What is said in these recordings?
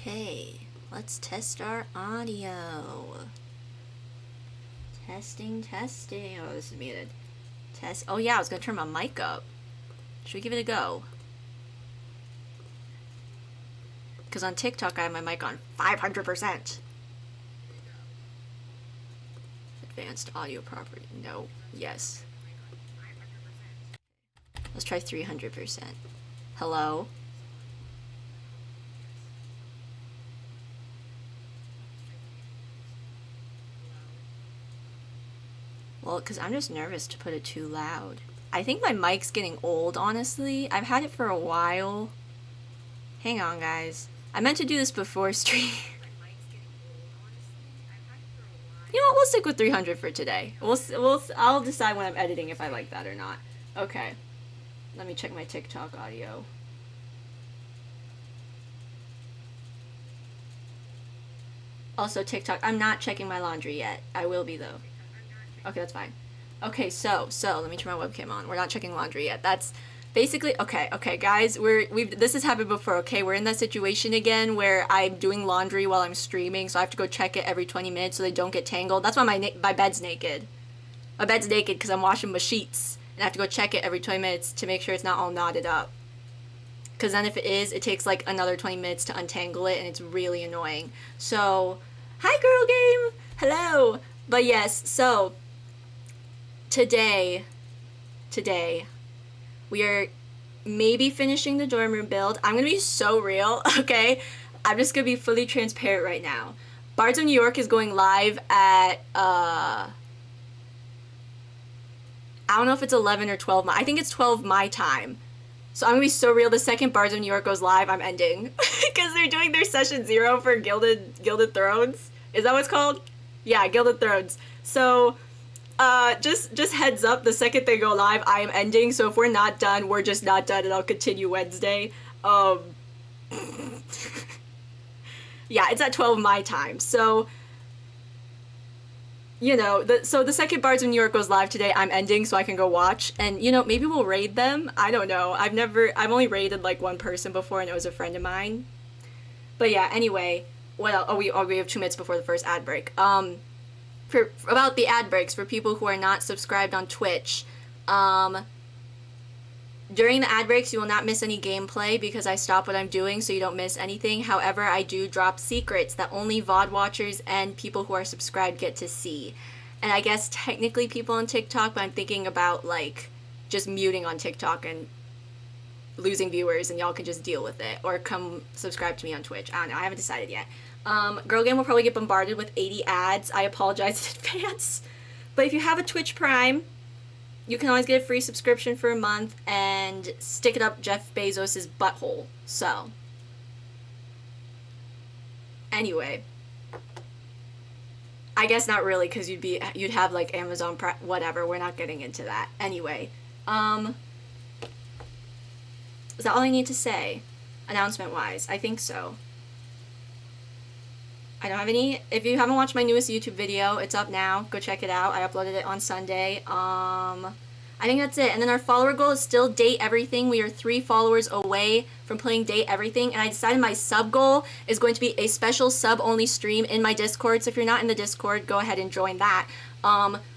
Okay, let's test our audio. Testing. Oh, this is muted. Test. Oh yeah, I was gonna turn my mic up. Should we give it a go? Because on TikTok I have my mic on 500%. Advanced audio property. No. Yes. Let's try 300%. Hello? Well, because I'm just nervous to put it too loud. I think my mic's getting old, honestly. I've had it for a while. Hang on, guys. I meant to do this before stream. You know what? We'll stick with 300 for today. I'll decide when I'm editing if I like that or not. Okay. Let me check my TikTok audio. Also, TikTok, I'm not checking my laundry yet. I will be, though. Okay, that's fine. Okay, so let me turn my webcam on. We're not checking laundry yet. That's basically okay, guys. This has happened before. Okay, we're in that situation again where I'm doing laundry while I'm streaming, so I have to go check it every 20 minutes so they don't get tangled. That's why my bed's naked. My bed's naked because I'm washing my sheets, and I have to go check it every 20 minutes to make sure it's not all knotted up. Because then if it is, it takes like another 20 minutes to untangle it, and it's really annoying. So, hi, girl game. Hello. But yes, so today we are maybe finishing the dorm room build. I'm gonna be so real, okay? I'm just gonna be fully transparent right now. Bards of New York is going live at I don't know if it's 11 or 12 I think it's 12 my time. So I'm gonna be so real. The second Bards of New York goes live, I'm ending. Because they're doing their session 0 for Gilded Thrones. Is that what it's called? Yeah, Gilded Thrones. So just heads up, the second they go live, I am ending. So if we're not done, we're just not done, and I'll continue Wednesday. Yeah, it's at 12 my time. So, you know, so the second Bards of New York goes live today, I'm ending so I can go watch. And, you know, maybe we'll raid them. I don't know. I've only raided like one person before, and it was a friend of mine. But yeah, anyway, what else? We have 2 minutes before the first ad break. About the ad breaks for people who are not subscribed on Twitch. During the ad breaks, you will not miss any gameplay because I stop what I'm doing so you don't miss anything. However, I do drop secrets that only VOD watchers and people who are subscribed get to see. And I guess technically people on TikTok, but I'm thinking about like just muting on TikTok and losing viewers, and y'all can just deal with it. Or come subscribe to me on Twitch. I don't know. I haven't decided yet. Girl Game will probably get bombarded with 80 ads. I apologize in advance. But if you have a Twitch Prime, you can always get a free subscription for a month and stick it up Jeff Bezos' butthole. So, anyway. I guess not really, because you'd have like Amazon Prime, whatever. We're not getting into that. Anyway, is that all I need to say? Announcement-wise, I think so. I don't have any. If you haven't watched my newest YouTube video, it's up now. Go check it out. I uploaded it on Sunday. I think that's it. And then our follower goal is still Date Everything. We are 3 followers away from playing Date Everything. And I decided my sub goal is going to be a special sub-only stream in my Discord. So if you're not in the Discord, go ahead and join that.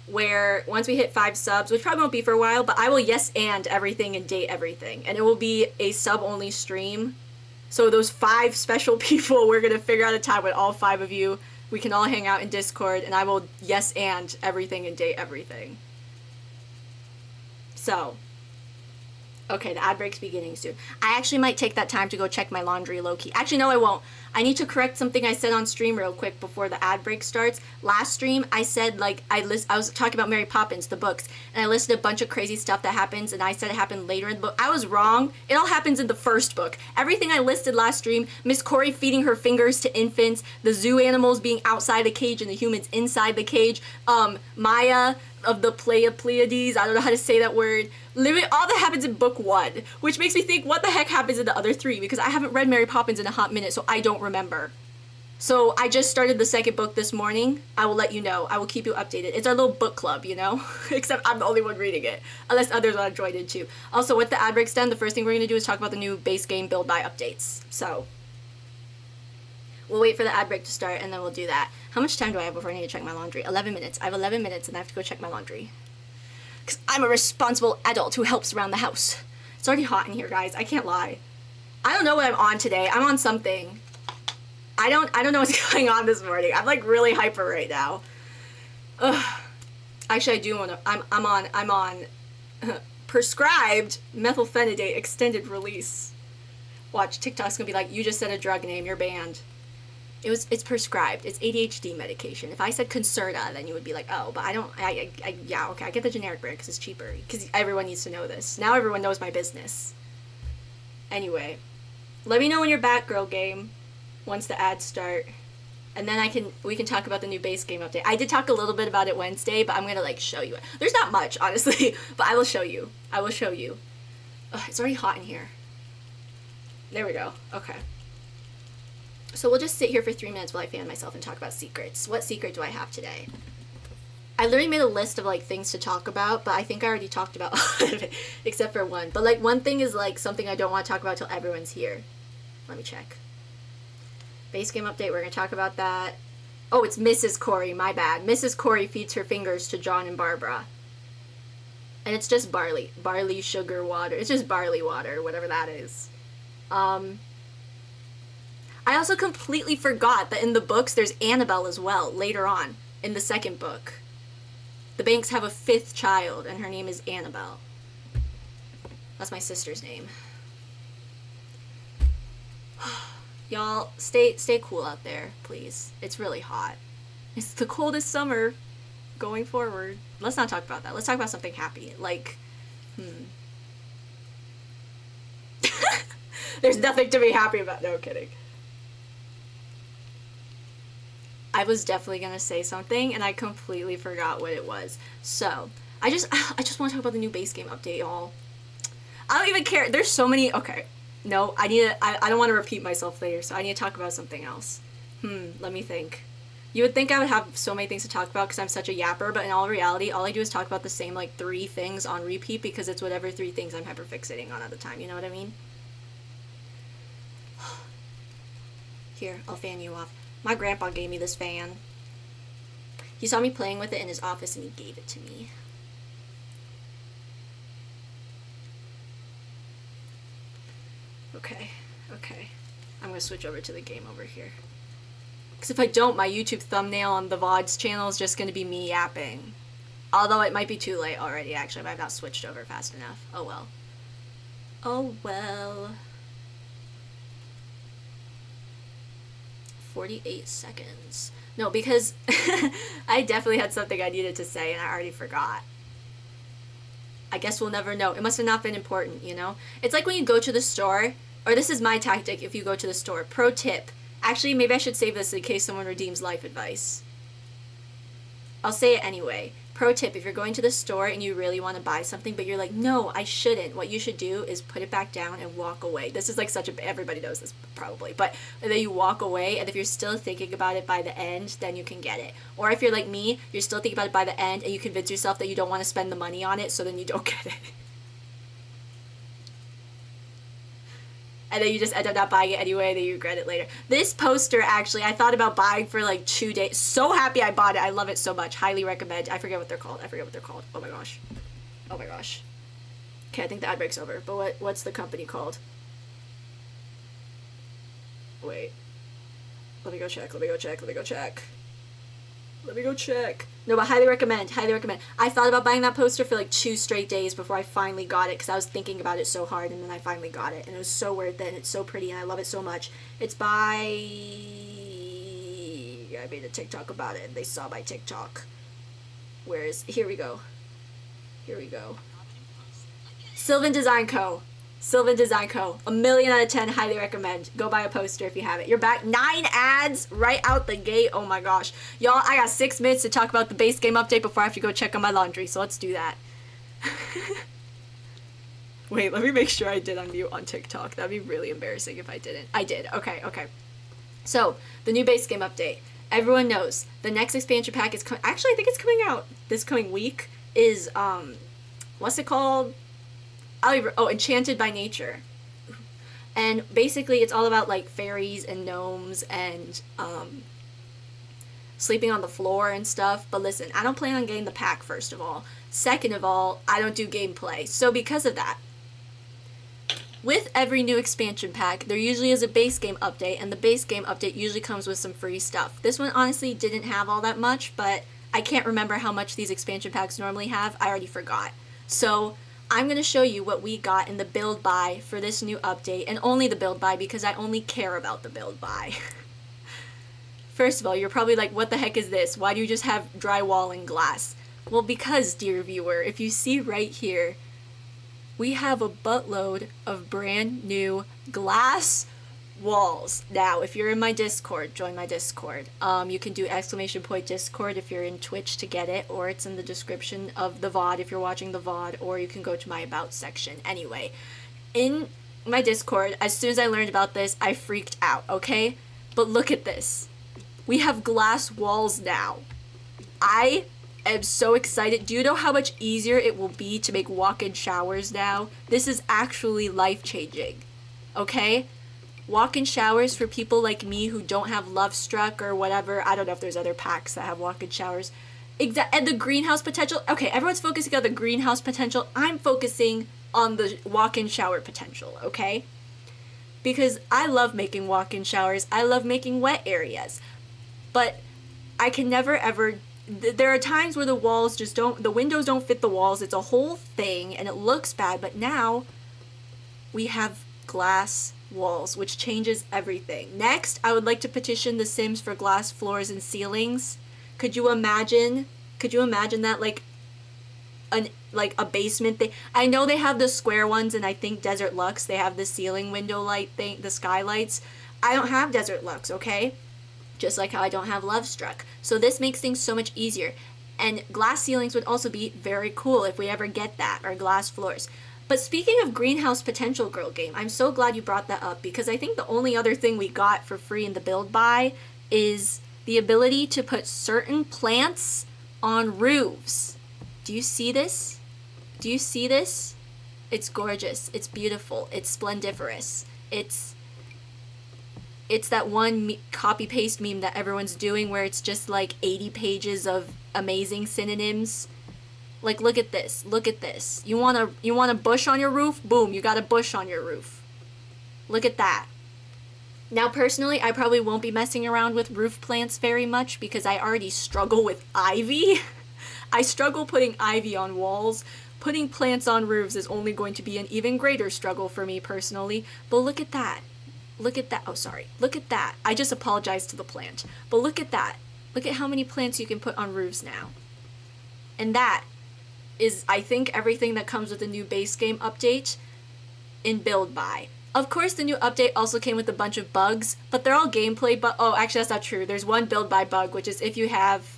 Where once we hit 5 subs, which probably won't be for a while, but I will yes and everything and Date Everything. And it will be a sub-only stream. So those 5 special people, we're going to figure out a time with all 5 of you. We can all hang out in Discord, and I will yes and everything and Date Everything. So, okay, the ad break's beginning soon. I actually might take that time to go check my laundry low-key. Actually, no, I won't. I need to correct something I said on stream real quick before the ad break starts. Last stream, I said, like, I was talking about Mary Poppins, the books, and I listed a bunch of crazy stuff that happens, and I said it happened later in the book. I was wrong. It all happens in the first book. Everything I listed last stream, Miss Corey feeding her fingers to infants, the zoo animals being outside the cage and the humans inside the cage, Maya of the Pleiades, I don't know how to say that word. Literally, all that happens in book 1, which makes me think, what the heck happens in the other 3? Because I haven't read Mary Poppins in a hot minute, so I don't remember. So I just started the second book this morning. I will let you know. I will keep you updated. It's our little book club, you know? Except I'm the only one reading it. Unless others want to join in too. Also, with the ad breaks done, the first thing we're going to do is talk about the new base game build by updates. So, We'll wait for the ad break to start, and then we'll do that. How much time do I have before I need to check my laundry? 11 minutes. I have 11 minutes, and I have to go check my laundry. Because I'm a responsible adult who helps around the house. It's already hot in here, guys. I can't lie. I don't know what I'm on today. I'm on something. I don't know what's going on this morning. I'm like really hyper right now. Ugh. Actually, I do want to. I'm on prescribed methylphenidate extended release. Watch, TikTok's gonna be like, you just said a drug name, you're banned. It's prescribed. It's ADHD medication. If I said Concerta, then you would be like, oh, but I don't. Yeah, okay. I get the generic brand because it's cheaper. Because everyone needs to know this. Now everyone knows my business. Anyway, let me know when you're back, girl game. Once the ads start. And then we can talk about the new base game update. I did talk a little bit about it Wednesday, but I'm gonna like show you it. There's not much, honestly, but I will show you. I will show you. Ugh, it's already hot in here. There we go. Okay. So we'll just sit here for 3 minutes while I fan myself and talk about secrets. What secret do I have today? I literally made a list of like things to talk about, but I think I already talked about all of it, except for one. But like one thing is like something I don't want to talk about till everyone's here. Let me check. Base game update, we're going to talk about that. Oh, it's Mrs. Corey, my bad. Mrs. Corey feeds her fingers to John and Barbara. And it's just barley. Barley, sugar, water. It's just barley water, whatever that is. I also completely forgot that in the books there's Annabelle as well, later on, in the second book. The Banks have a 5th child, and her name is Annabelle. That's my sister's name. Y'all, stay cool out there, please. It's really hot. It's the coldest summer going forward. Let's not talk about that. Let's talk about something happy. Like, There's nothing to be happy about. No, kidding. I was definitely gonna say something, and I completely forgot what it was. So, I just want to talk about the new base game update, y'all. I don't even care. There's so many. Okay. No, I don't want to repeat myself later, so I need to talk about something else. Let me think. You would think I would have so many things to talk about because I'm such a yapper, but in all reality, all I do is talk about the same, like, 3 things on repeat because it's whatever 3 things I'm hyperfixating on at the time, you know what I mean? Here, I'll fan you off. My grandpa gave me this fan. He saw me playing with it in his office and he gave it to me. Okay. I'm gonna switch over to the game over here. Because if I don't, my YouTube thumbnail on the VODs channel is just gonna be me yapping. Although it might be too late already, actually, if I've not switched over fast enough. Oh well. Oh well. 48 seconds. No, because I definitely had something I needed to say and I already forgot. I guess we'll never know. It must have not been important, you know? It's like when you go to the store, or this is my tactic if you go to the store. Pro tip. Actually, maybe I should save this in case someone redeems life advice. I'll say it anyway. Pro tip, if you're going to the store and you really want to buy something, but you're like, no, I shouldn't. What you should do is put it back down and walk away. This is like everybody knows this probably, but then you walk away, and if you're still thinking about it by the end, then you can get it. Or if you're like me, you're still thinking about it by the end, and you convince yourself that you don't want to spend the money on it, so then you don't get it. And then you just end up not buying it anyway, and then you regret it later. This poster, actually, I thought about buying for like 2 days. So happy I bought it. I love it so much. Highly recommend. I forget what they're called. Oh my gosh. Okay, I think the ad break's over. But what's the company called? Wait. Let me go check. No, but highly recommend. I thought about buying that poster for like 2 straight days before I finally got it because I was thinking about it so hard, and then I finally got it, and it was so worth it, and it's so pretty, and I love it so much. It's by... I made a TikTok about it, and they saw my TikTok. Here we go. Sylvan Design Co. 1,000,000 out of 10, highly recommend. Go buy a poster if you have it. You're back. 9 ads right out the gate. Oh my gosh. Y'all, I got 6 minutes to talk about the base game update before I have to go check on my laundry, so let's do that. Wait, let me make sure I did unmute on TikTok. That'd be really embarrassing if I didn't. I did. Okay. So, the new base game update. Everyone knows the next expansion pack is coming. Actually, I think it's coming out this coming week. Is, what's it called? Enchanted by Nature. And basically it's all about like fairies and gnomes and sleeping on the floor and stuff. But listen, I don't plan on getting the pack, first of all. Second of all, I don't do gameplay. So because of that, with every new expansion pack, there usually is a base game update, and the base game update usually comes with some free stuff. This one honestly didn't have all that much, but I can't remember how much these expansion packs normally have. I already forgot. So I'm going to show you what we got in the build buy for this new update, and only the build buy because I only care about the build buy. First of all, you're probably like, what the heck is this? Why do you just have drywall and glass? Well, because, dear viewer, if you see right here, we have a buttload of brand new glass walls. Now, if you're in my Discord, join my Discord. You can do !Discord if you're in Twitch to get it, or it's in the description of the VOD if you're watching the VOD, or you can go to my About section. Anyway, in my Discord, as soon as I learned about this, I freaked out, okay? But look at this. We have glass walls now. I am so excited. Do you know how much easier it will be to make walk-in showers now? This is actually life-changing, okay? Walk-in showers for people like me who don't have Lovestruck or whatever. I don't know if there's other packs that have walk-in showers. And the greenhouse potential. Okay, everyone's focusing on the greenhouse potential. I'm focusing on the walk-in shower potential, okay? Because I love making walk-in showers. I love making wet areas. But I can never ever... There are times where the walls just don't... The windows don't fit the walls. It's a whole thing, and it looks bad. But now, we have glass walls, which changes everything. Next, I would like to petition The Sims for glass floors and ceilings. Could you imagine that, like a basement thing? I know they have the square ones, and I think Desert Luxe, they have the ceiling window light thing, the skylights. I don't have Desert Luxe, okay? Just like how I don't have Lovestruck. So this makes things so much easier. And glass ceilings would also be very cool if we ever get that, or glass floors. But speaking of greenhouse potential, girl game, I'm so glad you brought that up, because I think the only other thing we got for free in the build buy is the ability to put certain plants on roofs. Do you see this? Do you see this? It's gorgeous. It's beautiful. It's splendiferous. It's that one copy-paste meme that everyone's doing where it's just like 80 pages of amazing synonyms. Like, look at this. Look at this. You want a bush on your roof? Boom, you got a bush on your roof. Look at that. Now, personally, I probably won't be messing around with roof plants very much because I already struggle with ivy. I struggle putting ivy on walls. Putting plants on roofs is only going to be an even greater struggle for me personally. But look at that. Look at that. Oh, sorry. Look at that. I just apologized to the plant. But look at that. Look at how many plants you can put on roofs now. And that is, I think, everything that comes with the new base game update in build buy. Of course, the new update also came with a bunch of bugs, but they're all gameplay oh, actually, that's not true. There's one build buy bug, which is if you have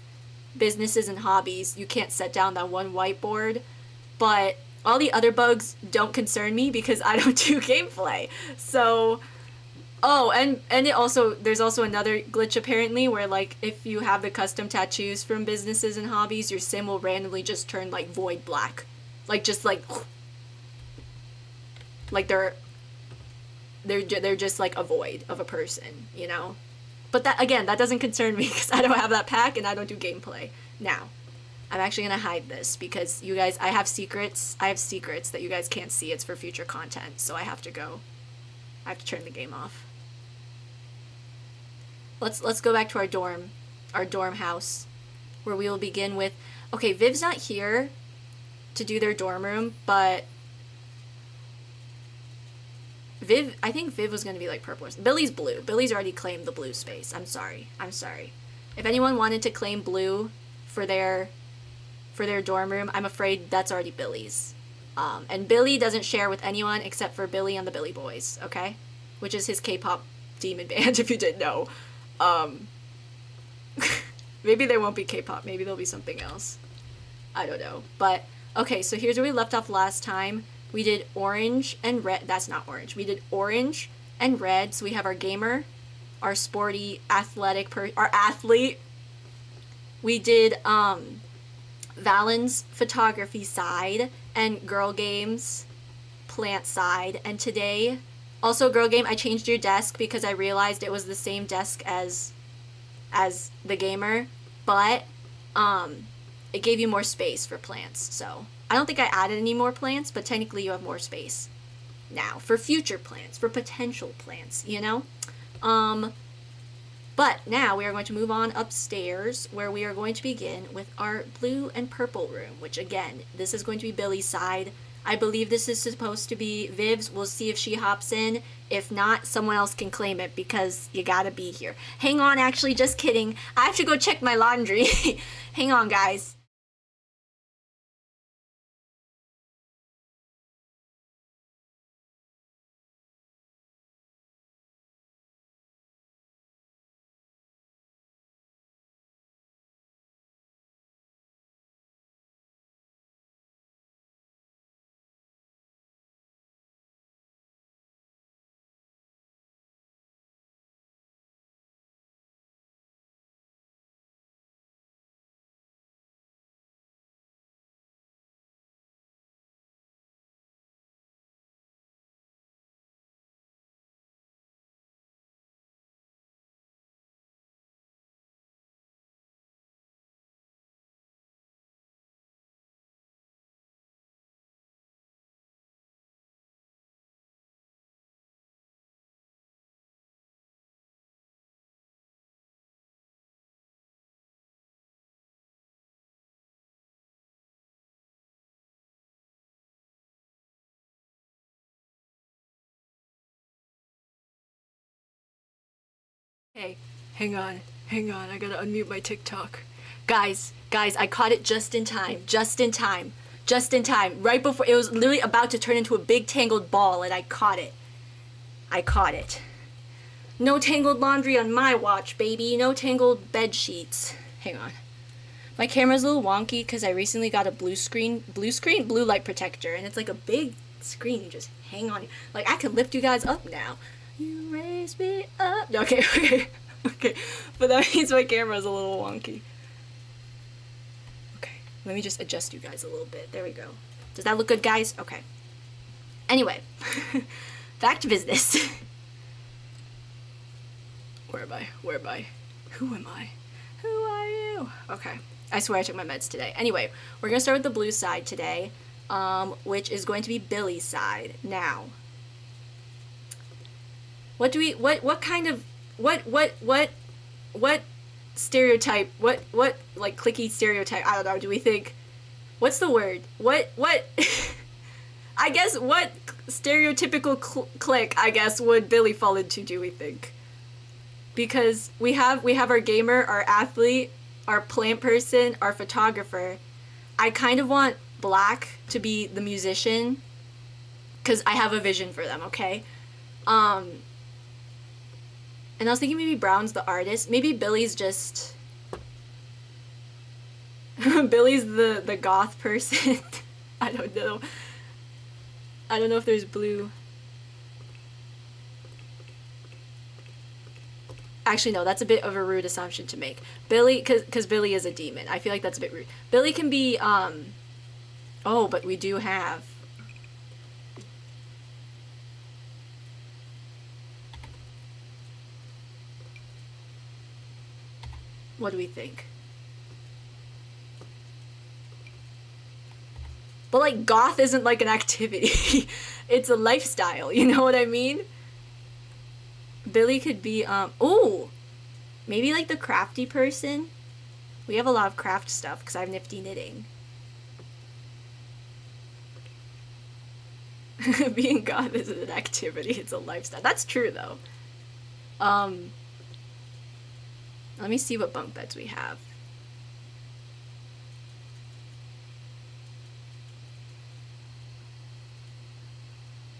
businesses and hobbies, you can't set down that one whiteboard. But all the other bugs don't concern me because I don't do gameplay. So... Oh, and there's also another glitch apparently where, like, if you have the custom tattoos from businesses and hobbies, your sim will randomly just turn, like, void black. Like, just, like they're just, like, a void of a person, you know? But that, again, that doesn't concern me because I don't have that pack and I don't do gameplay. Now, I'm actually gonna hide this because you guys, I have secrets that you guys can't see. It's for future content, so I have to turn the game off. Let's go back to our dorm house, where we will begin with... Okay, Viv's not here to do their dorm room, but I think Viv was going to be like purple. Billy's blue. Billy's already claimed the blue space. I'm sorry. If anyone wanted to claim blue for their dorm room, I'm afraid that's already Billy's. And Billy doesn't share with anyone except for Billy and the Billy Boys, okay? Which is his K-pop demon band, if you didn't know. Maybe there won't be K-pop. Maybe there'll be something else. I don't know. But, okay, so here's where we left off last time. We did orange and red. That's not orange. We did orange and red. So we have our gamer, our sporty, athletic, our athlete. We did, Valen's photography side and girl games plant side. And today Also, girl game, I changed your desk because I realized it was the same desk as the gamer, but it gave you more space for plants. So I don't think I added any more plants, but technically you have more space now for future plants, for potential plants, you know? But now we are going to move on upstairs where we are going to begin with our blue and purple room, which again, this is going to be Billy's side. I believe this is supposed to be Viv's. We'll see if she hops in. If not, someone else can claim it because you gotta be here. Hang on, actually, just kidding. I have to go check my laundry. Hang on, guys. Hey, hang on, I gotta unmute my TikTok. Guys, I caught it just in time, just in time. Right before, it was literally about to turn into a big tangled ball, and I caught it. I caught it. No tangled laundry on my watch, baby. No tangled bed sheets. Hang on. My camera's a little wonky because I recently got a blue light protector, and it's like a big screen you just hang on. Like, I can lift you guys up now. You raise me up. Okay, okay, okay. But that means my camera's a little wonky. Okay, let me just adjust you guys a little bit. There we go. Does that look good, guys? Okay. Anyway, back to business. Where am I? Where am I? Who am I? Who are you? Okay. I swear I took my meds today. Anyway, we're going to start with the blue side today, which is going to be Billy's side. Now, what kind of, what stereotype, what, like, clicky stereotype, I don't know, do we think, what's the word? What, I guess, what stereotypical clique, I guess, would Billy fall into, do we think? Because we have our gamer, our athlete, our plant person, our photographer. I kind of want Black to be the musician because I have a vision for them, okay? And I was thinking maybe Brown's the artist. Maybe Billy's just Billy's the goth person. I don't know. I don't know if there's blue. Actually, no, that's a bit of a rude assumption to make. Billy, because Billy is a demon. I feel like that's a bit rude. Billy can be, oh, but we do have... What do we think? But, like, goth isn't, like, an activity. It's a lifestyle, you know what I mean? Billy could be, ooh! Maybe, like, the crafty person? We have a lot of craft stuff, because I have nifty knitting. Being goth isn't an activity, it's a lifestyle. That's true, though. Let me see what bunk beds we have.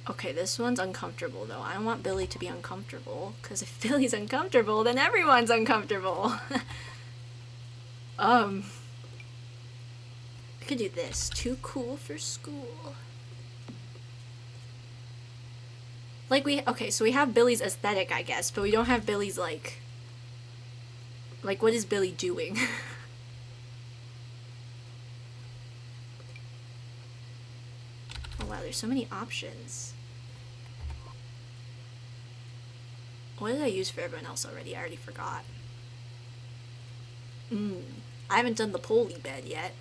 Okay, this one's uncomfortable, though. I don't want Billy to be uncomfortable, because if Billy's uncomfortable, then everyone's uncomfortable. I could do this. Too cool for school. Like, okay, so we have Billy's aesthetic, I guess, but we don't have Billy's, like, what is Billy doing? Oh, wow, there's so many options. What did I use for everyone else already? I already forgot. I haven't done the poly bed yet.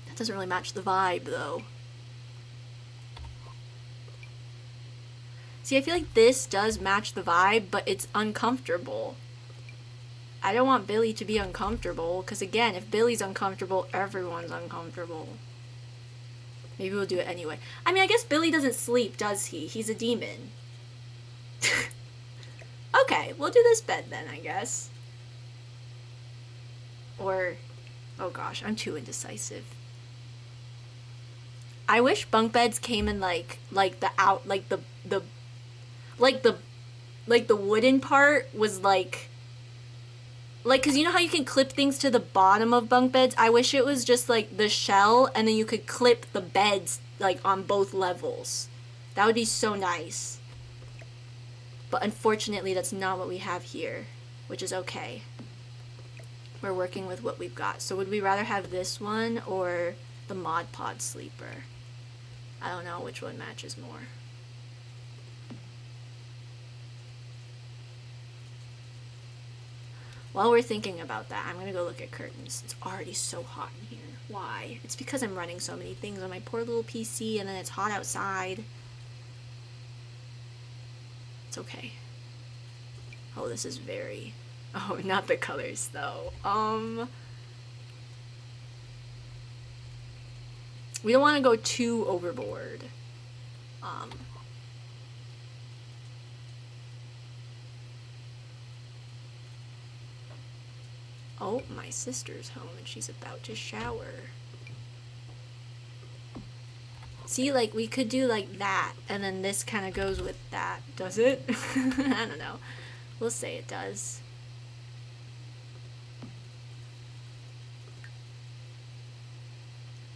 That doesn't really match the vibe, though. See, I feel like this does match the vibe, but it's uncomfortable. I don't want Billy to be uncomfortable, because again, if Billy's uncomfortable, everyone's uncomfortable. Maybe we'll do it anyway. I mean, I guess Billy doesn't sleep, does he? He's a demon. Okay, we'll do this bed then, I guess. Or, oh gosh, I'm too indecisive. I wish bunk beds came in like the wooden part was like, cause you know how you can clip things to the bottom of bunk beds? I wish it was just like the shell and then you could clip the beds like on both levels. That would be so nice. But unfortunately that's not what we have here, which is okay. We're working with what we've got. So would we rather have this one or the Mod Pod sleeper? I don't know which one matches more. While we're thinking about that, I'm gonna go look at curtains. It's already so hot in here. Why? It's because I'm running so many things on my poor little PC and then it's hot outside. It's okay. Oh, this is very... Oh, not the colors though. We don't want to go too overboard. Oh, my sister's home and she's about to shower. See, like, we could do like that, and then this kind of goes with that. Does it? I don't know. We'll say it does.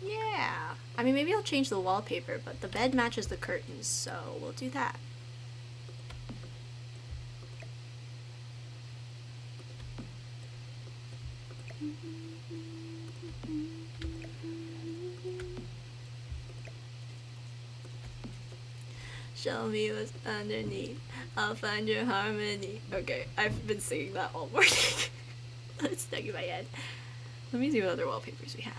Yeah. I mean, maybe I'll change the wallpaper, but the bed matches the curtains, so we'll do that. Show me what's underneath. I'll find your harmony. Okay, I've been singing that all morning. It's stuck in my head. Let me see what other wallpapers we have.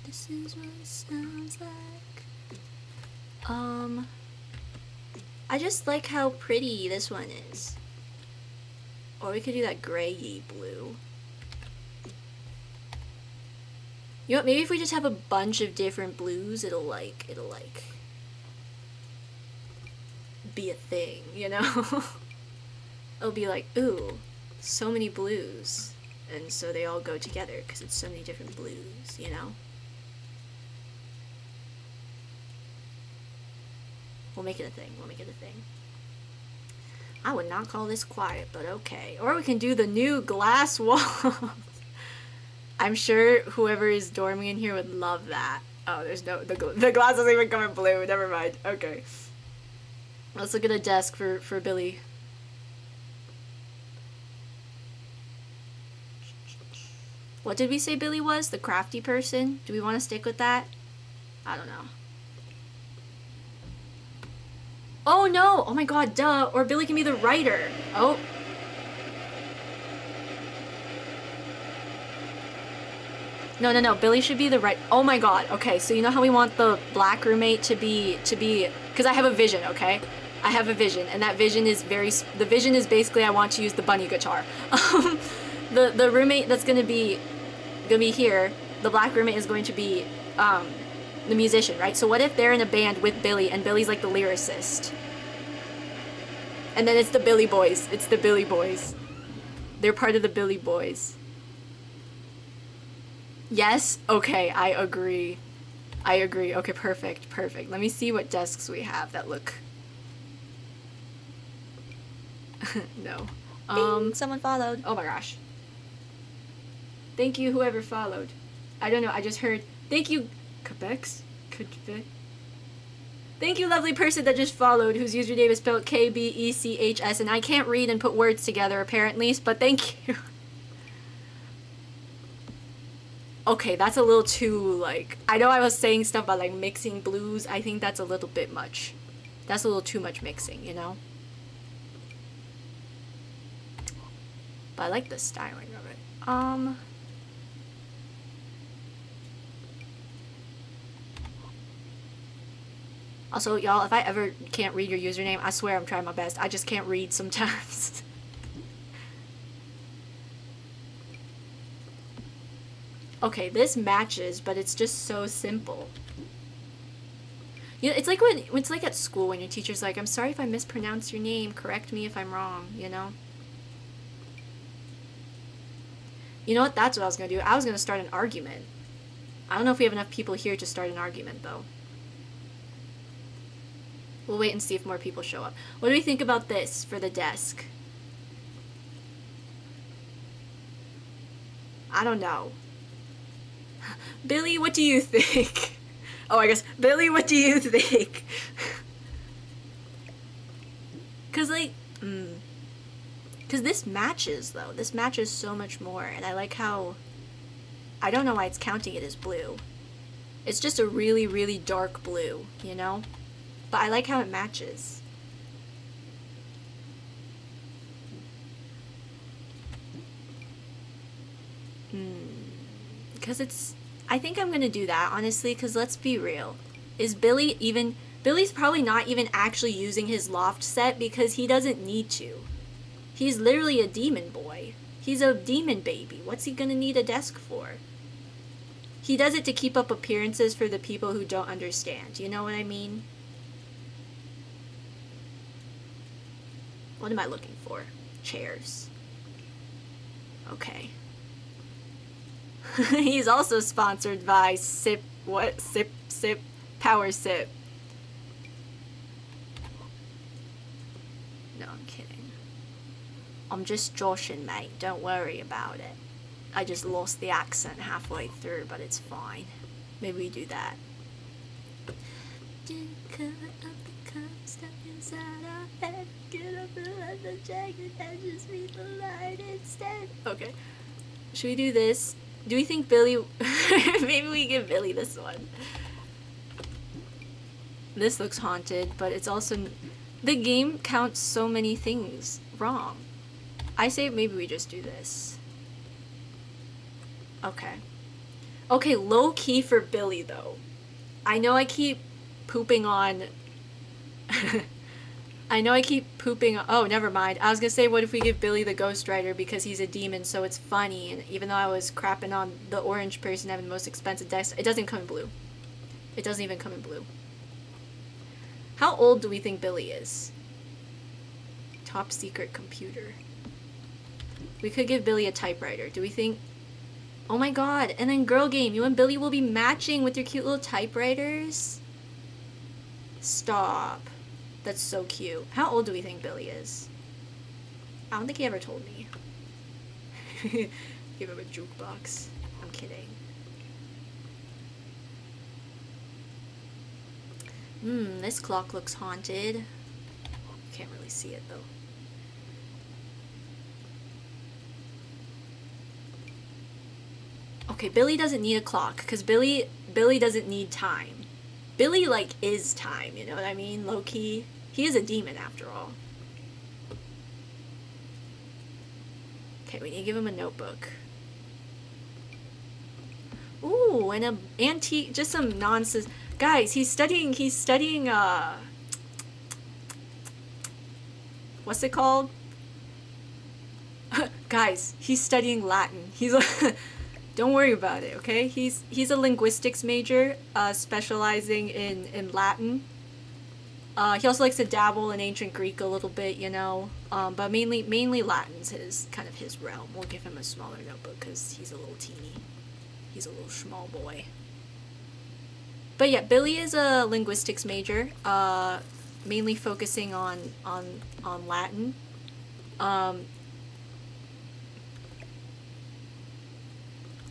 This is what it sounds like. I just like how pretty this one is. Or we could do that grayy blue. You know what, maybe if we just have a bunch of different blues, it'll be a thing, you know? It'll be like, ooh, so many blues. And so they all go together because it's so many different blues, you know? We'll make it a thing. We'll make it a thing. I would not call this quiet, but okay. Or we can do the new glass walls. I'm sure whoever is dorming in here would love that. Oh, there's no... The glass doesn't even come in blue. Never mind. Okay. Let's look at a desk for Billy. What did we say Billy was? The crafty person? Do we want to stick with that? I don't know. Oh no! Oh my god, duh! Or Billy can be the writer. Oh. No. Billy should be the right. Oh my god. Okay, so you know how we want the black roommate to be, because I have a vision, okay? I have a vision, and that vision is the vision is basically I want to use the bunny guitar. The roommate that's gonna be here, the black roommate is going to be the musician, right? So what if they're in a band with Billy and Billy's like the lyricist? And then it's the Billy Boys. It's the Billy Boys. They're part of the Billy Boys. Yes? Okay, I agree. Okay, perfect. Let me see what desks we have that look... No. Bing, someone followed. Oh my gosh. Thank you, whoever followed. I don't know, I just heard... Thank you, Quebecs? Thank you, lovely person that just followed, whose username is spelled K-B-E-C-H-S, and I can't read and put words together, apparently, but thank you. Okay, that's a little too, like, I know I was saying stuff about, like, mixing blues. I think that's a little bit much. That's a little too much mixing, you know? But I like the styling of it. Also, y'all, if I ever can't read your username, I swear I'm trying my best. I just can't read sometimes. Okay, this matches, but it's just so simple. You know, it's like when it's like at school when your teacher's like, "I'm sorry if I mispronounce your name. Correct me if I'm wrong." You know. You know what? That's what I was gonna do. I was gonna start an argument. I don't know if we have enough people here to start an argument, though. We'll wait and see if more people show up. What do we think about this for the desk? I don't know. Billy, what do you think? Oh, I guess, Billy, what do you think? Cause like, cause this matches though. This matches so much more, and I like how, I don't know why it's counting it as blue. It's just a really, really dark blue, you know? But I like how it matches. Because it's... I think I'm going to do that, honestly, because let's be real. Is Billy even... Billy's probably not even actually using his loft set because he doesn't need to. He's literally a demon boy. He's a demon baby. What's he going to need a desk for? He does it to keep up appearances for the people who don't understand. You know what I mean? What am I looking for? Chairs. Okay. He's also sponsored by Sip, what? Sip, Power Sip. No, I'm kidding. I'm just joshing, mate. Don't worry about it. I just lost the accent halfway through, but it's fine. Maybe we do that. Okay. Should we do this? Do we think Billy... Maybe we give Billy this one. This looks haunted, but it's also... The game counts so many things wrong. I say maybe we just do this. Okay. Okay, low key for Billy, though. I know I keep pooping on... I know I keep pooping... Oh, never mind. I was gonna say, what if we give Billy the Ghost Rider because he's a demon, so it's funny, and even though I was crapping on the orange person having the most expensive desk, it doesn't come in blue. It doesn't even come in blue. How old do we think Billy is? Top secret computer. We could give Billy a typewriter. Do we think... Oh my god, and then girl game. You and Billy will be matching with your cute little typewriters? Stop. That's so cute. How old do we think Billy is? I don't think he ever told me. Give him a jukebox. I'm kidding. This clock looks haunted. Can't really see it though. Okay, Billy doesn't need a clock because Billy doesn't need time. Billy, like, is time, you know what I mean? Low-key. He is a demon, after all. Okay, we need to give him a notebook. Ooh, and a antique, just some nonsense. Guys, he's studying, what's it called? Guys, he's studying Latin. He's don't worry about it, okay? He's a linguistics major, specializing in Latin. He also likes to dabble in ancient Greek a little bit, you know. But mainly Latin's kind of his realm. We'll give him a smaller notebook because he's a little teeny. He's a little small boy. But yeah, Billy is a linguistics major, mainly focusing on Latin.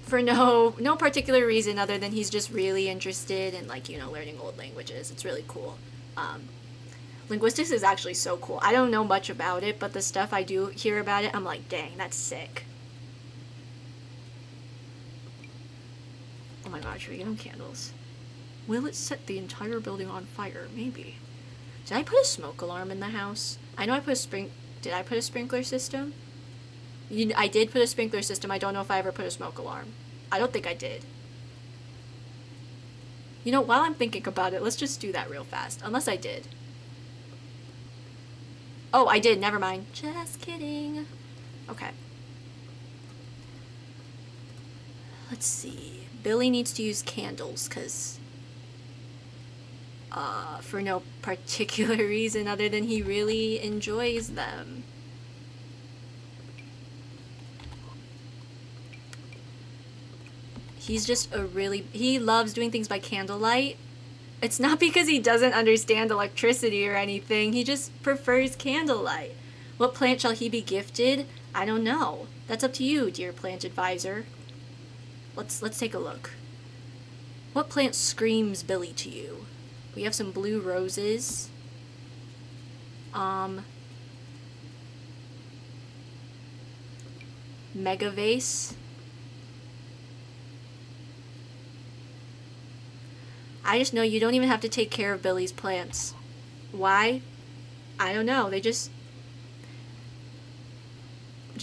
For no particular reason other than he's just really interested in, like, you know, learning old languages. It's really cool. Linguistics is actually so cool. I don't know much about it, but the stuff I do hear about it, I'm like, dang, that's sick. god, should we get him candles? Will it set the entire building on fire? Maybe. Did I put a smoke alarm in the house? I know I put a Did I put a sprinkler system? I did put a sprinkler system. I don't know if I ever put a smoke alarm. I don't think I did. You know, while I'm thinking about it, let's just do that real fast. Unless I did. Oh, I did. Never mind. Just kidding. Okay. Let's see. Billy needs to use candles, because... for no particular reason other than he really enjoys them. He's just he loves doing things by candlelight. It's not because he doesn't understand electricity or anything, he just prefers candlelight. What plant shall he be gifted? I don't know. That's up to you, dear plant advisor. Let's take a look. What plant screams Billy to you? We have some blue roses. Mega vase. I just know you don't even have to take care of Billy's plants. Why? I don't know. They just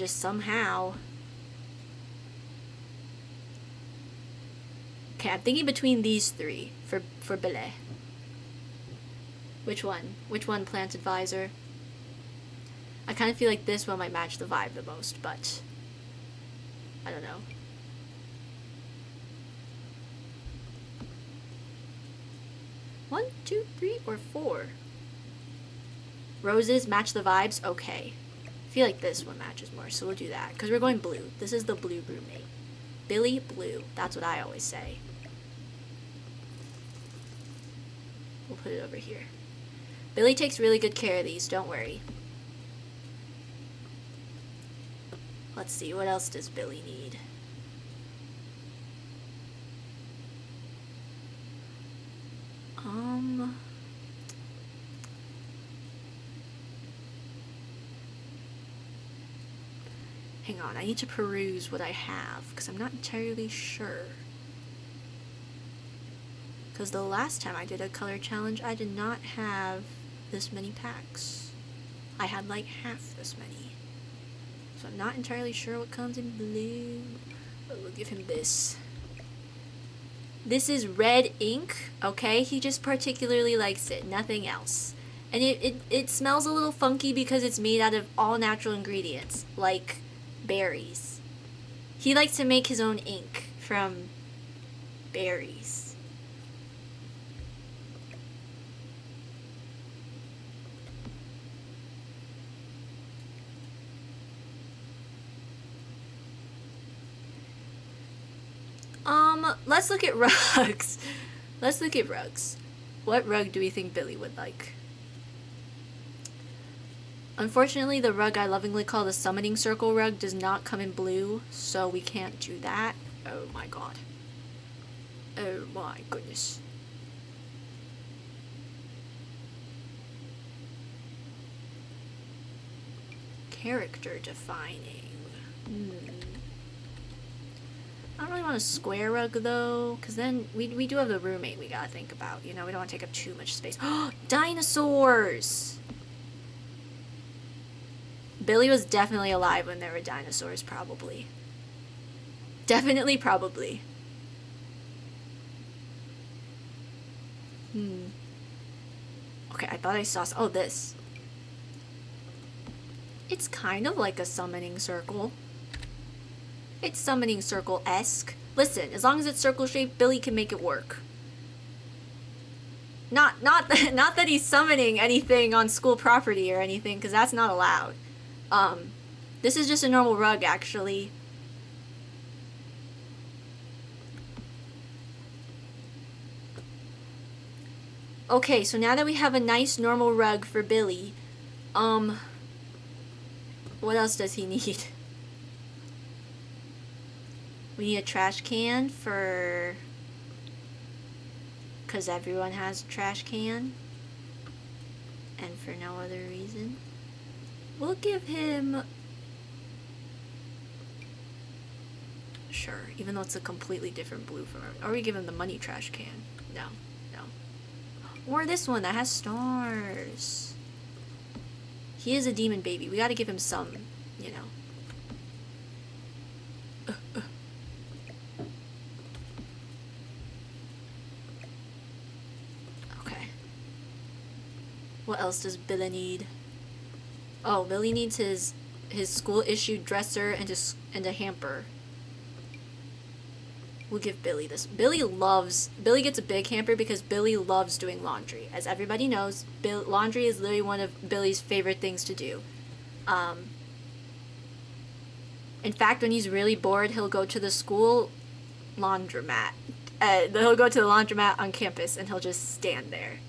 somehow. Okay, I'm thinking between these three for Billy. Which one? Which one, plant advisor? I kind of feel like this one might match the vibe the most, but I don't know. One, two, three, or four? Roses match the vibes? Okay. I feel like this one matches more, so we'll do that. Because we're going blue. This is the blue roommate. Billy Blue. That's what I always say. We'll put it over here. Billy takes really good care of these, don't worry. Let's see, what else does Billy need? Hang on, I need to peruse what I have, because I'm not entirely sure. Because the last time I did a color challenge, I did not have this many packs. I had like half this many. So I'm not entirely sure what comes in blue. But we'll give him this. This is red ink, okay? He just particularly likes it, nothing else. And it smells a little funky because it's made out of all natural ingredients, like berries. He likes to make his own ink from berries. Let's look at rugs. Let's look at rugs. What rug do we think Billy would like? Unfortunately, the rug I lovingly call the Summoning Circle rug does not come in blue, so we can't do that. Oh my god. Oh my goodness. Character defining. I don't really want a square rug though, because then we do have the roommate we gotta think about. You know, we don't want to take up too much space. Dinosaurs! Billy was definitely alive when there were dinosaurs, probably. Definitely, probably. Okay, I thought I saw... Oh, this. It's kind of like a summoning circle. It's summoning circle-esque. Listen, as long as it's circle-shaped, Billy can make it work. Not that he's summoning anything on school property or anything, because that's not allowed. This is just a normal rug, actually. Okay, so now that we have a nice normal rug for Billy, what else does he need? We need a trash can for... because everyone has a trash can. And for no other reason. We'll give him... Sure, even though it's a completely different blue from her. Or we give him the money trash can. No, no. Or this one that has stars. He is a demon baby. We gotta give him some, you know. Okay. What else does Billy need? Oh, Billy needs his school issued dresser and a hamper. We'll give Billy this. Billy gets a big hamper because Billy loves doing laundry. As everybody knows, laundry is literally one of Billy's favorite things to do. In fact, when he's really bored, he'll go to the school laundromat. He'll go to the laundromat on campus and he'll just stand there.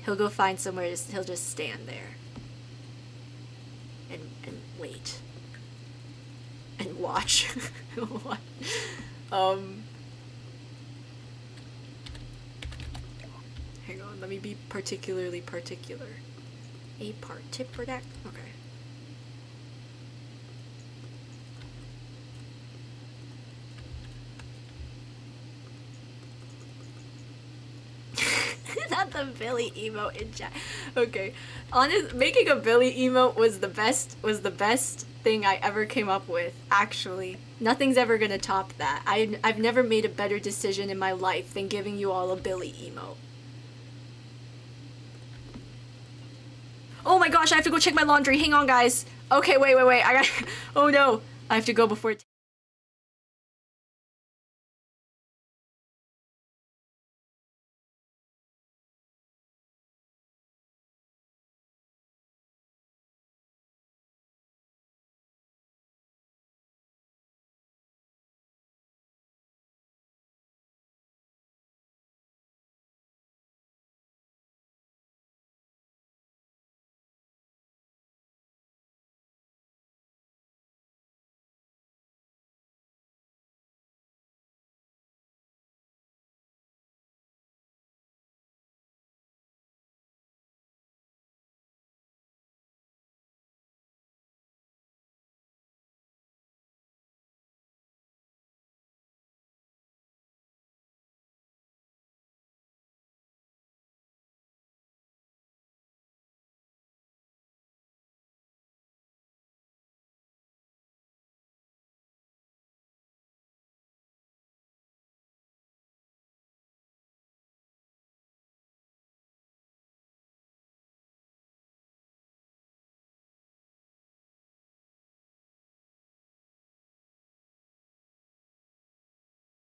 He'll go find somewhere, he'll just stand there. And wait. And watch. What? Hang on, let me be particularly particular. A particular. Okay. Not the Billy emote in chat. Okay. Making a Billy emote was the best thing I ever came up with, actually. Nothing's ever gonna top that. I've never made a better decision in my life than giving you all a Billy emote. Oh my gosh, I have to go check my laundry. Hang on, guys. Okay, wait. Oh no. I have to go before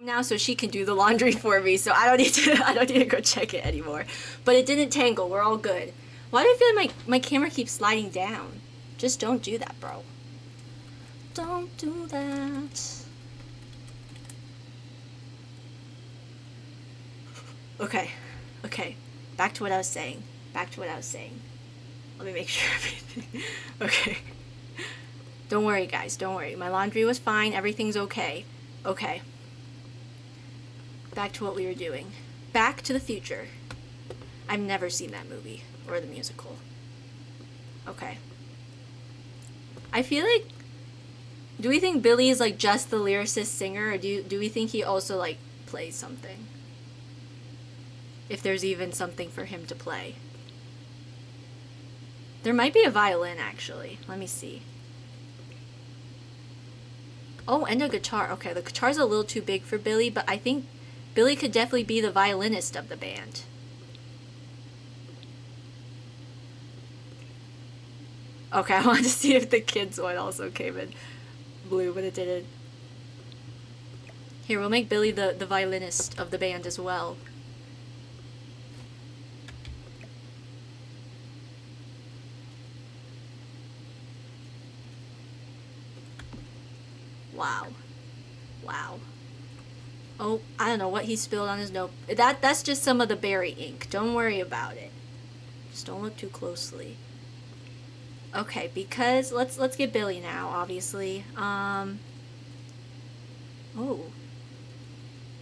now so she can do the laundry for me, so I don't need to go check it anymore. But it didn't tangle. We're all good. Why do I feel like my camera keeps sliding down? Just don't do that, bro. Don't do that. Okay. Back to what I was saying. Let me make sure everything. Okay. Don't worry, guys. Don't worry. My laundry was fine. Everything's okay. Okay. Back to what we were doing. Back to the Future. I've never seen that movie or the musical. Okay. I feel like, do we think Billy is like just the lyricist singer, or do we think he also like plays something? If there's even something for him to play. There might be a violin, actually. Let me see. Oh, and a guitar. Okay, the guitar's a little too big for Billy, but I think Billy could definitely be the violinist of the band. Okay, I wanted to see if the kids one also came in blue, but it didn't. Here, we'll make Billy the violinist of the band as well. Wow. Oh, I don't know what he spilled on his note. That's just some of the berry ink. Don't worry about it. Just don't look too closely. Okay, because let's get Billy now, obviously. Oh,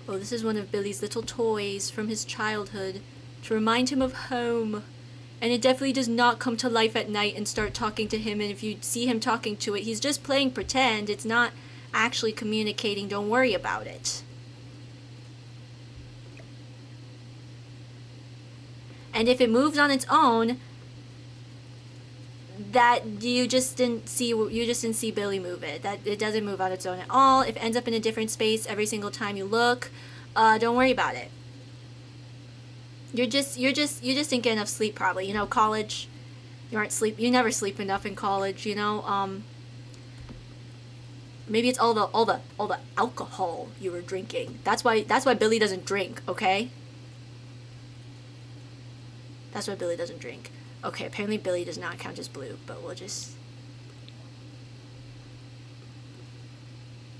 this is one of Billy's little toys from his childhood to remind him of home. And it definitely does not come to life at night and start talking to him, and if you see him talking to it, he's just playing pretend. It's not actually communicating, don't worry about it. And if it moves on its own, that you just didn't see Billy move it. That it doesn't move on its own at all. If it ends up in a different space every single time you look, don't worry about it. You just didn't get enough sleep probably. You know, college, you never sleep enough in college, you know. Maybe it's all the alcohol you were drinking. That's why Billy doesn't drink, okay? That's why Billy doesn't drink. Okay, apparently Billy does not count as blue, but we'll just...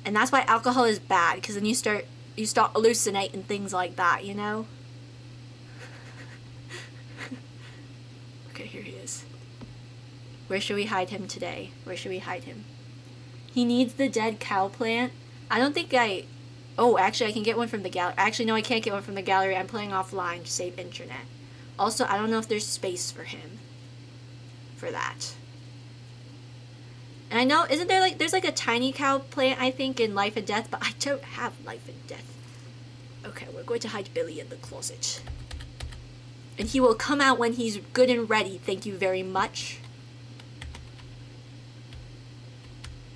And that's why alcohol is bad, because then you start hallucinating things like that, you know? Okay, here he is. Where should we hide him today? Where should we hide him? He needs the dead cow plant. I don't think Oh, actually, I can get one from the gallery. Actually, no, I can't get one from the gallery. I'm playing offline to save internet. Also, I don't know if there's space for him. For that. And I know, isn't there there's a tiny cow plant, I think, in Life and Death, but I don't have Life and Death. Okay, we're going to hide Billy in the closet. And he will come out when he's good and ready. Thank you very much.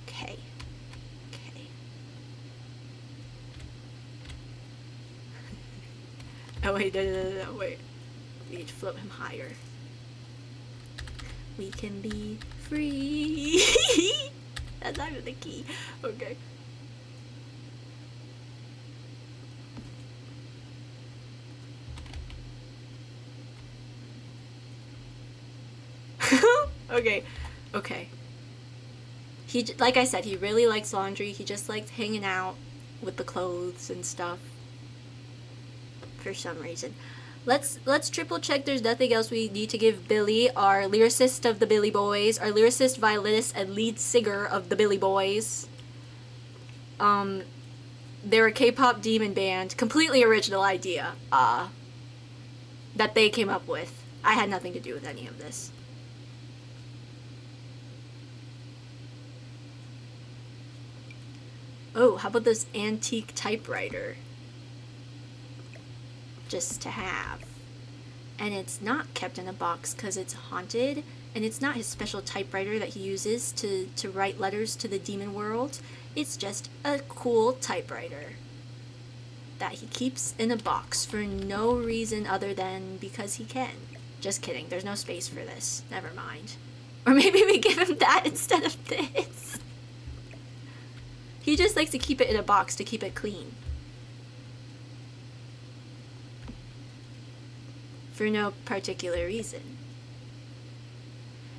Okay. Okay. Oh, wait, no, wait. We need to float him higher. We can be free. That's not even the key. Okay. Okay. Okay. Like I said, he really likes laundry. He just likes hanging out with the clothes and stuff. For some reason. Let's triple check there's nothing else we need to give Billy, our lyricist of the Billy Boys, our lyricist, violinist, and lead singer of the Billy Boys. They're a K-pop demon band, completely original idea, that they came up with. I had nothing to do with any of this. Oh, how about this antique typewriter? Just to have. And it's not kept in a box because it's haunted, and it's not his special typewriter that he uses to write letters to the demon world. It's just a cool typewriter that he keeps in a box for no reason other than because he can. Just kidding, there's no space for this. Never mind. Or maybe we give him that instead of this. He just likes to keep it in a box to keep it clean. For no particular reason.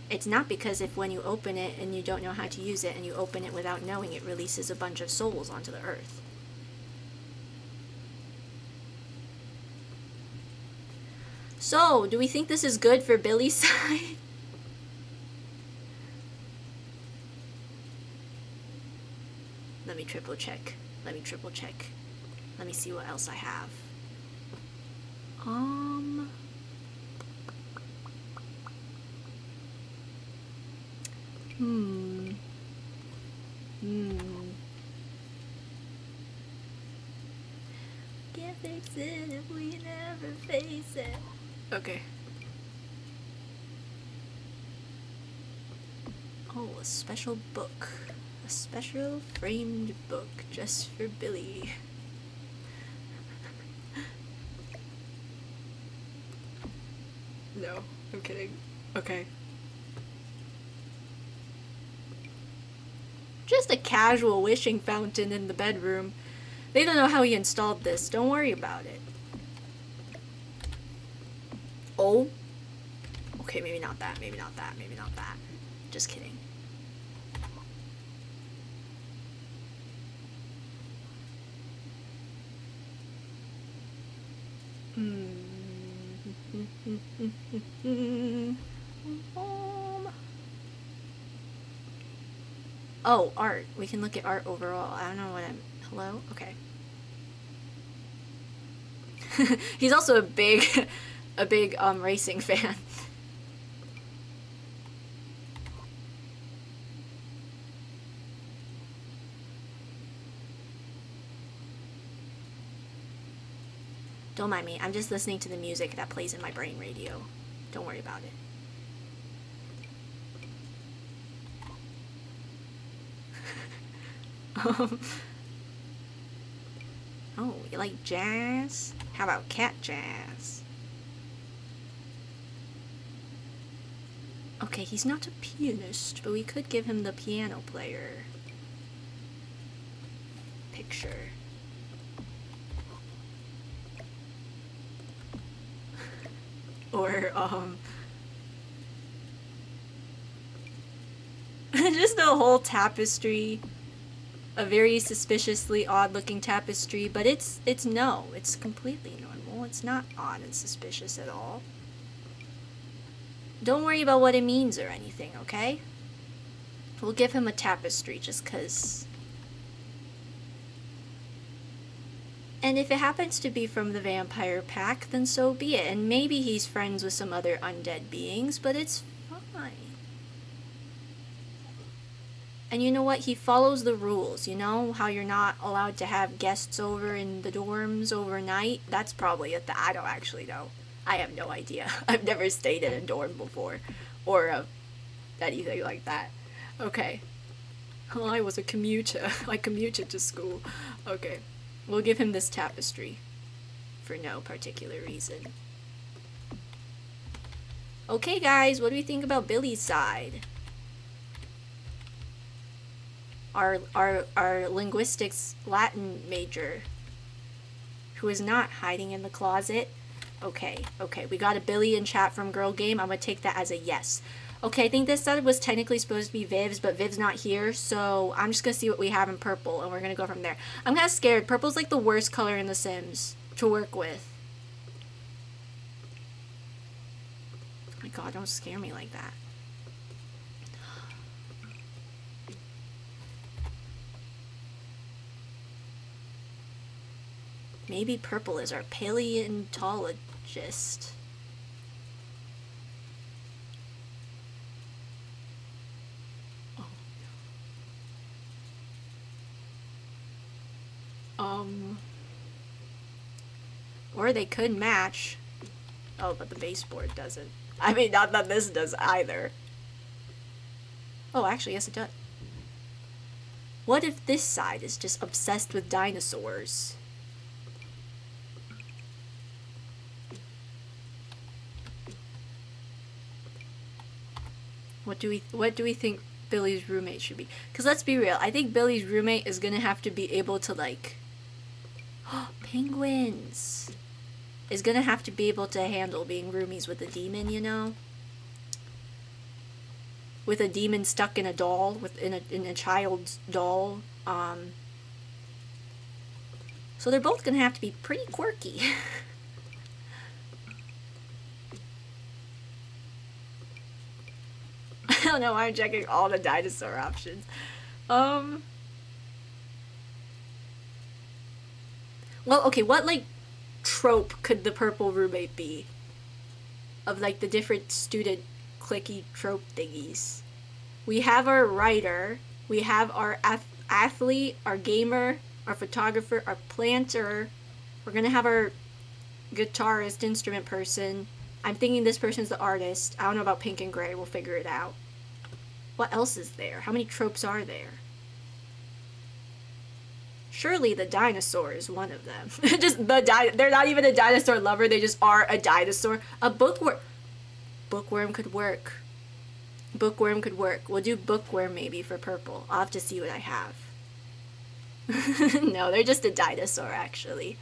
It's not because if when you open it and you don't know how to use it and you open it without knowing, it releases a bunch of souls onto the earth. So, do we think this is good for Billy's side? Let me triple check. Let me triple check. Let me see what else I have. Can't fix it if we never face it. Okay. Oh, a special book. A special framed book just for Billy. No, I'm kidding. Okay. Just a casual wishing fountain in the bedroom. They don't know how he installed this. Don't worry about it. Oh. Okay, maybe not that. Maybe not that. Maybe not that. Just kidding. Oh, art. We can look at art overall. I don't know what I'm... Hello? Okay. He's also a big racing fan. Don't mind me. I'm just listening to the music that plays in my brain radio. Don't worry about it. Oh, you like jazz? How about cat jazz? Okay, he's not a pianist, but we could give him the piano player picture. Or, just a whole tapestry. A very suspiciously odd-looking tapestry, but it's completely normal. It's not odd and suspicious at all. Don't worry about what it means or anything, okay? We'll give him a tapestry just 'cause. And if it happens to be from the vampire pack, then so be it. And maybe he's friends with some other undead beings, but it's fine. And you know what? He follows the rules. You know how you're not allowed to have guests over in the dorms overnight? That's probably it. I don't actually know. I have no idea. I've never stayed in a dorm before. Or anything like that. Okay. Well, I was a commuter. I commuted to school. Okay. We'll give him this tapestry. For no particular reason. Okay, guys. What do we think about Billy's side? Our linguistics Latin major, who is not hiding in the closet. Okay, we got a Billy in chat from Girl Game. I'm gonna take that as a yes. Okay, I think this set was technically supposed to be Viv's, but Viv's not here, so I'm just gonna see what we have in purple, and we're gonna go from there. I'm kind of scared. Purple's like the worst color in The Sims to work with. Oh my god, don't scare me like that. Maybe purple is our paleontologist. Or they could match. Oh, but the baseboard doesn't. I mean, not that this does either. Oh, actually, yes it does. What if this side is just obsessed with dinosaurs? What do we think Billy's roommate should be? Because let's be real, I think Billy's roommate is gonna have to be able to like, penguins. Is gonna have to be able to handle being roomies with a demon, you know? With a demon stuck in a doll, in a child's doll. So they're both gonna have to be pretty quirky. I don't know why I'm checking all the dinosaur options. Well, okay, what, like, trope could the purple roommate be? Of, like, the different student clicky trope thingies. We have our writer, we have our athlete, our gamer, our photographer, our planter. We're gonna have our guitarist, instrument person. I'm thinking this person's the artist. I don't know about pink and gray. We'll figure it out. What else is there? How many tropes are there? Surely the dinosaur is one of them. Just they're not even a dinosaur lover. They just are a dinosaur. A bookworm. Bookworm could work. Bookworm could work. We'll do bookworm maybe for purple. I'll have to see what I have. No, they're just a dinosaur actually.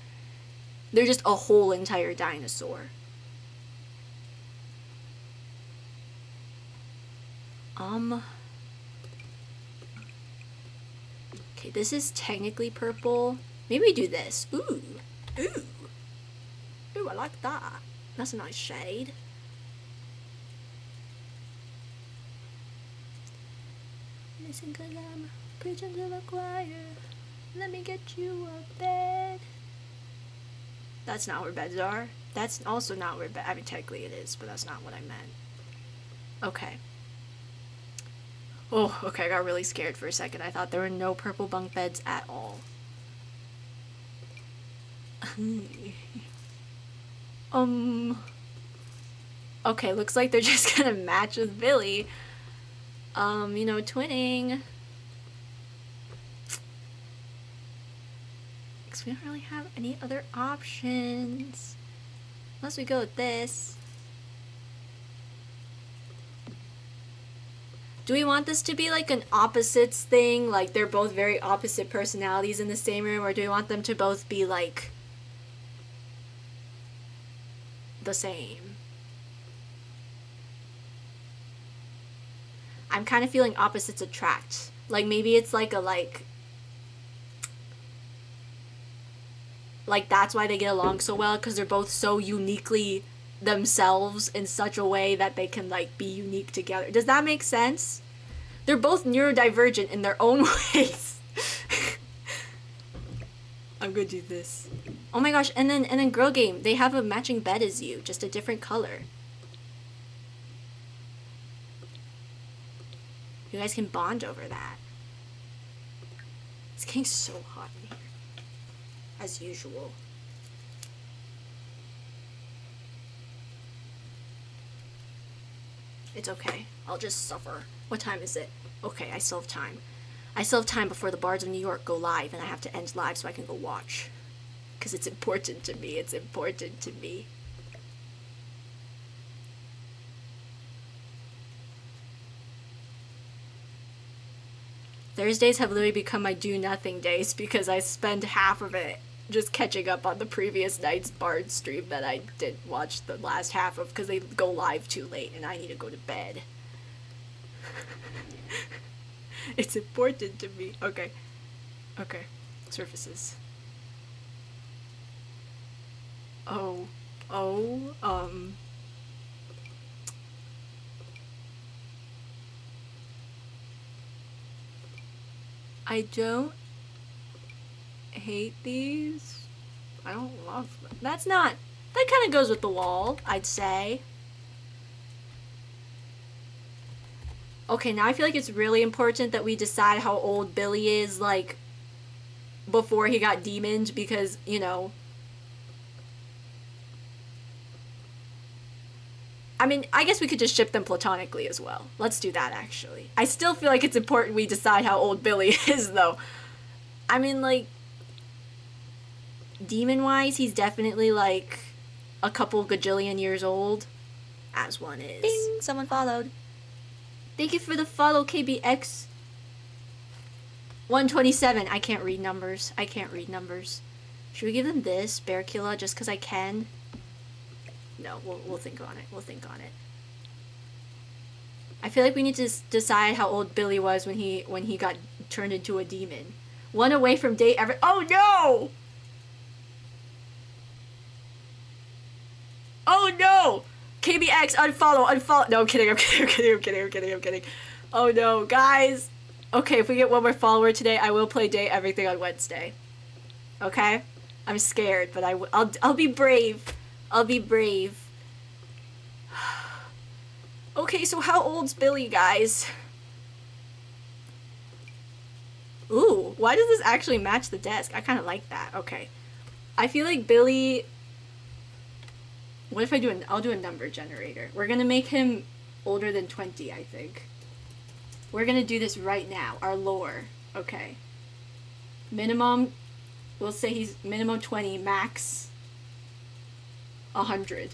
They're just a whole entire dinosaur. Okay, this is technically purple. Maybe we do this. Ooh. Ooh. Ooh, I like that. That's a nice shade. Listen, 'cause I'm preaching to the choir. Let me get you a bed. That's not where beds are. That's also not where I mean, technically it is, but that's not what I meant. Okay. Oh, okay, I got really scared for a second. I thought there were no purple bunk beds at all. Okay, looks like they're just gonna match with Billy. You know, twinning. Because we don't really have any other options. Unless we go with this. Do we want this to be like an opposites thing? Like they're both very opposite personalities in the same room? Or do we want them to both be like the same? I'm kind of feeling opposites attract. Like maybe it's like a like that's why they get along so well, because they're both so uniquely themselves in such a way that they can like be unique together. Does that make sense? They're both neurodivergent in their own ways. I'm gonna do this. Oh my gosh, and then Girl Game, they have a matching bed as you, just a different color. You guys can bond over that. It's getting so hot in here. As usual. It's okay. I'll just suffer. What time is it? Okay, I still have time. I still have time before the Bards of New York go live, and I have to end live so I can go watch. Because it's important to me. It's important to me. Thursdays have literally become my do-nothing days because I spend half of it just catching up on the previous night's Bard stream that I didn't watch the last half of because they go live too late and I need to go to bed. It's important to me. Okay. Okay. Surfaces. Oh. I don't hate these. I don't love them. That kind of goes with the wall, I'd say. Okay, now I feel like it's really important that we decide how old Billy is, like, before he got demoned, because, you know... I mean, I guess we could just ship them platonically as well. Let's do that, actually. I still feel like it's important we decide how old Billy is, though. I mean, like... Demon-wise, he's definitely, like, a couple gajillion years old. As one is. Ding! Someone followed. Thank you for the follow, KBX. 127. I can't read numbers. I can't read numbers. Should we give them this, Bearkilla, just because I can? No, we'll think on it. We'll think on it. I feel like we need to decide how old Billy was when he got turned into a demon. One away from date ever. Oh no! Oh no! KBX, unfollow. No, I'm kidding. Oh no, guys. Okay, if we get one more follower today, I will play Date Everything on Wednesday. Okay? I'm scared, but I'll be brave. I'll be brave. Okay, so how old's Billy, guys? Ooh, why does this actually match the desk? I kind of like that. Okay. I feel like Billy... What if I'll do a number generator. We're gonna make him older than 20, I think. We're gonna do this right now. Our lore. Okay. Minimum, we'll say he's minimum 20, max 100.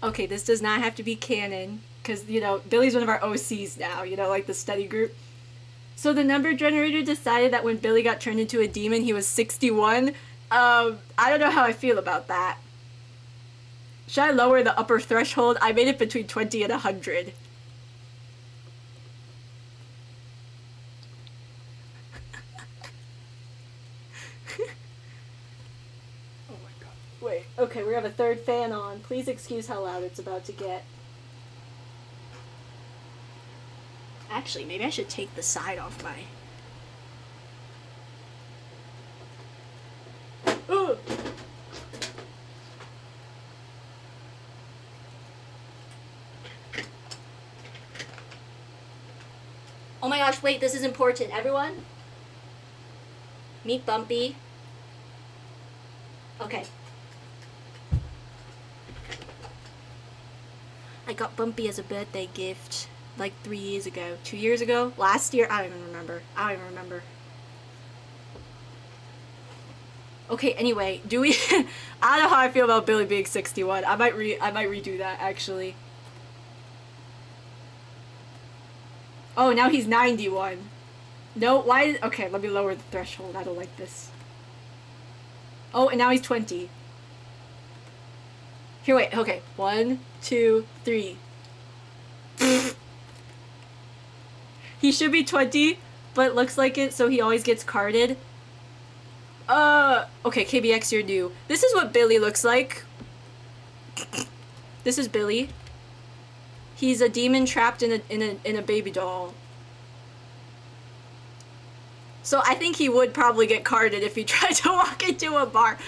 Okay, this does not have to be canon, because, you know, Billy's one of our OCs now, you know, like the study group. So the number generator decided that when Billy got turned into a demon, he was 61. I don't know how I feel about that. Should I lower the upper threshold? I made it between 20 and 100. Oh my god. Wait, okay, we have a third fan on. Please excuse how loud it's about to get. Actually, maybe I should take the side off my... Ugh! Oh my gosh, wait, this is important. Everyone, meet Bumpy. Okay. I got Bumpy as a birthday gift like 3 years ago. 2 years ago? Last year? I don't even remember. Okay, anyway, do we... I don't know how I feel about Billy being 61. I might redo that, actually. Oh, now he's 91. No, why... Okay, let me lower the threshold. I don't like this. Oh, and now he's 20. Here, wait, okay. 1, 2, 3. He should be 20, but looks like it, so he always gets carded. Okay, KBX, you're new. This is what Billy looks like. This is Billy. He's a demon trapped in a baby doll. So I think he would probably get carded if he tried to walk into a bar.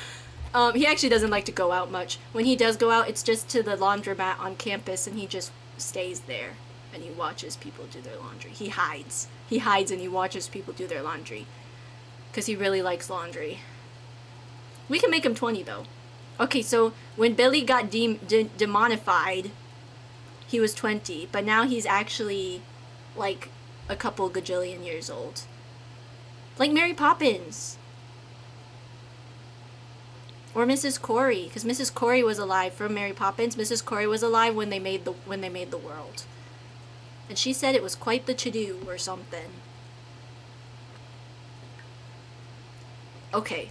He actually doesn't like to go out much. When he does go out, it's just to the laundromat on campus, and he just stays there. And he watches people do their laundry. He hides. He hides and he watches people do their laundry. Because he really likes laundry. We can make him 20, though. Okay, so when Billy got demonified, he was 20. But now he's actually, like, a couple gajillion years old. Like Mary Poppins. Or Mrs. Corey. Because Mrs. Corey was alive from Mary Poppins. Mrs. Corey was alive when they made the world. And she said it was quite the to-do or something. Okay.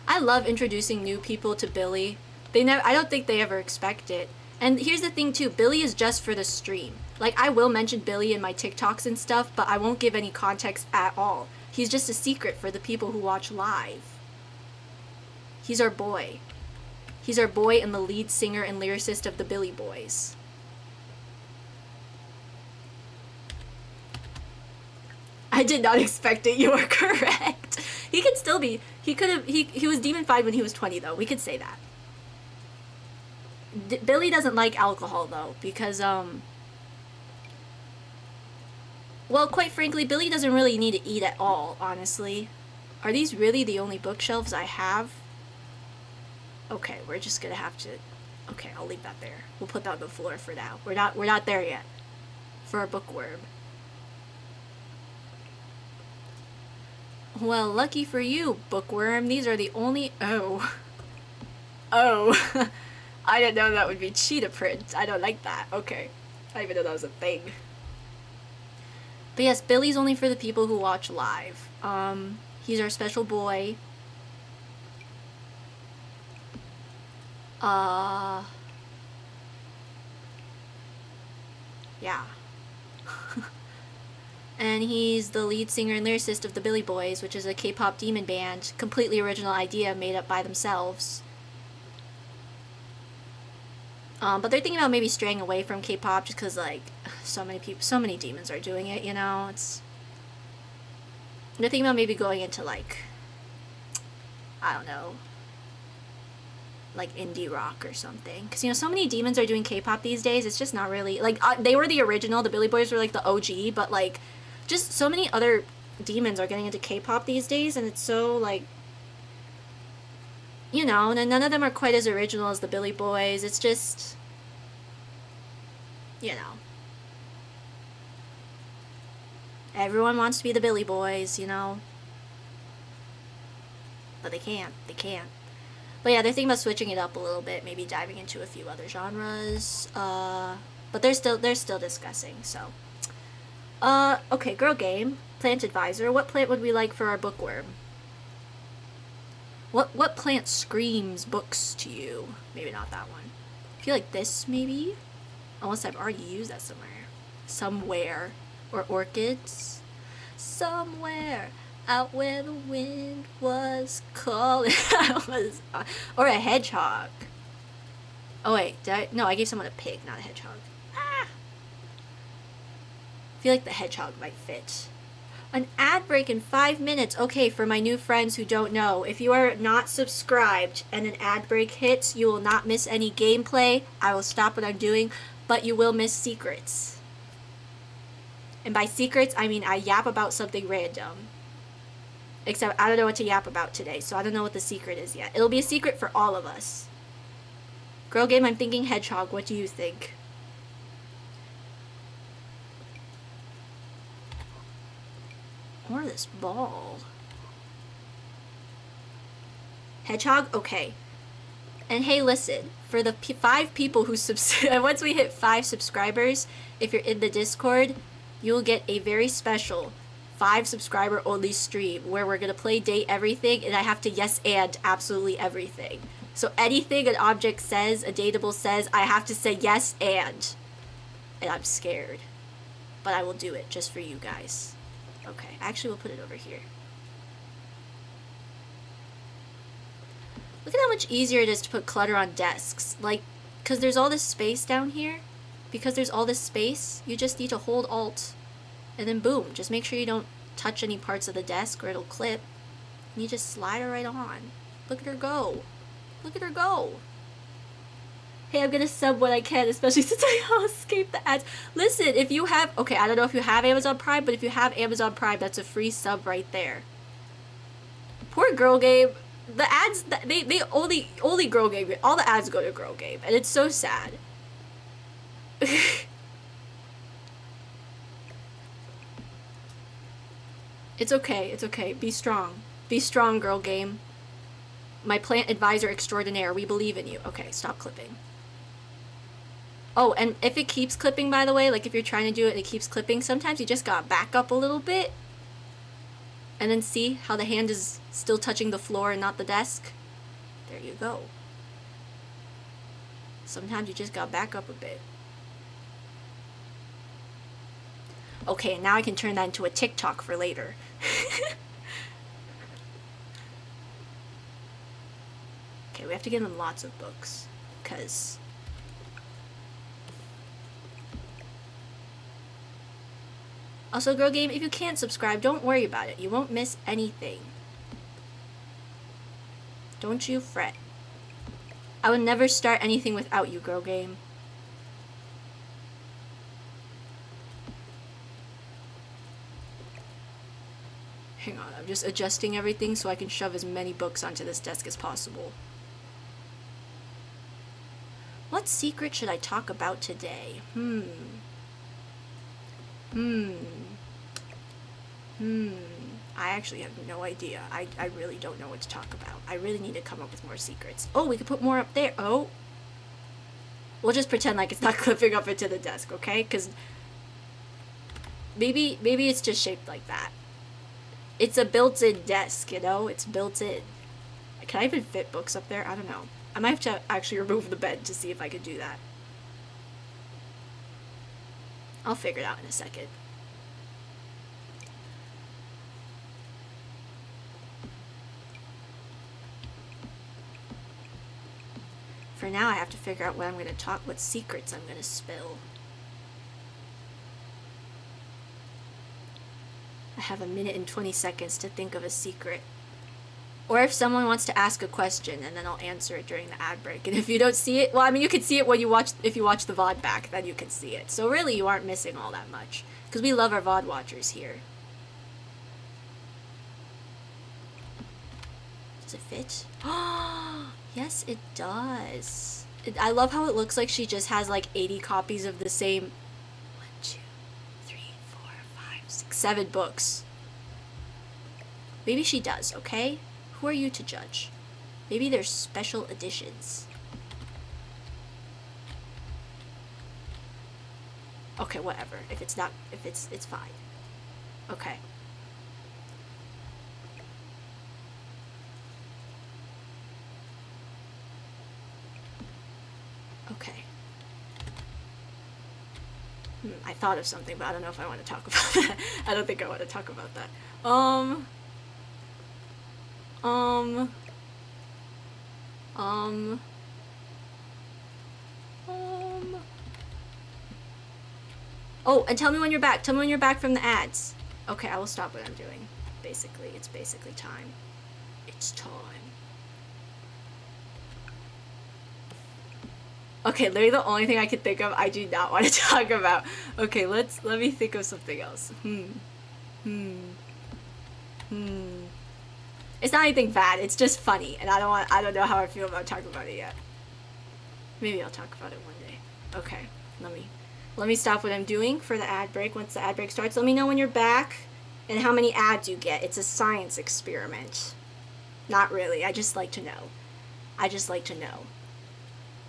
I love introducing new people to Billy. I don't think they ever expect it. And here's the thing too, Billy is just for the stream. Like, I will mention Billy in my TikToks and stuff, but I won't give any context at all. He's just a secret for the people who watch live. He's our boy. He's our boy and the lead singer and lyricist of the Billy Boys. I did not expect it. You are correct. He could still be. He was demonified when he was 20, though. We could say that. Billy doesn't like alcohol, though, because, well, quite frankly, Billy doesn't really need to eat at all, honestly. Are these really the only bookshelves I have? Okay, we're just gonna have to... Okay, I'll leave that there. We'll put that on the floor for now. We're not there yet. For our bookworm. Well, lucky for you, bookworm. These are the only... Oh. Oh. I didn't know that would be cheetah print. I don't like that. Okay. I didn't even know that was a thing. But yes, Billy's only for the people who watch live. He's our special boy. Yeah. And he's the lead singer and lyricist of the Billy Boys, which is a K-pop demon band. Completely original idea made up by themselves. But they're thinking about maybe straying away from K-pop just because, like, so many demons are doing it, you know? They're thinking about maybe going into, like, I don't know, like indie rock or something. Because, you know, so many demons are doing K-pop these days, it's just not really, like, they were the original, the Billy Boys were, like, the OG, but, like, just so many other demons are getting into K-pop these days, and it's so, like, you know, and none of them are quite as original as the Billy Boys. It's just, you know. Everyone wants to be the Billy Boys, you know. But they can't. They can't. But yeah, they're thinking about switching it up a little bit, maybe diving into a few other genres. But they're still discussing, so. Okay, girl game. Plant advisor. What plant would we like for our bookworm? What plant screams books to you? Maybe not that one. I feel like this, maybe? Unless I've already used that somewhere. Somewhere. Or orchids. Somewhere out where the wind was calling. Or a hedgehog. Oh wait, no, I gave someone a pig, not a hedgehog. Ah! I feel like the hedgehog might fit. An ad break in 5 minutes. Okay, for my new friends who don't know, if you are not subscribed and an ad break hits, you will not miss any gameplay. I will stop what I'm doing. but you will miss secrets. And by secrets, I mean I yap about something random. Except I don't know what to yap about today, so I don't know what the secret is yet. It'll be a secret for all of us. Girl Game, I'm thinking hedgehog. What do you think? Or this ball. Hedgehog? Okay. And hey, listen. For the 5 people who once we hit 5 subscribers, if you're in the Discord, you'll get a very special 5 subscriber only stream where we're gonna play date everything, and I have to yes and absolutely everything. So anything an object says, a dateable says, I have to say yes and I'm scared, but I will do it just for you guys. Okay, actually we'll put it over here. Look at how much easier it is to put clutter on desks. Like, because there's all this space down here, because there's all this space, you just need to hold Alt and then boom, just make sure you don't touch any parts of the desk or it'll clip. And you just slide her right on. Look at her go. Look at her go. Hey, I'm gonna sub what I can, especially since I escaped the ads. Listen, if you have, okay, I don't know if you have Amazon Prime, but if you have Amazon Prime, that's a free sub right there. Poor Girl Game. The ads, they only Girl Game, all the ads go to Girl Game, and it's so sad. It's okay, it's okay. Be strong. Be strong, Girl Game. My plant advisor extraordinaire, we believe in you. Okay, stop clipping. Oh, and if it keeps clipping, by the way, like if you're trying to do it and it keeps clipping, sometimes you just gotta back up a little bit. And then see how the hand is still touching the floor and not the desk? There you go. Sometimes you just gotta back up a bit. Okay, now I can turn that into a TikTok for later. Okay, we have to give them lots of books, because... Also, Girl Game, if you can't subscribe, don't worry about it. You won't miss anything. Don't you fret. I would never start anything without you, Girl Game. Hang on, I'm just adjusting everything so I can shove as many books onto this desk as possible. What secret should I talk about today? I actually have no idea. I really don't know what to talk about. I really need to come up with more secrets. Oh, we could put more up there. Oh. We'll just pretend like it's not clipping up into the desk, okay? Because maybe it's just shaped like that. It's a built-in desk, you know? It's built in. Can I even fit books up there? I don't know. I might have to actually remove the bed to see if I could do that. I'll figure it out in a second. For now, I have to figure out what I'm going to talk, what secrets I'm going to spill. I have 1 minute and 20 seconds to think of a secret. Or if someone wants to ask a question, and then I'll answer it during the ad break. And if you don't see it, well, I mean, you can see it when you watch, if you watch the VOD back, then you can see it. So really, you aren't missing all that much. Because we love our VOD watchers here. Does it fit? Oh, yes, it does. I love how it looks like she just has like 80 copies of the same 1, 2, 3, 4, 5, 6, 7 books. Maybe she does, okay? Who are you to judge? Maybe there's special editions. Okay, whatever. If it's not, if it's fine. Okay. Okay. I thought of something, but I don't know if I want to talk about that. I don't think I want to talk about that. Oh, and tell me when you're back. Tell me when you're back from the ads. Okay, I will stop what I'm doing. Basically, it's basically time. It's time. Okay, literally the only thing I can think of I do not want to talk about. Okay, let me think of something else. It's not anything bad, it's just funny, and I don't know how I feel about talking about it yet. Maybe I'll talk about it one day. Okay, let me stop what I'm doing for the ad break. Once the ad break starts, let me know when you're back and how many ads you get. It's a science experiment. Not really, I just like to know. I just like to know.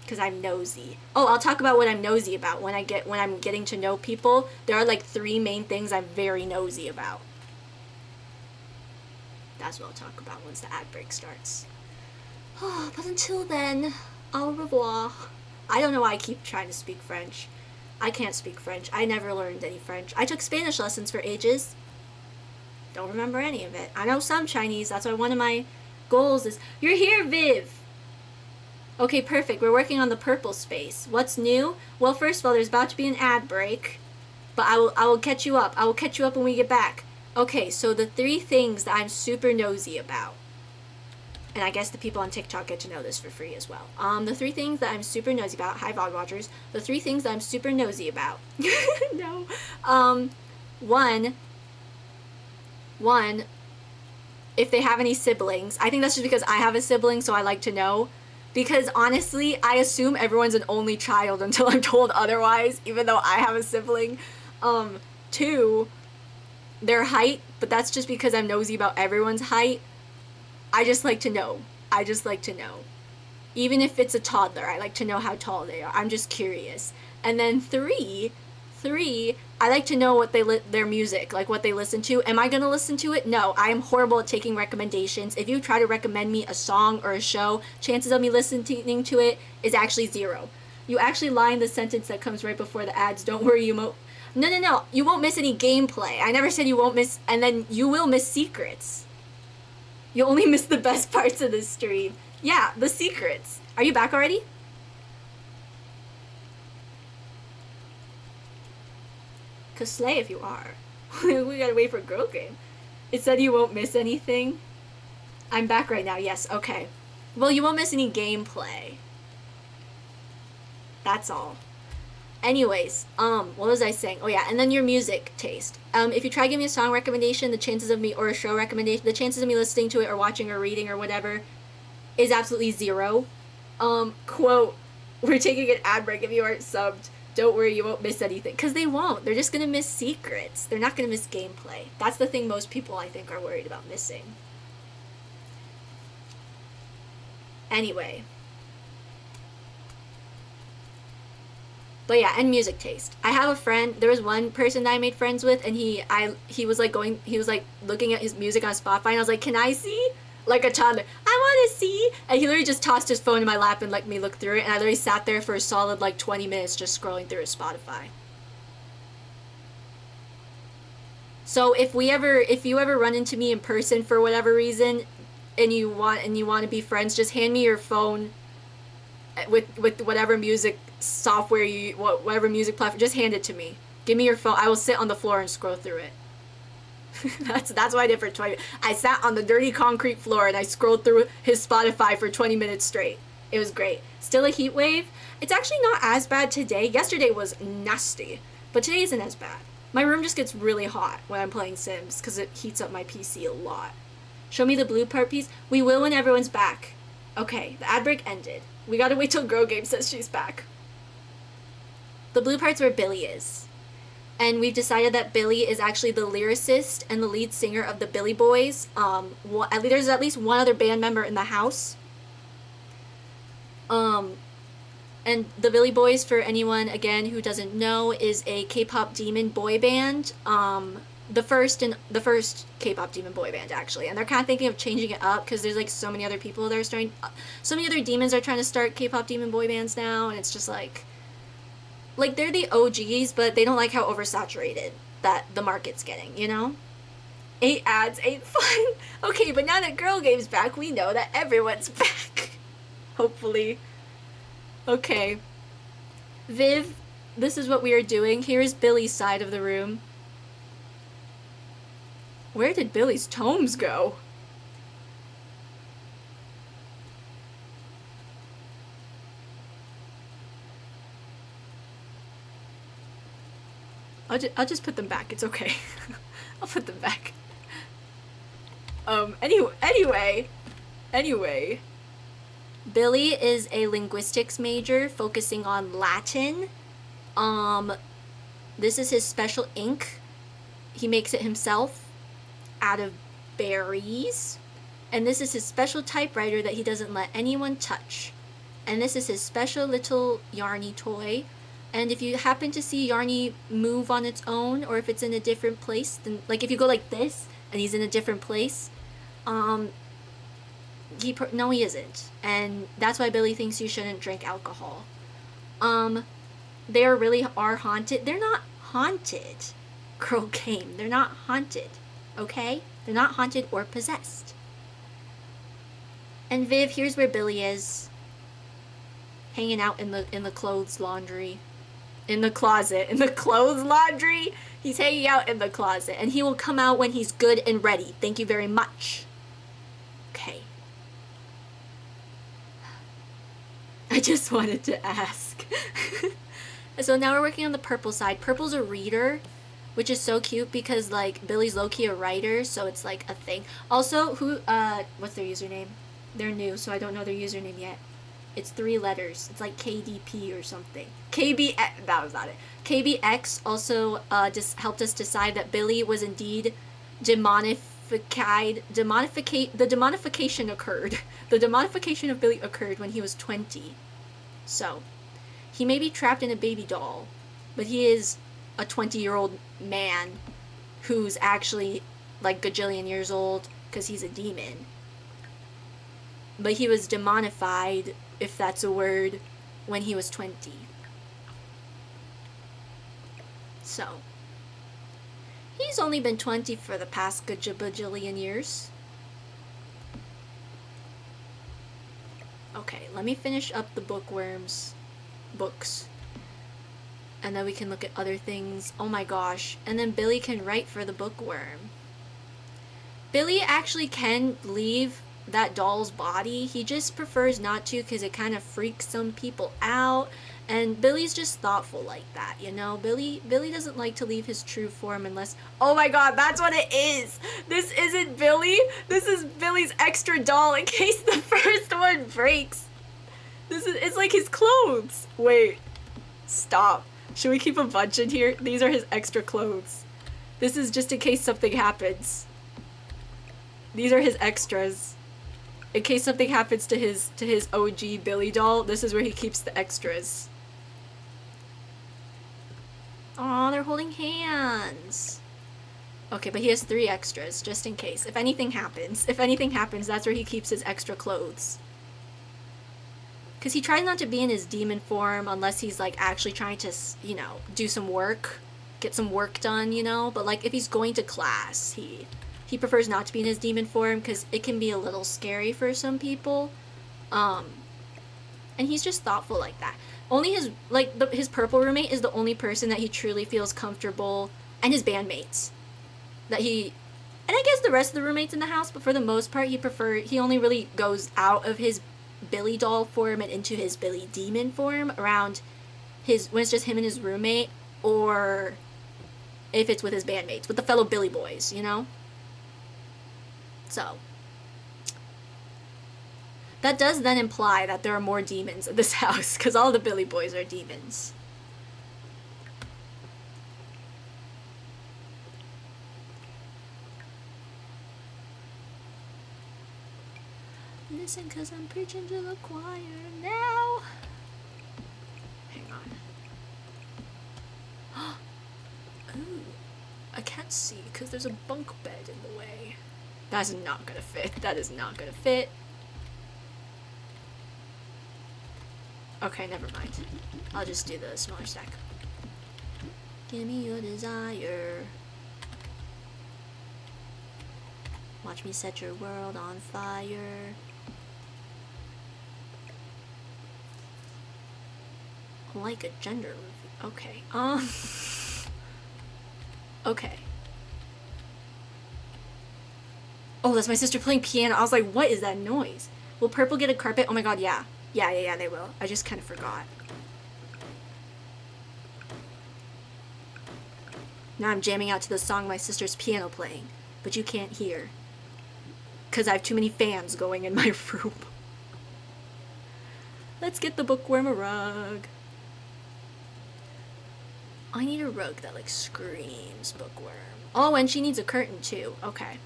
Because I'm nosy. Oh, I'll talk about what I'm nosy about when I'm getting to know people. There are like 3 main things I'm very nosy about. That's what I'll talk about once the ad break starts. Oh, but until then, au revoir. I don't know why I keep trying to speak French. I can't speak French. I never learned any French. I took Spanish lessons for ages. Don't remember any of it. I know some Chinese. That's why one of my goals is... You're here, Viv! Okay, perfect. We're working on the purple space. What's new? Well, first of all, there's about to be an ad break. But I will catch you up. I will catch you up when we get back. Okay, so the 3 things that I'm super nosy about. And I guess the people on TikTok get to know this for free as well. The 3 things that I'm super nosy about. Hi, VOD watchers. The 3 things that I'm super nosy about. No. One, if they have any siblings. I think that's just because I have a sibling, so I like to know. Because honestly, I assume everyone's an only child until I'm told otherwise, even though I have a sibling. 2, their height, but that's just because I'm nosy about everyone's height. I just like to know. I just like to know. Even if it's a toddler, I like to know how tall they are. I'm just curious. And then 3, I like to know what their music, like what they listen to. Am I gonna listen to it? No, I am horrible at taking recommendations. If you try to recommend me a song or a show, chances of me listening to it is actually 0. You actually lie in the sentence that comes right before the ads. Don't worry, No, you won't miss any gameplay. I never said you won't miss, and then you will miss secrets. You'll only miss the best parts of this stream. Yeah, the secrets. Are you back already? Cause slay if you are. We gotta wait for Girl Game. It said you won't miss anything. I'm back right now, yes, okay. Well, you won't miss any gameplay. That's all. Anyways, what was I saying? Oh yeah, and then your music taste. If you try to give me a song recommendation, the chances of me, or a show recommendation, the chances of me listening to it or watching or reading or whatever is absolutely 0. Quote, we're taking an ad break if you aren't subbed. Don't worry, you won't miss anything. Because they won't. They're just going to miss secrets. They're not going to miss gameplay. That's the thing most people, I think, are worried about missing. Anyway. But yeah, and music taste. I have a friend, there was one person that I made friends with, and he was like looking at his music on Spotify, and I was like, can I see? Like a toddler, I want to see. And he literally just tossed his phone in my lap and let me look through it, and I literally sat there for a solid like 20 minutes just scrolling through his Spotify. So if you ever run into me in person for whatever reason, and you want to be friends, just hand me your phone with whatever music software whatever music platform, just hand it to me. Give me your phone. I will sit on the floor and scroll through it. That's what I did for 20. I sat on the dirty concrete floor and I scrolled through his Spotify for 20 minutes straight. It was great. Still a heat wave. It's actually not as bad today. Yesterday was nasty, but today isn't as bad. My room just gets really hot when I'm playing Sims because it heats up my PC a lot. Show me the blue part piece. We will when everyone's back. Okay, the ad break ended. We gotta wait till Girl Game says she's back. The blue part's where Billy is. And we've decided that Billy is actually the lyricist and the lead singer of the Billy Boys. There's at least one other band member in the house. And the Billy Boys, for anyone, again, who doesn't know, is a K-pop demon boy band. The first K-pop demon boy band, actually. And they're kind of thinking of changing it up because there's like so many other people that are starting... so many other demons are trying to start K-pop demon boy bands now, and it's just like they're the OGs, but they don't like how oversaturated that the market's getting, you know? 8 ads ain't fun. Okay, but now that Girl Game's back, we know that everyone's back. Hopefully. Okay. Viv, this is what we are doing. Here is Billy's side of the room. Where did Billy's tomes go? I'll just put them back. It's okay. I'll put them back. Anyway. Billy is a linguistics major focusing on Latin. This is his special ink. He makes it himself out of berries. And this is his special typewriter that he doesn't let anyone touch. And this is his special little Yarny toy. And if you happen to see Yarny move on its own, or if it's in a different place, then, like, if you go like this, and he's in a different place, no, he isn't. And that's why Billy thinks you shouldn't drink alcohol. They are haunted. They're not haunted, Girl Game. They're not haunted, okay? They're not haunted or possessed. And Viv, here's where Billy is. Hanging out in the clothes laundry. In the closet. In the clothes laundry? He's hanging out in the closet. And he will come out when he's good and ready. Thank you very much. Okay. I just wanted to ask. So now we're working on the purple side. Purple's a reader, which is so cute because, like, Billy's low-key a writer, so it's like a thing. Also, what's their username? They're new, so I don't know their username yet. It's 3 letters. It's like KDP or something. That was not it. KBX also just helped us decide that Billy was indeed demonified. The demonification occurred. The demonification of Billy occurred when he was 20. So, he may be trapped in a baby doll, but he is a 20-year-old man who's actually like gajillion years old because he's a demon. But he was demonified, if that's a word, when he was 20. So, he's only been 20 for the past gajillion years. Okay, let me finish up the books. And then we can look at other things. Oh my gosh. And then Billy can write for the bookworm. Billy actually can leave that doll's body. He just prefers not to because it kind of freaks some people out. And Billy's just thoughtful like that, you know? Billy doesn't like to leave his true form unless... Oh my god, that's what it is! This isn't Billy! This is Billy's extra doll in case the first one breaks. It's like his clothes. Wait. Stop. Should we keep a bunch in here? These are his extra clothes. This is just in case something happens. These are his extras. In case something happens to his OG Billy doll, this is where he keeps the extras. Aw, they're holding hands. Okay, but he has 3 extras, just in case. If anything happens, that's where he keeps his extra clothes. Because he tries not to be in his demon form unless he's, like, actually trying to, you know, do some work. Get some work done, you know? But, like, if he's going to class, he prefers not to be in his demon form because it can be a little scary for some people. And he's just thoughtful like that. Only his purple roommate is the only person that he truly feels comfortable, and his bandmates. And I guess the rest of the roommates in the house, but for the most part he only really goes out of his Billy doll form and into his Billy demon form when it's just him and his roommate, or if it's with his bandmates, with the fellow Billy boys, you know? So, that does then imply that there are more demons in this house, because all the Billy boys are demons. Listen, because I'm preaching to the choir now. Hang on. Ooh, I can't see because there's a bunk bed in the way. That's not gonna fit. That is not gonna fit. Okay, never mind. I'll just do the smaller stack. Give me your desire. Watch me set your world on fire. Like a gender review. Okay. Okay. Oh, that's my sister playing piano. I was like, what is that noise? Will Purple get a carpet? Oh my god, yeah. Yeah, they will. I just kind of forgot. Now I'm jamming out to the song my sister's piano playing, but you can't hear. Because I have too many fans going in my room. Let's get the bookworm a rug. I need a rug that like screams bookworm. Oh, and she needs a curtain too. Okay.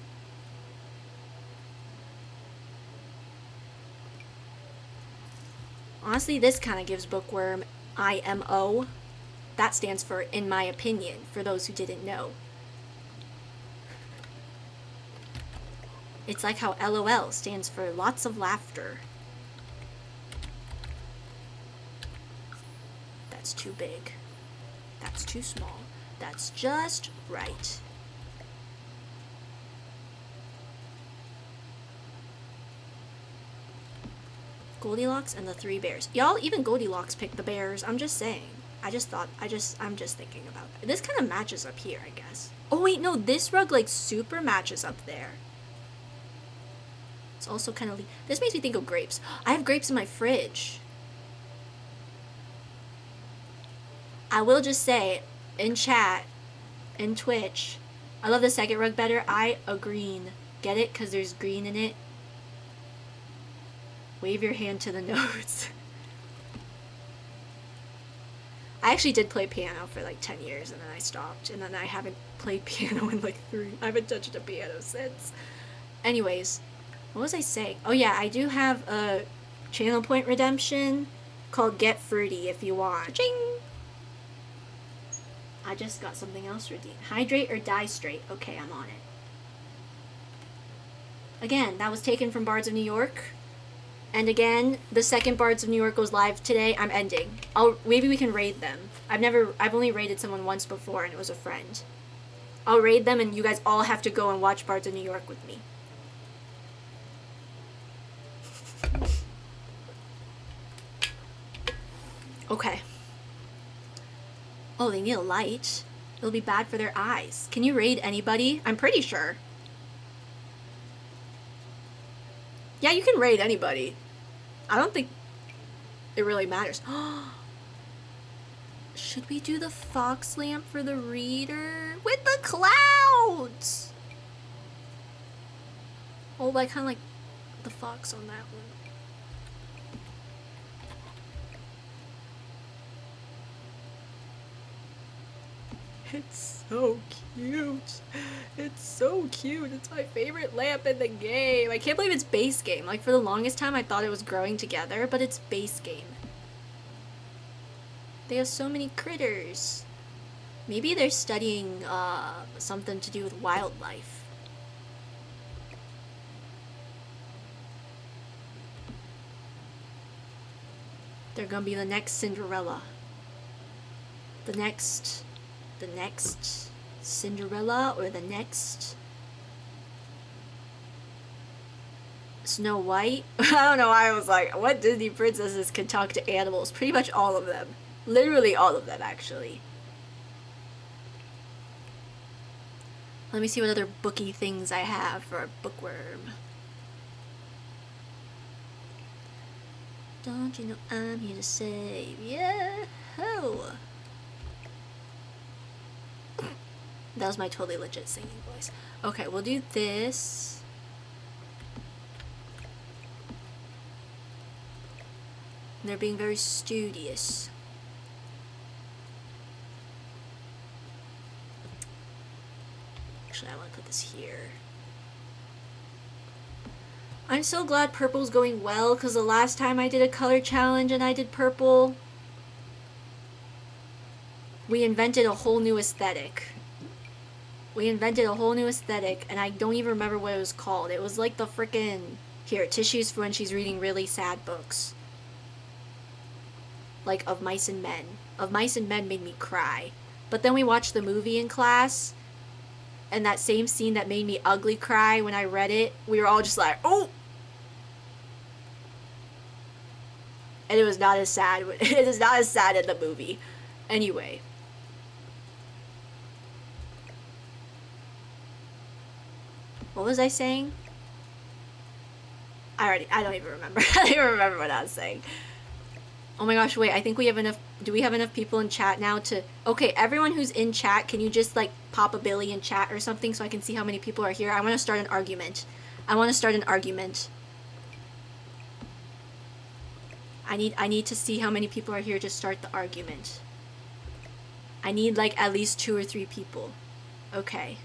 Honestly, this kind of gives bookworm IMO. That stands for in my opinion, for those who didn't know. It's like how LOL stands for lots of laughter. That's too big. That's too small. That's just right. Goldilocks and the Three Bears. Y'all, even Goldilocks picked the bears. I'm just saying. I'm just thinking about that. This kind of matches up here, I guess. Oh wait, no, this rug like super matches up there. It's also kind of, this makes me think of grapes. I have grapes in my fridge. I will just say, in chat, in Twitch, I love the second rug better. I agree. Get it? Because there's green in it. Wave your hand to the notes. I actually did play piano for like 10 years and then I stopped. And then I haven't played piano in like 3. I haven't touched a piano since. Anyways, what was I saying? Oh yeah, I do have a channel point redemption called Get Fruity if you want. Ching! I just got something else redeemed. Hydrate or die straight. Okay, I'm on it. Again, that was taken from Bards of New York. And again, the second Bards of New York goes live today. I'm ending. Maybe we can raid them. I've only raided someone once before and it was a friend. I'll raid them and you guys all have to go and watch Bards of New York with me. Okay. Oh, they need a light. It'll be bad for their eyes. Can you raid anybody? I'm pretty sure. Yeah, you can raid anybody. I don't think it really matters. Should we do the fox lamp for the reader? With the clouds! Oh, like kind of like the fox on that one. It's so cute. It's so cute. It's my favorite lamp in the game. I can't believe it's base game. Like for the longest time I thought it was growing together, but it's base game. They have so many critters. Maybe they're studying something to do with wildlife. They're gonna be the next Cinderella. The next Cinderella or the next Snow White. I don't know why I was like, what Disney princesses can talk to animals? Pretty much all of them. Literally all of them, actually. Let me see what other booky things I have for a bookworm. Don't you know I'm here to save? Yeah. Oh. That was my totally legit singing voice. Okay, we'll do this. They're being very studious. Actually, I want to put this here. I'm so glad purple's going well, because the last time I did a color challenge and I did purple, we invented a whole new aesthetic. And I don't even remember what it was called. It was like the frickin' here, tissues for when she's reading really sad books. Like Of Mice and Men. Of Mice and Men made me cry. But then we watched the movie in class, and that same scene that made me ugly cry when I read it, we were all just like, oh! And it was not as sad. It is not as sad in the movie. Anyway. What was I saying? I don't even remember. I don't even remember what I was saying. Oh my gosh, wait, I think we have enough. Do we have enough people in chat now to... Okay, everyone who's in chat, can you just like pop a Billy in chat or something so I can see how many people are here? I want to start an argument. I want to start an argument. I need to see how many people are here to start the argument. I need like at least 2 or 3 people. Okay.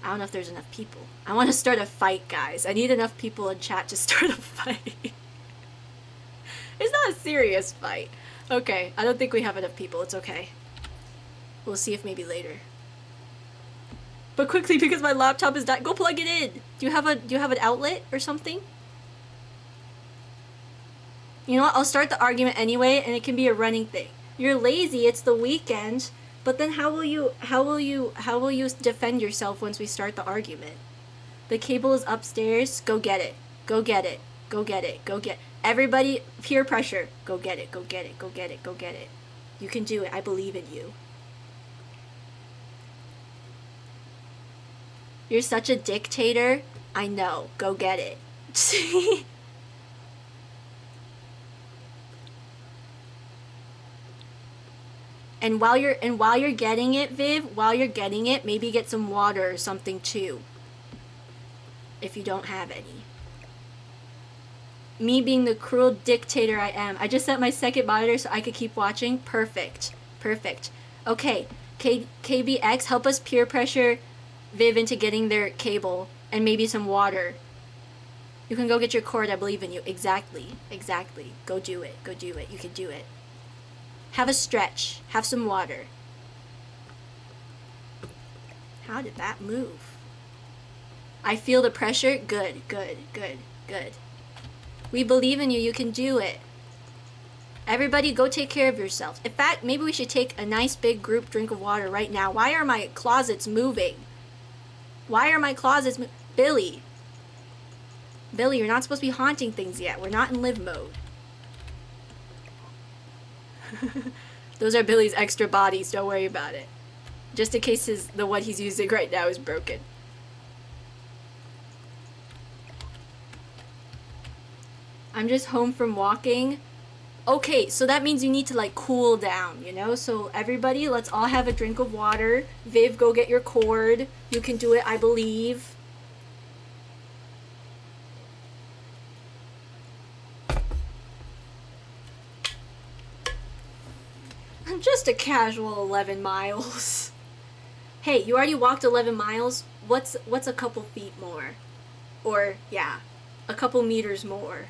I don't know if there's enough people. I want to start a fight, guys. I need enough people in chat to start a fight. It's not a serious fight. Okay, I don't think we have enough people. It's okay. We'll see if maybe later. But quickly, because my laptop is dying. Go plug it in. Do you have an outlet or something? You know what? I'll start the argument anyway, and it can be a running thing. You're lazy. It's the weekend. But then how will you defend yourself once we start the argument? The cable is upstairs. Go get it. Go get it. Go get it. Go get... Everybody, peer pressure. Go get it. Go get it. Go get it. Go get it. You can do it. I believe in you. You're such a dictator. I know. Go get it. And while you're getting it, Viv, while you're getting it, maybe get some water or something too. If you don't have any. Me being the cruel dictator I am. I just set my second monitor so I could keep watching. Perfect. Perfect. Okay. KBX, help us peer pressure Viv into getting their cable and maybe some water. You can go get your cord. I believe in you. Exactly. Exactly. Go do it. Go do it. You can do it. Have a stretch. Have some water. How did that move? I feel the pressure. Good, good, good, good. We believe in you. You can do it. Everybody go take care of yourselves. In fact, maybe we should take a nice big group drink of water right now. Why are my closets moving? Why are my closets Billy. Billy, you're not supposed to be haunting things yet. We're not in live mode. Those are Billy's extra bodies. Don't worry about it. Just in case the one he's using right now is broken. I'm just home from walking. Okay, so that means you need to like cool down, you know? So everybody, let's all have a drink of water. Viv, go get your cord. You can do it, I believe. Just a casual 11 miles. Hey, you already walked 11 miles. What's a couple feet more? Or, yeah, a couple meters more.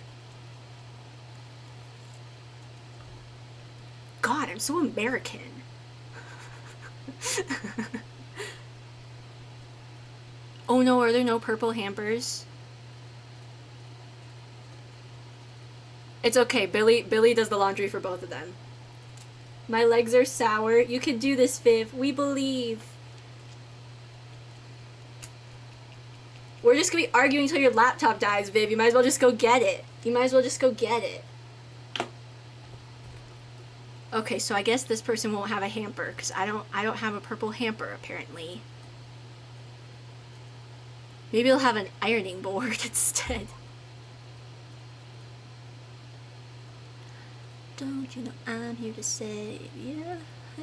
God, I'm so American. Oh no, are there no purple hampers? It's okay, Billy does the laundry for both of them. My legs are sour. You can do this, Viv. We believe. We're just gonna be arguing until your laptop dies, Viv. You might as well just go get it. You might as well just go get it. Okay, so I guess this person won't have a hamper because I don't have a purple hamper apparently. Maybe they'll have an ironing board instead. Don't you know I'm here to save you?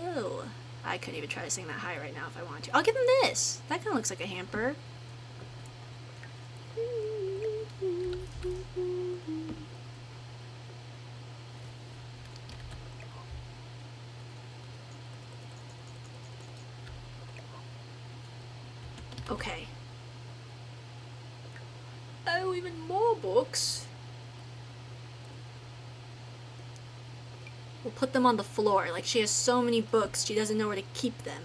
Oh, I couldn't even try to sing that high right now if I wanted to. I'll give him this. That kind of looks like a hamper. Okay. Oh, even more books. We'll put them on the floor. Like, she has so many books, she doesn't know where to keep them.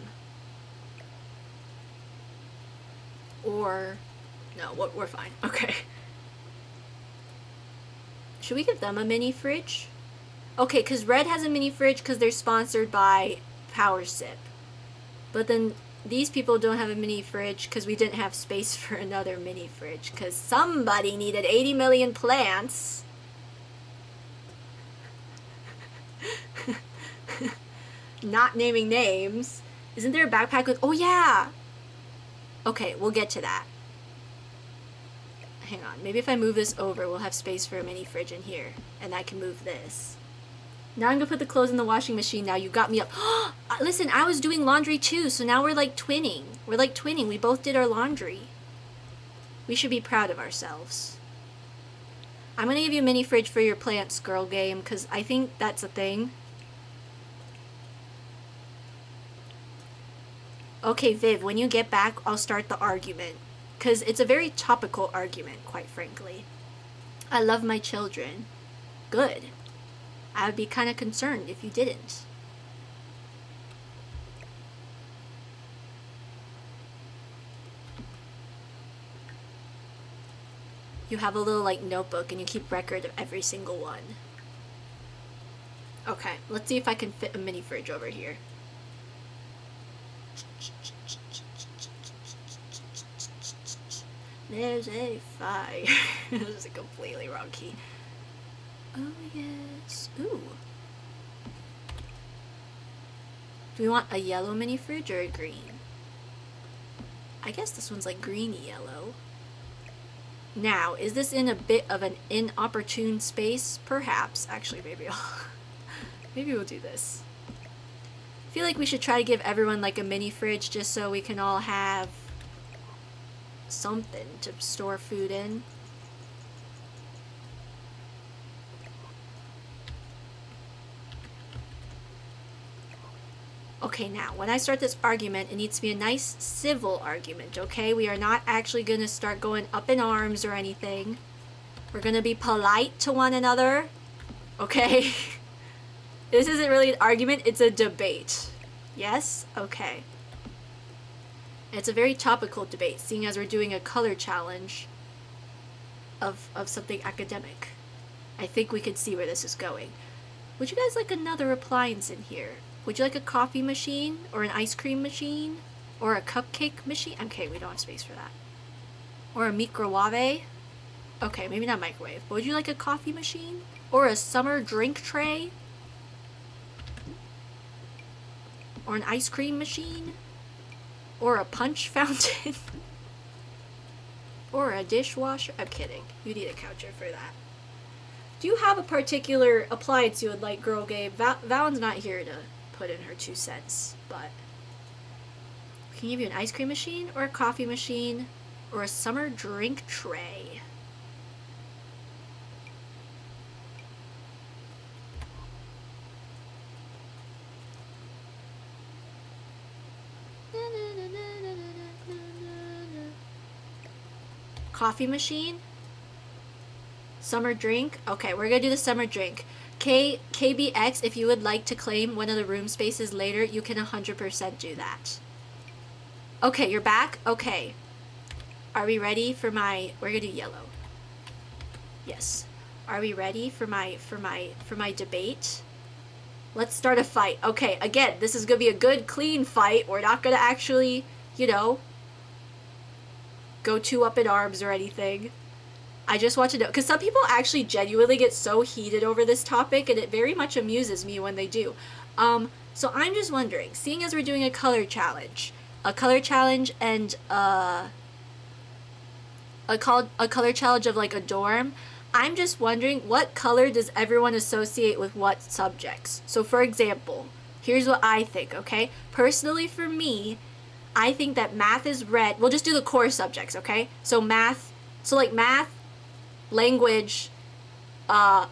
Or... no, we're fine. Okay. Should we give them a mini fridge? Okay, because Red has a mini fridge because they're sponsored by Power Sip. But then these people don't have a mini fridge because we didn't have space for another mini fridge because somebody needed 80 million plants. Not naming names. Isn't there a backpack with... oh yeah! Okay, we'll get to that. hang on. Maybe if I move this over, we'll have space for a mini fridge in here. And I can move this. Now I'm gonna put the clothes in the washing machine. Now you got me up. Listen, I was doing laundry too, so now we're like twinning. We're like twinning. We both did our laundry. We should be proud of ourselves. I'm gonna give you a mini fridge for your plants girl game, because I think that's a thing. Okay, Viv, when you get back, I'll start the argument. Because it's a very topical argument, quite frankly. I love my children. Good. I would be kind of concerned if you didn't. You have a little, like, notebook and you keep record of every single one. Okay, let's see if I can fit a mini fridge over here. There's a fire. This is a completely wrong key. Oh, yes. Ooh. Do we want a yellow mini fridge or a green? I guess this one's like greeny yellow. Now, is this in a bit of an inopportune space? Perhaps. Actually, maybe we'll do this. I feel like we should try to give everyone like a mini fridge just so we can all have something to store food in. Okay, now, when I start this argument, it needs to be a nice civil argument, okay? We are not actually going to start going up in arms or anything. We're going to be polite to one another, okay? This isn't really an argument, it's a debate. Yes? Okay. It's a very topical debate, seeing as we're doing a color challenge of something academic. I think we could see where this is going. Would you guys like another appliance in here? Would you like a coffee machine? Or an ice cream machine? Or a cupcake machine? Okay, we don't have space for that. Or a microwave? Okay, maybe not microwave. But would you like a coffee machine? Or a summer drink tray? Or an ice cream machine? Or a punch fountain? Or a dishwasher? I'm kidding. You need a counter for that. Do you have a particular appliance you would like, Girl Gabe? Valen's not here to put in her 2 cents, but we can give you an ice cream machine, or a coffee machine, or a summer drink tray. Coffee machine? Summer drink? Okay, we're gonna do the summer drink. KBX, if you would like to claim one of the room spaces later, you can 100% do that. Okay, you're back? Okay. Are we ready for my... We're gonna do yellow. Yes. Are we ready for my debate? Let's start a fight. Okay, again, this is gonna be a good, clean fight. We're not gonna actually, you know, go too up in arms or anything. I just want to know, because some people actually genuinely get so heated over this topic, and it very much amuses me when they do. So I'm just wondering, seeing as we're doing a color challenge and a color challenge of like a dorm, I'm just wondering what color does everyone associate with what subjects? So for example, here's what I think, okay? Personally for me, I think that math is red. We'll just do the core subjects, okay? So math, language, there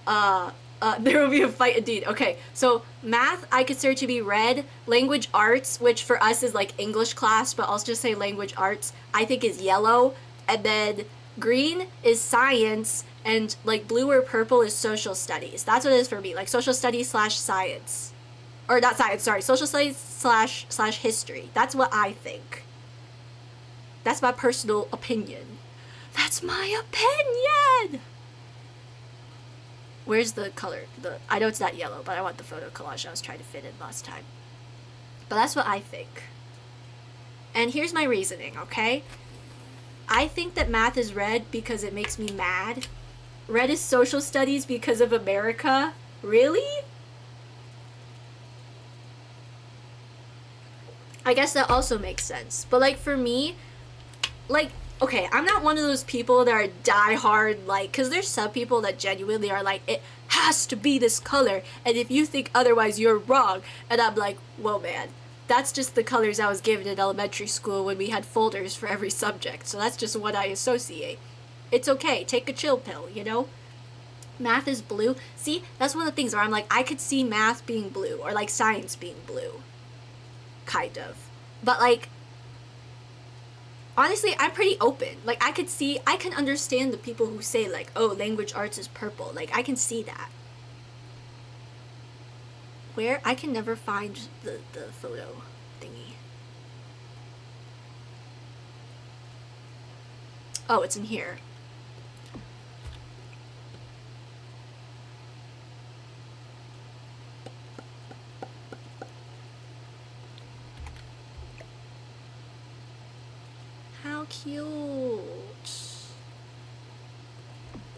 will be a fight indeed. Okay, so math I consider to be red. Language arts, which for us is like English class, but I'll just say language arts, I think is yellow. And then green is science, and like blue or purple is social studies. That's what it is for me, like social studies / science. Or not science, sorry, social studies / history. That's what I think. That's my personal opinion. That's my opinion! Where's the color? I know it's not yellow, but I want the photo collage I was trying to fit in last time. But that's what I think. And here's my reasoning, okay? I think that math is red because it makes me mad. Red is social studies because of America. Really? I guess that also makes sense. But like for me, like okay, I'm not one of those people that are die-hard, like, because there's some people that genuinely are like, it has to be this color, and if you think otherwise, you're wrong. And I'm like, whoa, man, that's just the colors I was given in elementary school when we had folders for every subject, so that's just what I associate. It's okay, take a chill pill, you know? Math is blue. See, that's one of the things where I'm like, I could see math being blue, or like science being blue. Kind of. But like, honestly, I'm pretty open. Like, I can understand the people who say, like, oh, language arts is purple. Like, I can see that. Where? I can never find the photo thingy. Oh, it's in here. How cute.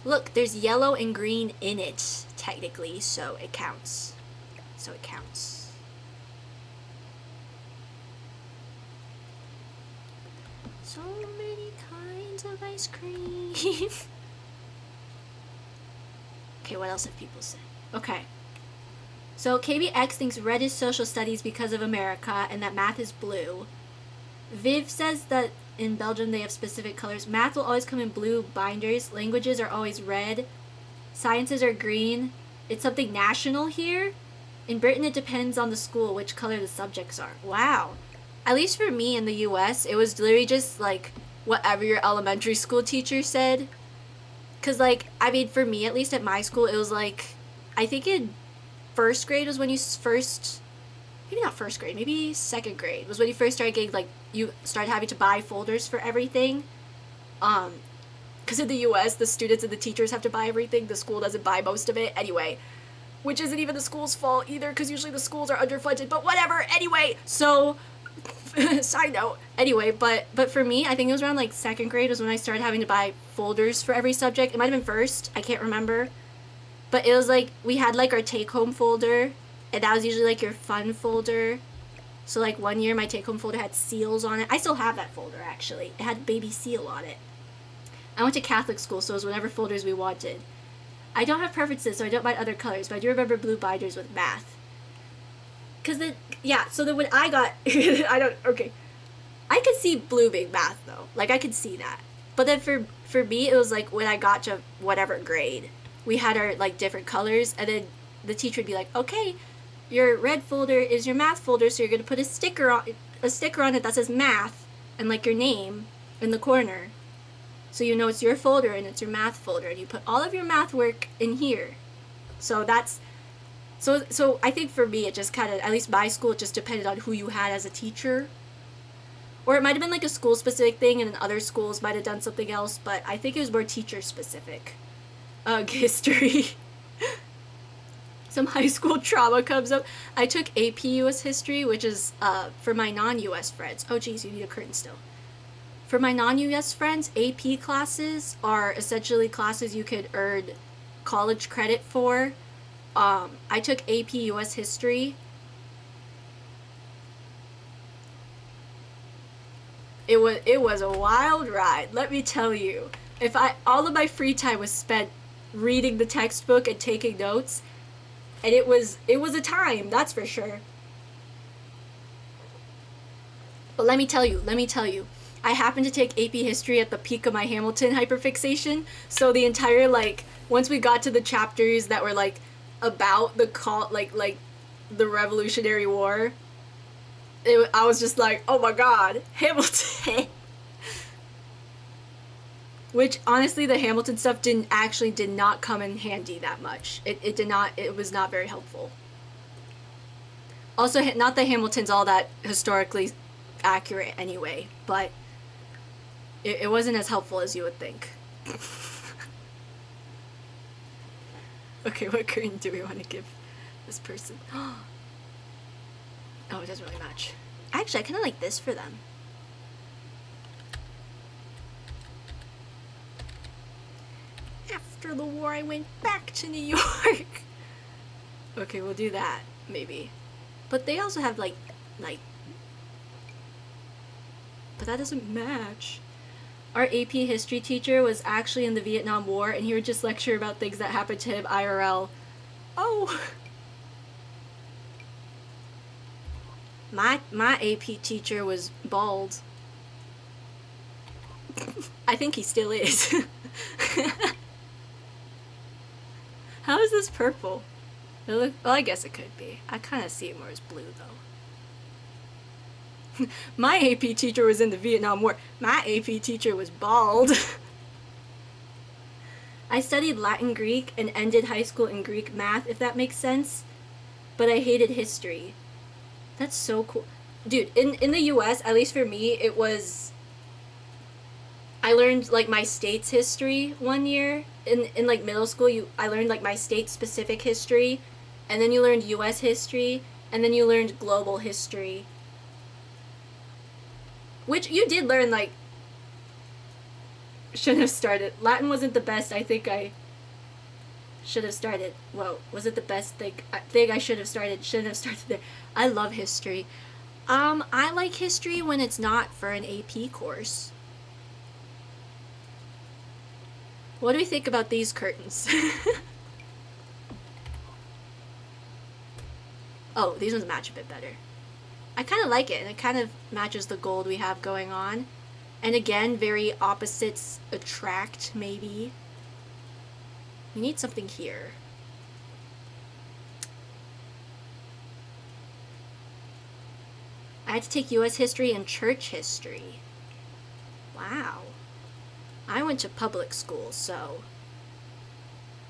Look, there's yellow and green in it, technically, so it counts. So it counts. So many kinds of ice cream. Okay, what else have people said? Okay. So KBX thinks red is social studies because of America and that math is blue. Viv says that in Belgium they have specific colors. Math will always come in blue binders. Languages are always red. Sciences are green. It's something national here. In Britain it depends on the school which color the subjects are. Wow. At least for me in the US, it was literally just like whatever your elementary school teacher said. Cause like, I mean, for me at least at my school, it was like, I think in first grade was when you first, maybe not first grade, maybe second grade was when you first started getting like, you started having to buy folders for everything. Because in the US, the students and the teachers have to buy everything. The school doesn't buy most of it anyway, which isn't even the school's fault either, because usually the schools are underfunded. But whatever. Anyway, so side note. Anyway, but for me, I think it was around like second grade was when I started having to buy folders for every subject. It might have been first. I can't remember. But it was like we had like our take-home folder, and that was usually like your fun folder. So like one year my take-home folder had seals on it. I still have that folder actually. It had baby seal on it. I went to Catholic school, so it was whatever folders we wanted. I don't have preferences, so I don't mind other colors, but I do remember blue binders with math. Cause then, yeah, so then when I got, okay. I could see blue being math though. Like I could see that. But then for me, it was like when I got to whatever grade, we had our like different colors, and then the teacher would be like, okay, your red folder is your math folder, so you're gonna put a sticker on it that says math and like your name in the corner, so you know it's your folder and it's your math folder, and you put all of your math work in here. So that's so I think for me it just kind of, at least my school, it just depended on who you had as a teacher, or it might have been like a school specific thing, and then other schools might have done something else. But I think it was more teacher specific. History. Some high school trauma comes up. I took AP US History, which is for my non-US friends. Oh geez, you need a curtain still. For my non-US friends, AP classes are essentially classes you could earn college credit for. I took AP US History. It was a wild ride, let me tell you. All of my free time was spent reading the textbook and taking notes. And it was a time, that's for sure. But let me tell you, I happened to take AP History at the peak of my Hamilton hyperfixation. So the entire, like, once we got to the chapters that were, like, about the the Revolutionary War, I was just like, oh my god, Hamilton. Which, honestly, the Hamilton stuff did not come in handy that much. It was not very helpful. Also, not that Hamilton's all that historically accurate anyway, but it wasn't as helpful as you would think. Okay, what curtain do we want to give this person? Oh, it doesn't really match. Actually, I kind of like this for them. After the war, I went back to New York. Okay, we'll do that, maybe. But they also have, like... But that doesn't match. Our AP history teacher was actually in the Vietnam War, and he would just lecture about things that happened to him IRL. Oh. My AP teacher was bald. I think he still is. How is this purple? Well, I guess it could be. I kind of see it more as blue, though. My AP teacher was in the Vietnam War. My AP teacher was bald. I studied Latin Greek and ended high school in Greek math, if that makes sense. But I hated history. That's so cool. Dude, in the US, at least for me, it was... I learned, like, my state's history one year. In like, middle school, I learned, like, my state-specific history. And then you learned US history. And then you learned global history. Which you did learn, like... Shouldn't have started. Latin wasn't the best. I think I should have started. Whoa, was it the best thing? I think I should have started. Shouldn't have started there. I love history. I like history when it's not for an AP course. What do we think about these curtains? Oh, these ones match a bit better. I kind of like it, and it kind of matches the gold we have going on. And again, very opposites attract, maybe. We need something here. I had to take US history and church history. Wow. I went to public school, so...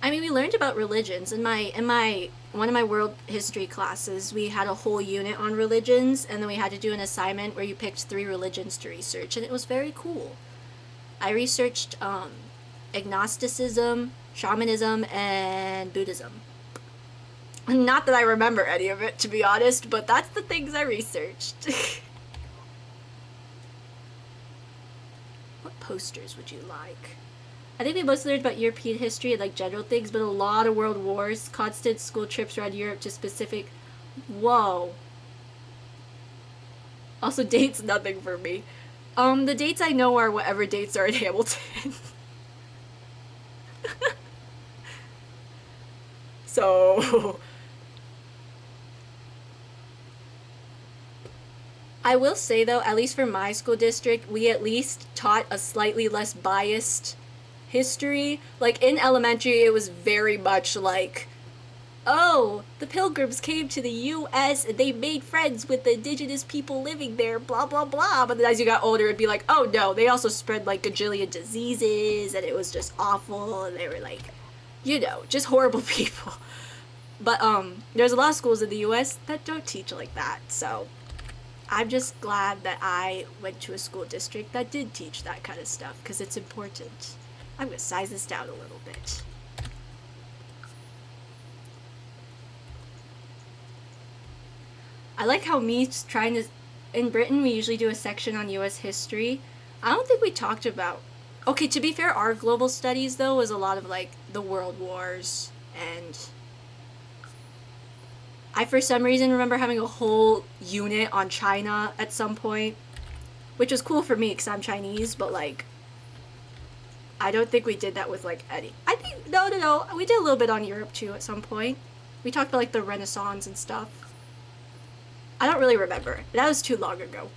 I mean, we learned about religions. In one of my world history classes, we had a whole unit on religions, and then we had to do an assignment where you picked 3 religions to research, and it was very cool. I researched agnosticism, shamanism, and Buddhism. Not that I remember any of it, to be honest, but that's the things I researched. What posters would you like? I think we mostly learned about European history and like general things, but a lot of world wars, constant school trips around Europe to specific... Whoa. Also, dates, nothing for me. The dates I know are whatever dates are in Hamilton. So... I will say though, at least for my school district, we at least taught a slightly less biased history. Like in elementary, it was very much like, oh, the Pilgrims came to the US and they made friends with the indigenous people living there, blah blah blah. But then as you got older, it'd be like, oh no, they also spread like gajillion diseases and it was just awful and they were like, you know, just horrible people. But there's a lot of schools in the US that don't teach like that, so I'm just glad that I went to a school district that did teach that kind of stuff, because it's important. I'm going to size this down a little bit. I like how me trying to... In Britain, we usually do a section on US history. I don't think we talked about... Okay, to be fair, our global studies, though, was a lot of, like, the world wars, and... I, for some reason, remember having a whole unit on China at some point, which was cool for me because I'm Chinese, but, like, I don't think we did that with, like, any... I think... No. We did a little bit on Europe, too, at some point. We talked about, like, the Renaissance and stuff. I don't really remember. That was too long ago.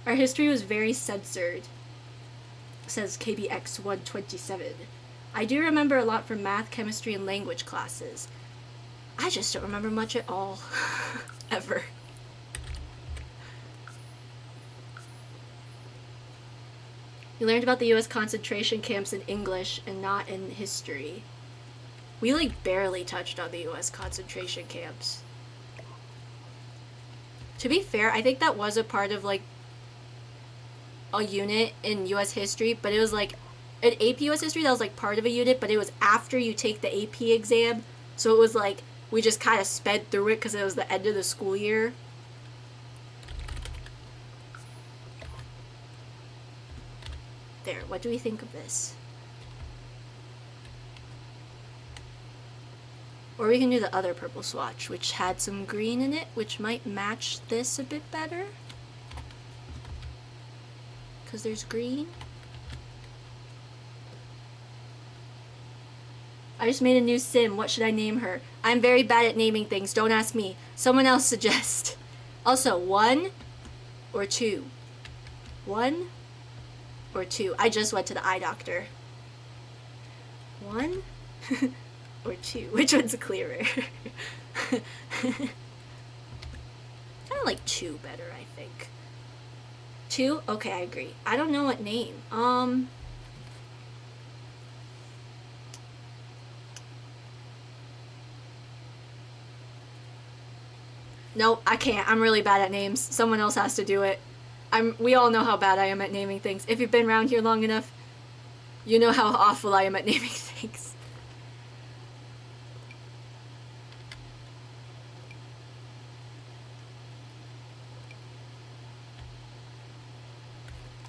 Our history was very censored, says KBX127. I do remember a lot from math, chemistry, and language classes. I just don't remember much at all. Ever. We learned about the US concentration camps in English and not in history. We, like, barely touched on the US concentration camps. To be fair, I think that was a part of, like, a unit in US history, but it was, like, an AP US history that was, like, part of a unit, but it was after you take the AP exam, so it was, like, we just kind of sped through it because it was the end of the school year. There, what do we think of this? Or we can do the other purple swatch, which had some green in it, which might match this a bit better. Because there's green. I just made a new sim. What should I name her? I'm very bad at naming things. Don't ask me. Someone else suggest. Also, 1 or 2? 1 or 2? I just went to the eye doctor. 1 or 2? Which one's clearer? Kind of like 2 better, I think. 2? Okay, I agree. I don't know what name. Nope, I can't. I'm really bad at names. Someone else has to do it. We all know how bad I am at naming things. If you've been around here long enough, you know how awful I am at naming things.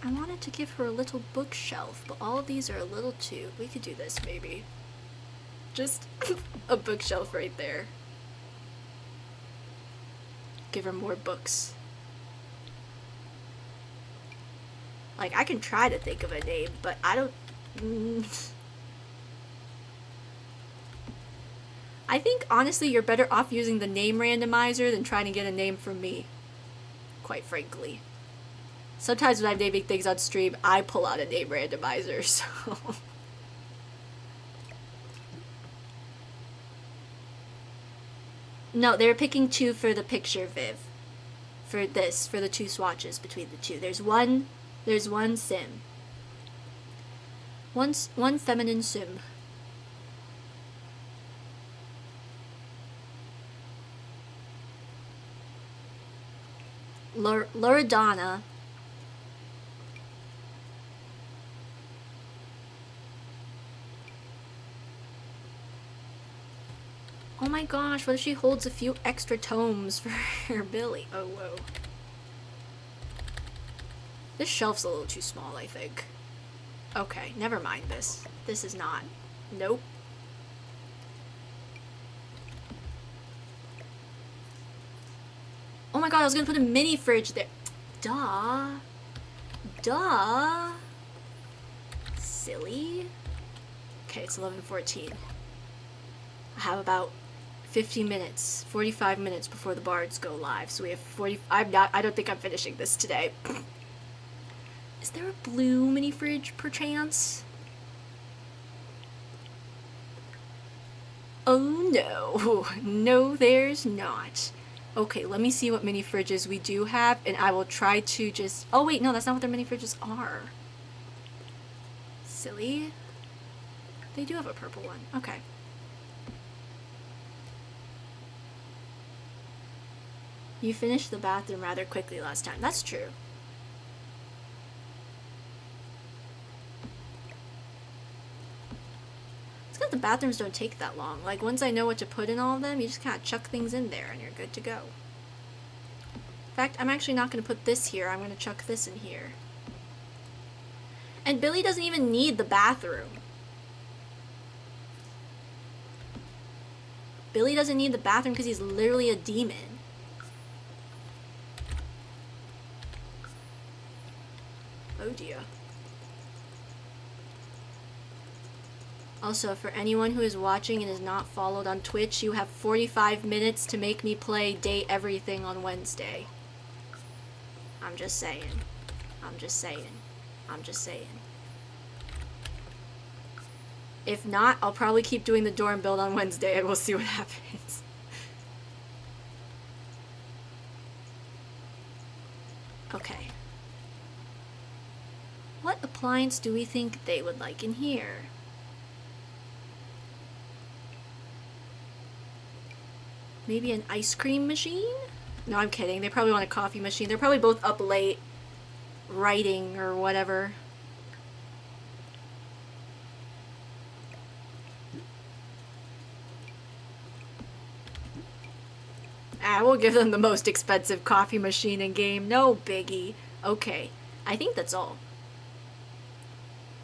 I wanted to give her a little bookshelf, but all of these are a little too... We could do this, maybe. Just a bookshelf right there. Give her more books. Like, I can try to think of a name, but I don't... I think, honestly, you're better off using the name randomizer than trying to get a name from me. Quite frankly. Sometimes when I'm naming things on stream, I pull out a name randomizer, so... No, they were picking 2 for the picture, Viv. For this, for the 2 swatches between the 2. There's one sim. One feminine sim. Loredana. Oh my gosh, what if she holds a few extra tomes for her Billy? Oh, whoa. This shelf's a little too small, I think. Okay, never mind this. This is not. Nope. Oh my god, I was gonna put a mini fridge there. Duh. Duh. Silly. Okay, it's 11:14. I have about 50 minutes, 45 minutes before the bards go live. So we have 40. I don't think I'm finishing this today. Is there a blue mini fridge perchance? Oh no. No, there's not. Okay, let me see what mini fridges we do have, and I will try to just... Oh wait, no, that's not what their mini fridges are. Silly. They do have a purple one. Okay. You finished the bathroom rather quickly last time. That's true. It's because the bathrooms don't take that long. Like, once I know what to put in all of them, you just kind of chuck things in there and you're good to go. In fact, I'm actually not going to put this here. I'm going to chuck this in here. And Billy doesn't even need the bathroom. Billy doesn't need the bathroom because he's literally a demon. Oh dear. Also, for anyone who is watching and is not followed on Twitch, you have 45 minutes to make me play Date Everything on Wednesday. I'm just saying. I'm just saying. I'm just saying. If not, I'll probably keep doing the dorm build on Wednesday and we'll see what happens. Okay. What appliance do we think they would like in here? Maybe an ice cream machine? No, I'm kidding. They probably want a coffee machine. They're probably both up late writing or whatever. I will give them the most expensive coffee machine in game. No biggie. Okay. I think that's all.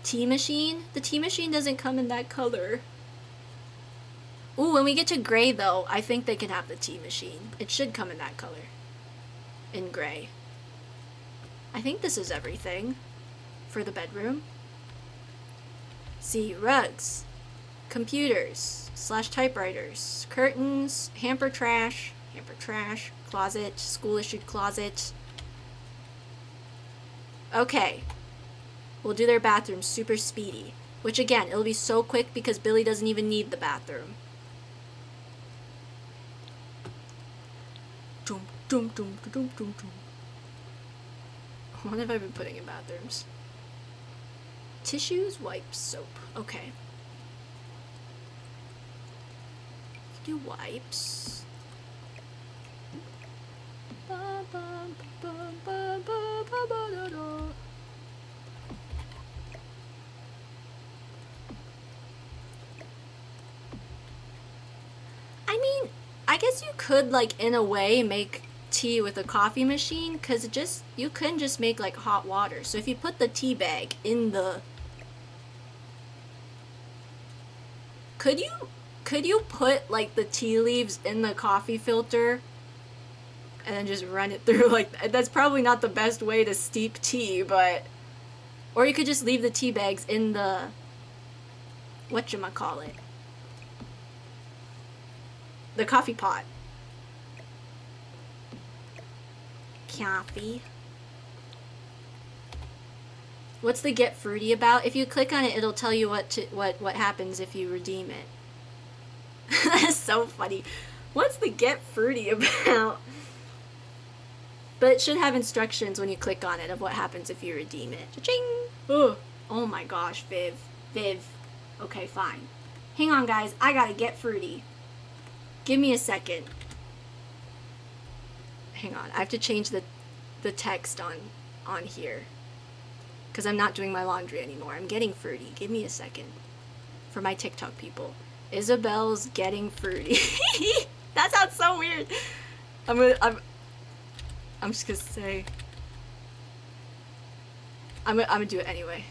Tea machine? The tea machine doesn't come in that color. Ooh, when we get to gray though, I think they can have the tea machine. It should come in that color. In gray. I think this is everything. for the bedroom. C, rugs, computers / typewriters, curtains, hamper trash, closet, school issued closet. Okay, we'll do their bathroom super speedy, which again, it'll be so quick because Billy doesn't even need the bathroom. Dum, dum, dum, dum, dum, dum. What have I been putting in bathrooms? Tissues, wipes, soap. Okay. Do wipes. I mean, I guess you could, like, in a way, make tea with a coffee machine, because you can just make, like, hot water. So if you put the tea bag in the... Could you put, like, the tea leaves in the coffee filter and then just run it through? Like, that's probably not the best way to steep tea, but... Or you could just leave the tea bags in the... whatchamacallit? The coffee pot. Coffee. What's the get fruity about? If you click on it, it'll tell you what happens if you redeem it. That's so funny. What's the get fruity about? But it should have instructions when you click on it of what happens if you redeem it. Cha-ching! Ugh. Oh my gosh, Viv. Okay, fine. Hang on, guys. I gotta get fruity. Give me a second. Hang on. I have to change the text on here. Because I'm not doing my laundry anymore. I'm getting fruity. Give me a second. For my TikTok people. Isabel's getting fruity. That sounds so weird. I'm just gonna say. I'm gonna do it anyway.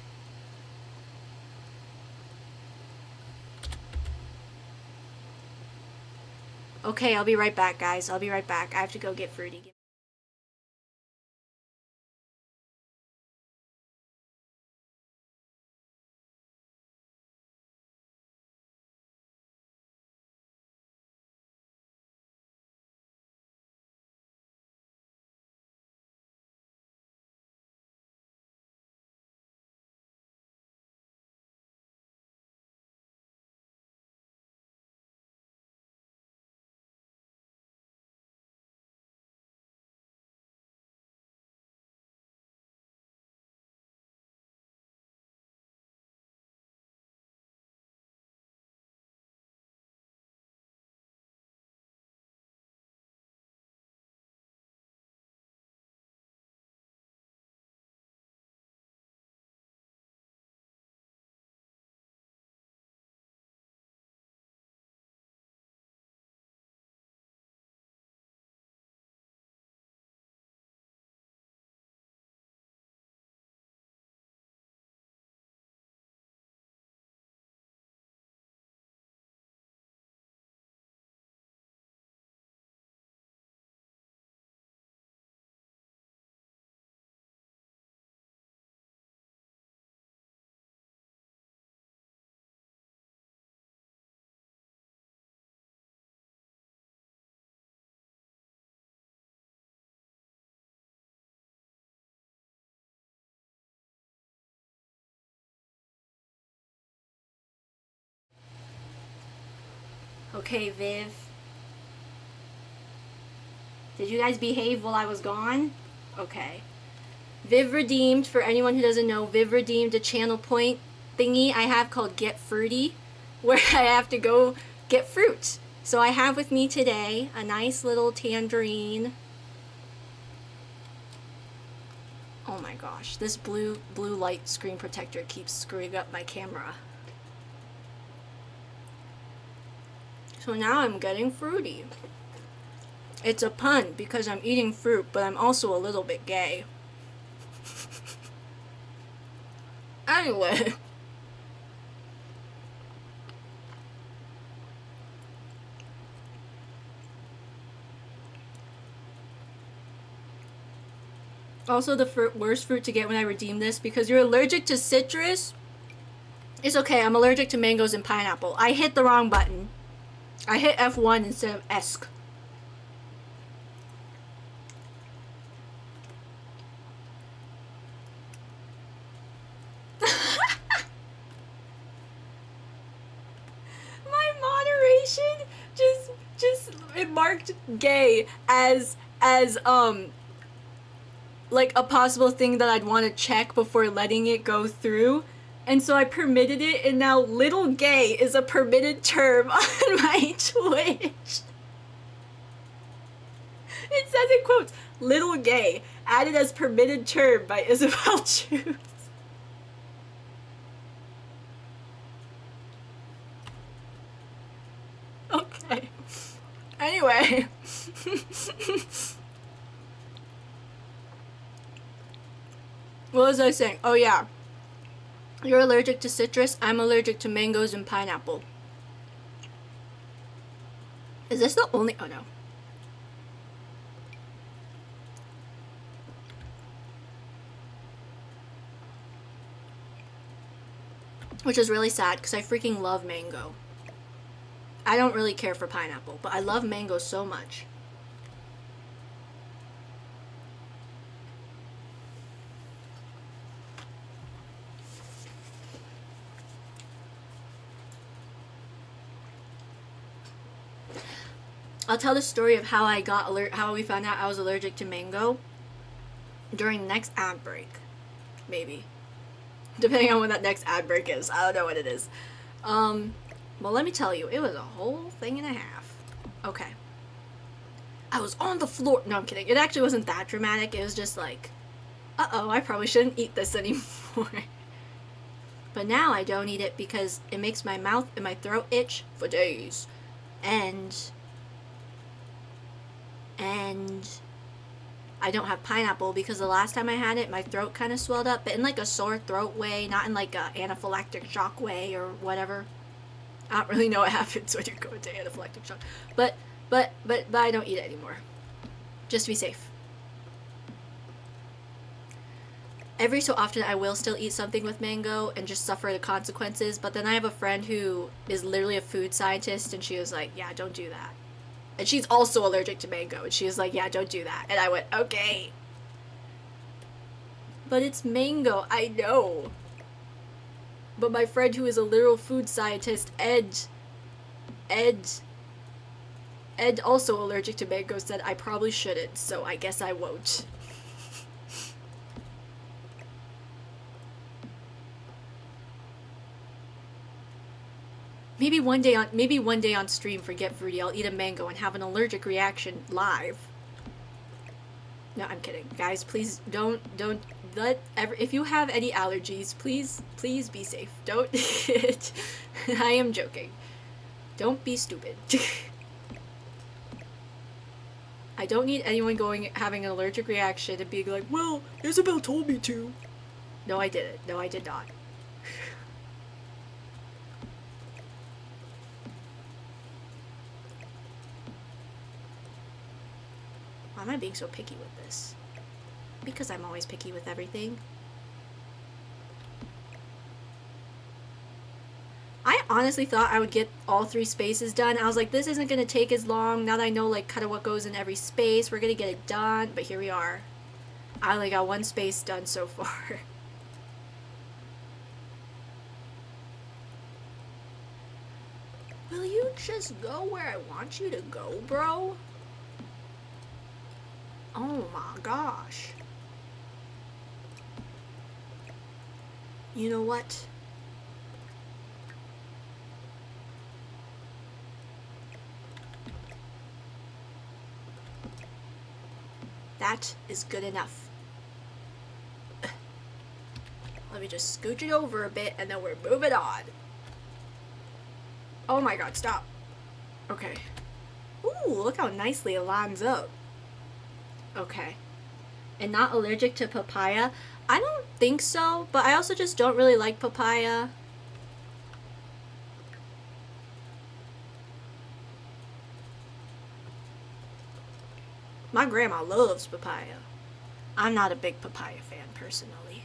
Okay, I'll be right back, guys. I'll be right back. I have to go get fruity. Okay, Viv. Did you guys behave while I was gone? Okay. Viv redeemed, for anyone who doesn't know, Viv redeemed a channel point thingy I have called Get Fruity, where I have to go get fruit. So I have with me today a nice little tangerine. Oh my gosh, this blue light screen protector keeps screwing up my camera. So now I'm getting fruity. It's a pun because I'm eating fruit, but I'm also a little bit gay. Anyway. Also, the worst fruit to get when I redeem this, because you're allergic to citrus. It's okay, I'm allergic to mangoes and pineapple. I hit the wrong button. I hit F1 instead of ESC. My moderation just it marked gay as like a possible thing that I'd want to check before letting it go through. And so I permitted it, and now little gay is a permitted term on my Twitch. It says in quotes, little gay, added as permitted term by Isabel Juice. Okay. Anyway. What was I saying? Oh yeah. You're allergic to citrus. I'm allergic to mangoes and pineapple. Is this the only... Oh no. Which is really sad because I freaking love mango. I don't really care for pineapple, but I love mango so much. I'll tell the story of how I got how we found out I was allergic to mango during the next ad break, maybe, depending on when that next ad break is. I don't know what it is. Well, let me tell you, it was a whole thing and a half. Okay. I was on the floor. No, I'm kidding. It actually wasn't that dramatic. It was just like, uh-oh, I probably shouldn't eat this anymore. But now I don't eat it because it makes my mouth and my throat itch for days. And I don't have pineapple because the last time I had it, my throat kind of swelled up, but in like a sore throat way, not in like a anaphylactic shock way or whatever. I don't really know what happens when you go into anaphylactic shock, but I don't eat it anymore, just to be safe. Every so often I will still eat something with mango and just suffer the consequences, but then I have a friend who is literally a food scientist, and she was like, yeah, don't do that. And she's also allergic to mango, and she was like, yeah, don't do that. And I went, okay. But it's mango, I know. But my friend who is a literal food scientist, Ed, also allergic to mango, said I probably shouldn't, so I guess I won't. Maybe one day on stream for Get Fruity, I'll eat a mango and have an allergic reaction live. No, I'm kidding. Guys, please don't let if you have any allergies, please be safe. Don't I am joking. Don't be stupid. I don't need anyone having an allergic reaction and being like, "Well, Isabel told me to." No, I didn't. No, I did not. Why am I being so picky with this? Because I'm always picky with everything. I honestly thought I would get all 3 spaces done. I was like, this isn't going to take as long. Now that I know like kind of what goes in every space, we're going to get it done. But here we are. I only got 1 space done so far. Will you just go where I want you to go, bro? Oh my gosh. You know what? That is good enough. Let me just scooch it over a bit and then we're moving on. Oh my god, stop. Okay. Ooh, look how nicely it lines up. Okay. And not allergic to papaya? I don't think so, but I also just don't really like papaya. My grandma loves papaya. I'm not a big papaya fan, personally.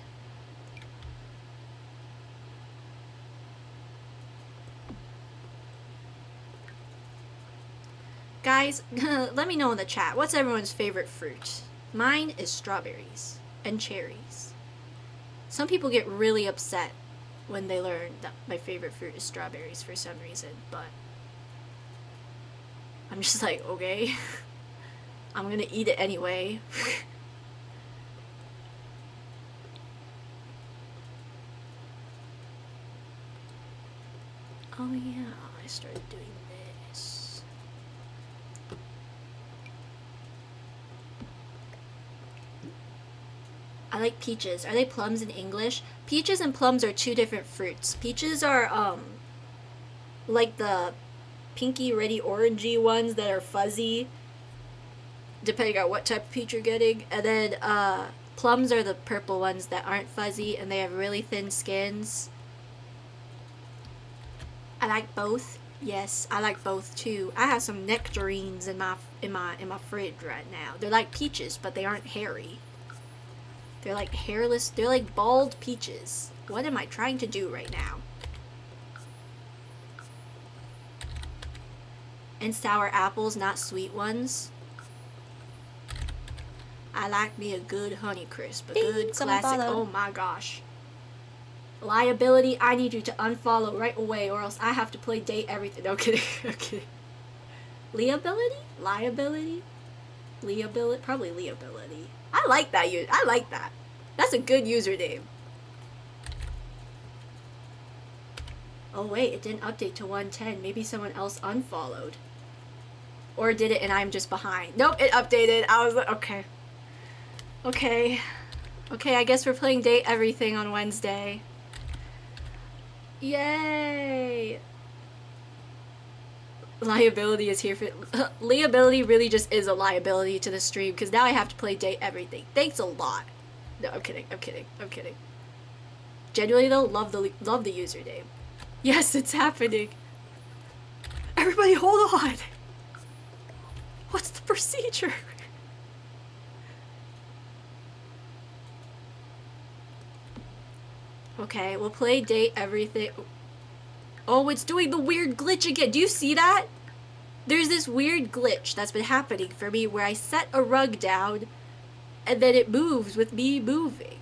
Guys, let me know in the chat, what's everyone's favorite fruit? Mine is strawberries and cherries. Some people get really upset when they learn that my favorite fruit is strawberries for some reason, but I'm just like, okay, I'm gonna eat it anyway. Oh yeah, I started doing this. I like peaches. Are they plums in English? Peaches and plums are two different fruits. Peaches are, like the pinky, reddy, orangey ones that are fuzzy, depending on what type of peach you're getting. And then, plums are the purple ones that aren't fuzzy and they have really thin skins. I like both. Yes, I like both too. I have some nectarines in my fridge right now. They're like peaches, but they aren't hairy. They're like hairless. They're like bald peaches. What am I trying to do right now? And sour apples, not sweet ones. I like me a good Honeycrisp, a good classic. Oh my gosh. Liability, I need you to unfollow right away or else I have to play date everything. No kidding, no kidding. Liability? Liability? Liability? Probably liability. I like that. I like that. That's a good username. Oh wait, it didn't update to 110. Maybe someone else unfollowed. Or did it and I'm just behind. Nope, it updated. I was like, okay. Okay. Okay, I guess we're playing date everything on Wednesday. Yay! Liability is here for... Liability really just is a liability to the stream, because now I have to play date everything. Thanks a lot. No, I'm kidding, I'm kidding, I'm kidding. Genuinely though, love the username. Yes, it's happening. Everybody hold on! What's the procedure? Okay, we'll play date everything. Oh, it's doing the weird glitch again. Do you see that? There's this weird glitch that's been happening for me where I set a rug down and then it moves with me moving.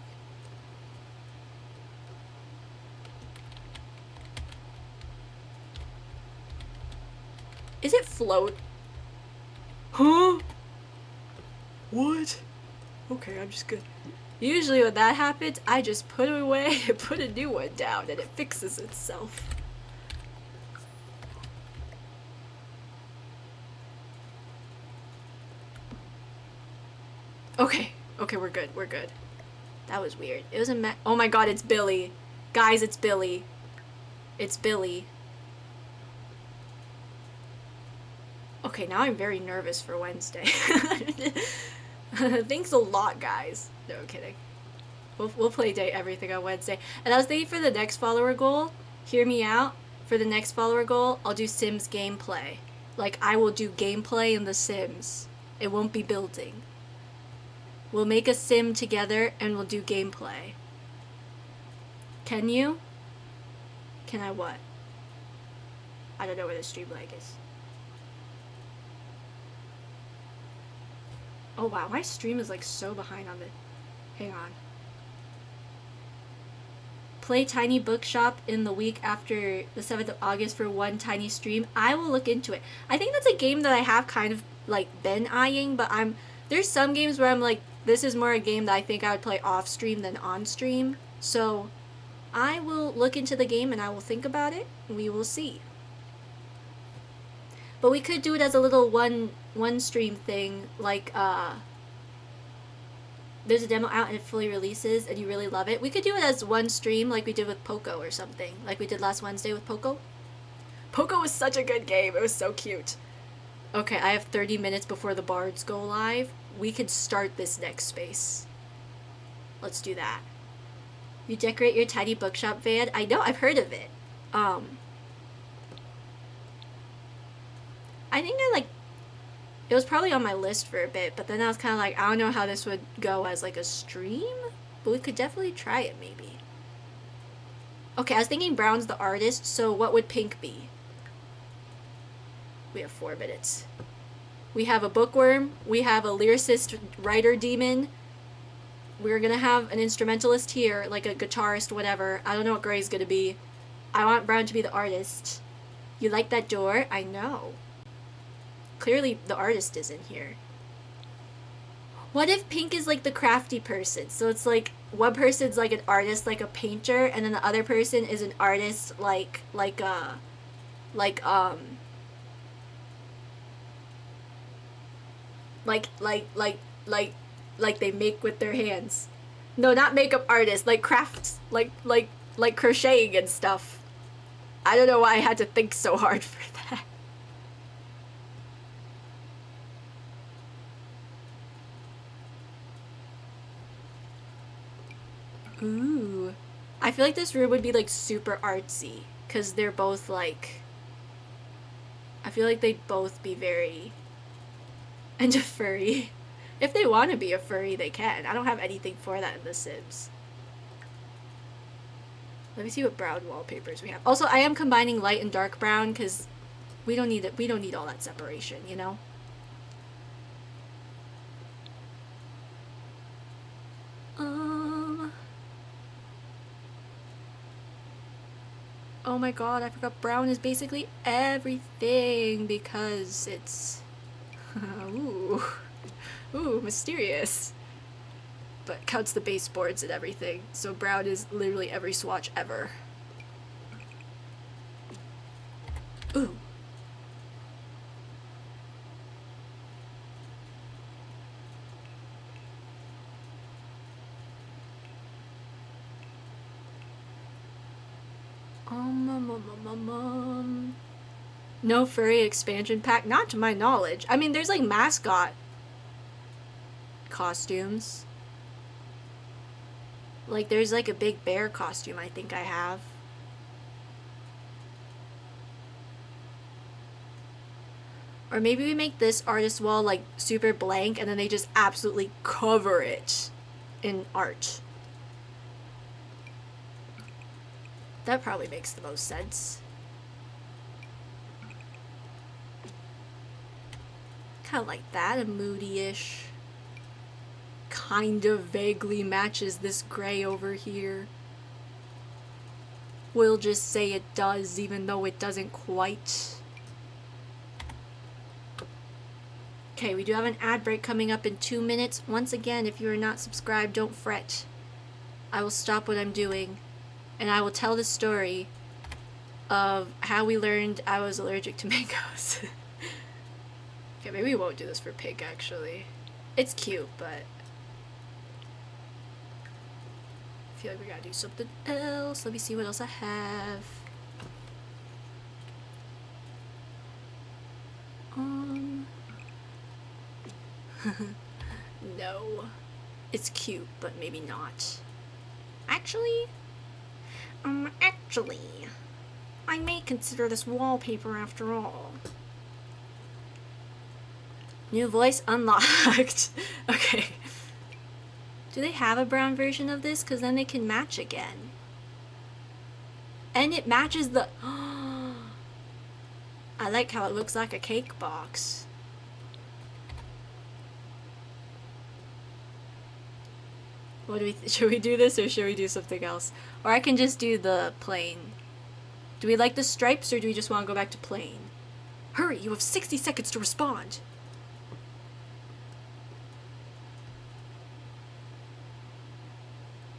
Is it float? Huh? What? Okay, I'm just good. Usually when that happens, I just put it away and put a new one down and it fixes itself. Okay, okay, we're good, we're good. That was weird. It was a oh my god, it's Billy. Guys, it's Billy. It's Billy. Okay, now I'm very nervous for Wednesday. Thanks a lot, guys. No, I'm kidding. We'll play date everything on Wednesday. And I was thinking for the next follower goal, hear me out, for the next follower goal, I'll do Sims gameplay. Like, I will do gameplay in The Sims. It won't be building. We'll make a sim together and we'll do gameplay. Can you? Can I what? I don't know where the stream lag is. Oh wow, my stream is like so behind on the... Hang on. Play Tiny Bookshop in the week after the 7th of August for one tiny stream. I will look into it. I think that's a game that I have kind of like been eyeing, but there's some games where I'm like, this is more a game that I think I would play off stream than on stream. So I will look into the game and I will think about it. We will see. But we could do it as a little one stream thing, like there's a demo out and it fully releases and you really love it. We could do it as one stream like we did with Poco or something, like we did last Wednesday with Poco. Poco was such a good game. It was so cute. Okay, I have 30 minutes before the bards go live. We could start this next space. Let's do that. You decorate your tiny bookshop van? I know, I've heard of it. I think I like... It was probably on my list for a bit, but then I was kind of like, I don't know how this would go as like a stream, but we could definitely try it maybe. Okay, I was thinking Brown's the artist, so what would Pink be? We have 4 minutes. We have a bookworm, we have a lyricist writer demon, we're gonna have an instrumentalist here, like a guitarist, whatever. I don't know what Gray's gonna be. I want Brown to be the artist. You like that door? I know. Clearly the artist is in here. What if Pink is like the crafty person? So it's like one person's like an artist, like a painter, and then the other person is an artist like like they make with their hands. No, not makeup artists, like crafts, like crocheting and stuff. I don't know why I had to think so hard for that. Ooh. I feel like this room would be like super artsy, because they're both like, I feel like they'd both be very and a furry. If they want to be a furry, they can. I don't have anything for that in The Sims. Let me see what brown wallpapers we have. Also, I am combining light and dark brown because we don't need it. We don't need all that separation, you know? Oh my god, I forgot brown is basically everything because it's ooh. Ooh, mysterious. But counts the baseboards and everything. So brown is literally every swatch ever. Ooh. No furry expansion pack? Not to my knowledge. I mean, there's like mascot costumes. Like, there's like a big bear costume I think I have. Or maybe we make this artist wall like super blank and then they just absolutely cover it in art. That probably makes the most sense. Kind of like that, a moody-ish. Kind of vaguely matches this gray over here. We'll just say it does, even though it doesn't quite. Okay, we do have an ad break coming up in 2 minutes. Once again, if you are not subscribed, don't fret. I will stop what I'm doing, and I will tell the story of how we learned I was allergic to mangoes. Okay, maybe we won't do this for Pink, actually. It's cute, but I feel like we gotta do something else. Let me see what else I have. No. It's cute, but maybe not. Actually, I may consider this wallpaper after all. New voice unlocked. Okay. Do they have a brown version of this? Because then they can match again. And it matches the... I like how it looks like a cake box. What do we... should we do this or should we do something else? Or I can just do the plain. Do we like the stripes or do we just want to go back to plain? Hurry, you have 60 seconds to respond.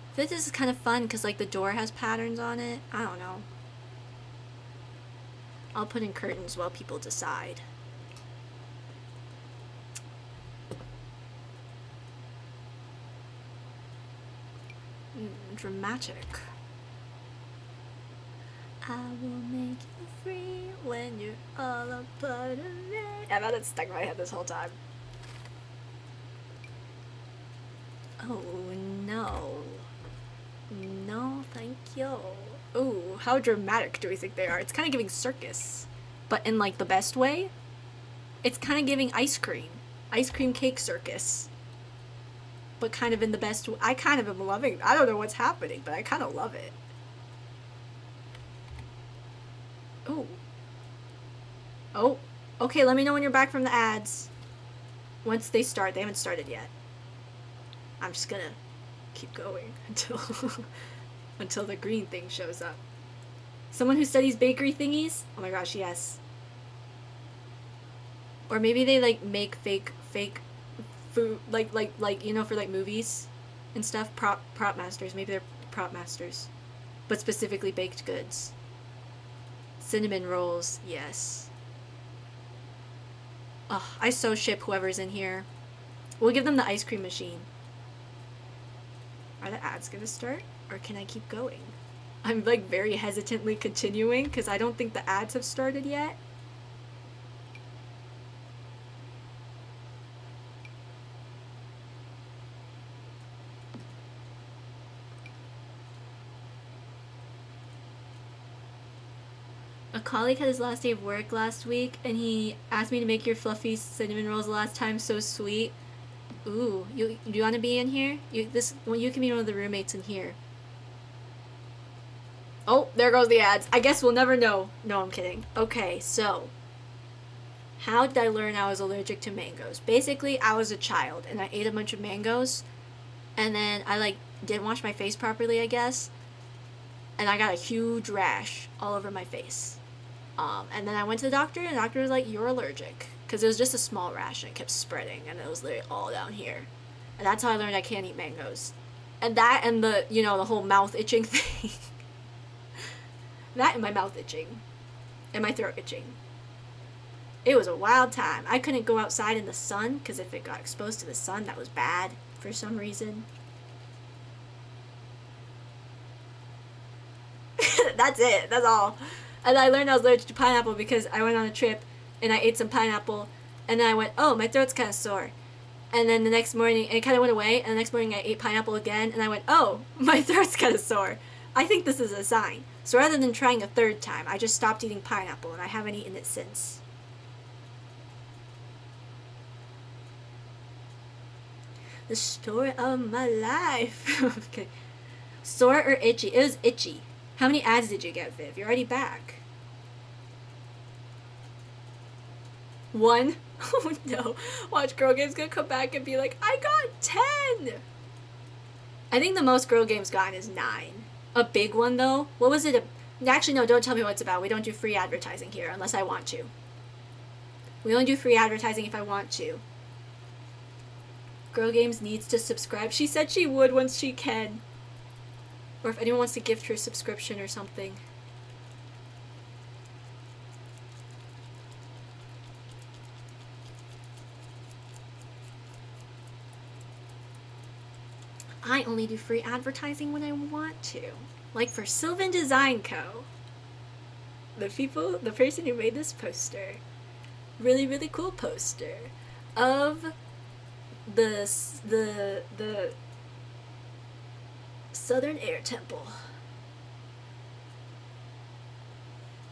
I feel like this is kind of fun because like the door has patterns on it. I don't know. I'll put in curtains while people decide. Dramatic. I will make you free when you're all a part of me. I've had it stuck in my head this whole time. Oh no. No, thank you. Ooh, how dramatic do we think they are? It's kind of giving circus, but in like the best way. It's kind of giving ice cream cake circus, but kind of in the best way. I kind of am loving. I don't know what's happening, but I kind of love it. Oh. Oh. Okay, let me know when you're back from the ads. Once they start. They haven't started yet. I'm just gonna keep going until until the green thing shows up. Someone who studies bakery thingies? Oh my gosh, yes. Or maybe they like make fake food, like you know, for like movies and stuff. Prop masters. Maybe they're prop masters, but specifically baked goods. Cinnamon rolls, yes. Ugh, I so ship whoever's in here. We'll give them the ice cream machine. Are the ads gonna start, or can I keep going? I'm like very hesitantly continuing because I don't think the ads have started yet. A colleague had his last day of work last week, and he asked me to make your fluffy cinnamon rolls the last time. So sweet. Ooh, do you want to be in here? You can be one of the roommates in here. Oh, there goes the ads. I guess we'll never know. No, I'm kidding. Okay, so how did I learn I was allergic to mangoes? Basically, I was a child and I ate a bunch of mangoes, and then I like didn't wash my face properly, I guess, and I got a huge rash all over my face. And then I went to the doctor, and the doctor was like, "You're allergic," because it was just a small rash and it kept spreading, and it was literally all down here. And that's how I learned I can't eat mangoes. And that, and the the whole mouth itching thing. That and my mouth itching, and my throat itching. It was a wild time. I couldn't go outside in the sun because if it got exposed to the sun, that was bad for some reason. That's it. That's all. And I learned I was allergic to pineapple because I went on a trip and I ate some pineapple, and then I went, oh, my throat's kind of sore. And then the next morning, and it kind of went away, and the next morning I ate pineapple again, and I went, oh, my throat's kind of sore. I think this is a sign. So rather than trying a third time, I just stopped eating pineapple, and I haven't eaten it since. The story of my life. Okay. Sore or itchy? It was itchy. How many ads did you get, Viv? You're already back. 1? Oh no. Watch, Girl Game's gonna come back and be like, I got 10! I think the most Girl Game's gotten is 9. A big one, though? What was it? Actually, no, don't tell me what it's about. We don't do free advertising here unless I want to. We only do free advertising if I want to. Girl Games needs to subscribe. She said she would once she can. Or if anyone wants to gift her subscription or something. I only do free advertising when I want to. Like for Sylvan Design Co. The person who made this poster. Really, really cool poster. Of the Southern Air Temple.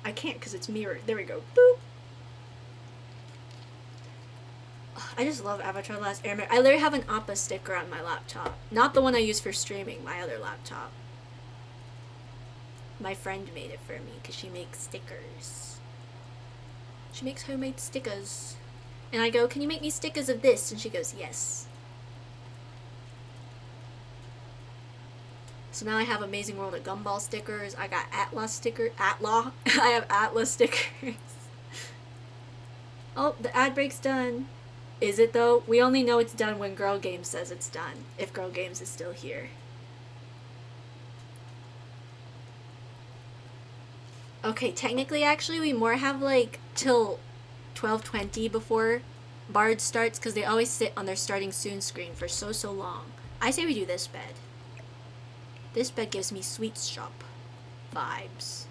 I can't because it's mirrored. There we go. Boop. I just love Avatar: The Last Airbender. I literally have an Appa sticker on my laptop. Not the one I use for streaming, my other laptop. My friend made it for me because she makes stickers. She makes homemade stickers. And I go, can you make me stickers of this? And she goes, yes. So now I have Amazing World of Gumball stickers. I got Atlas sticker. I have Atlas stickers. Oh, the ad break's done. Is it though? We only know it's done when Girl Games says it's done. If Girl Games is still here. Okay, technically actually we more have like till 12:20 before Bard starts because they always sit on their starting soon screen for so long. I say we do this bed. This bed gives me sweet shop vibes.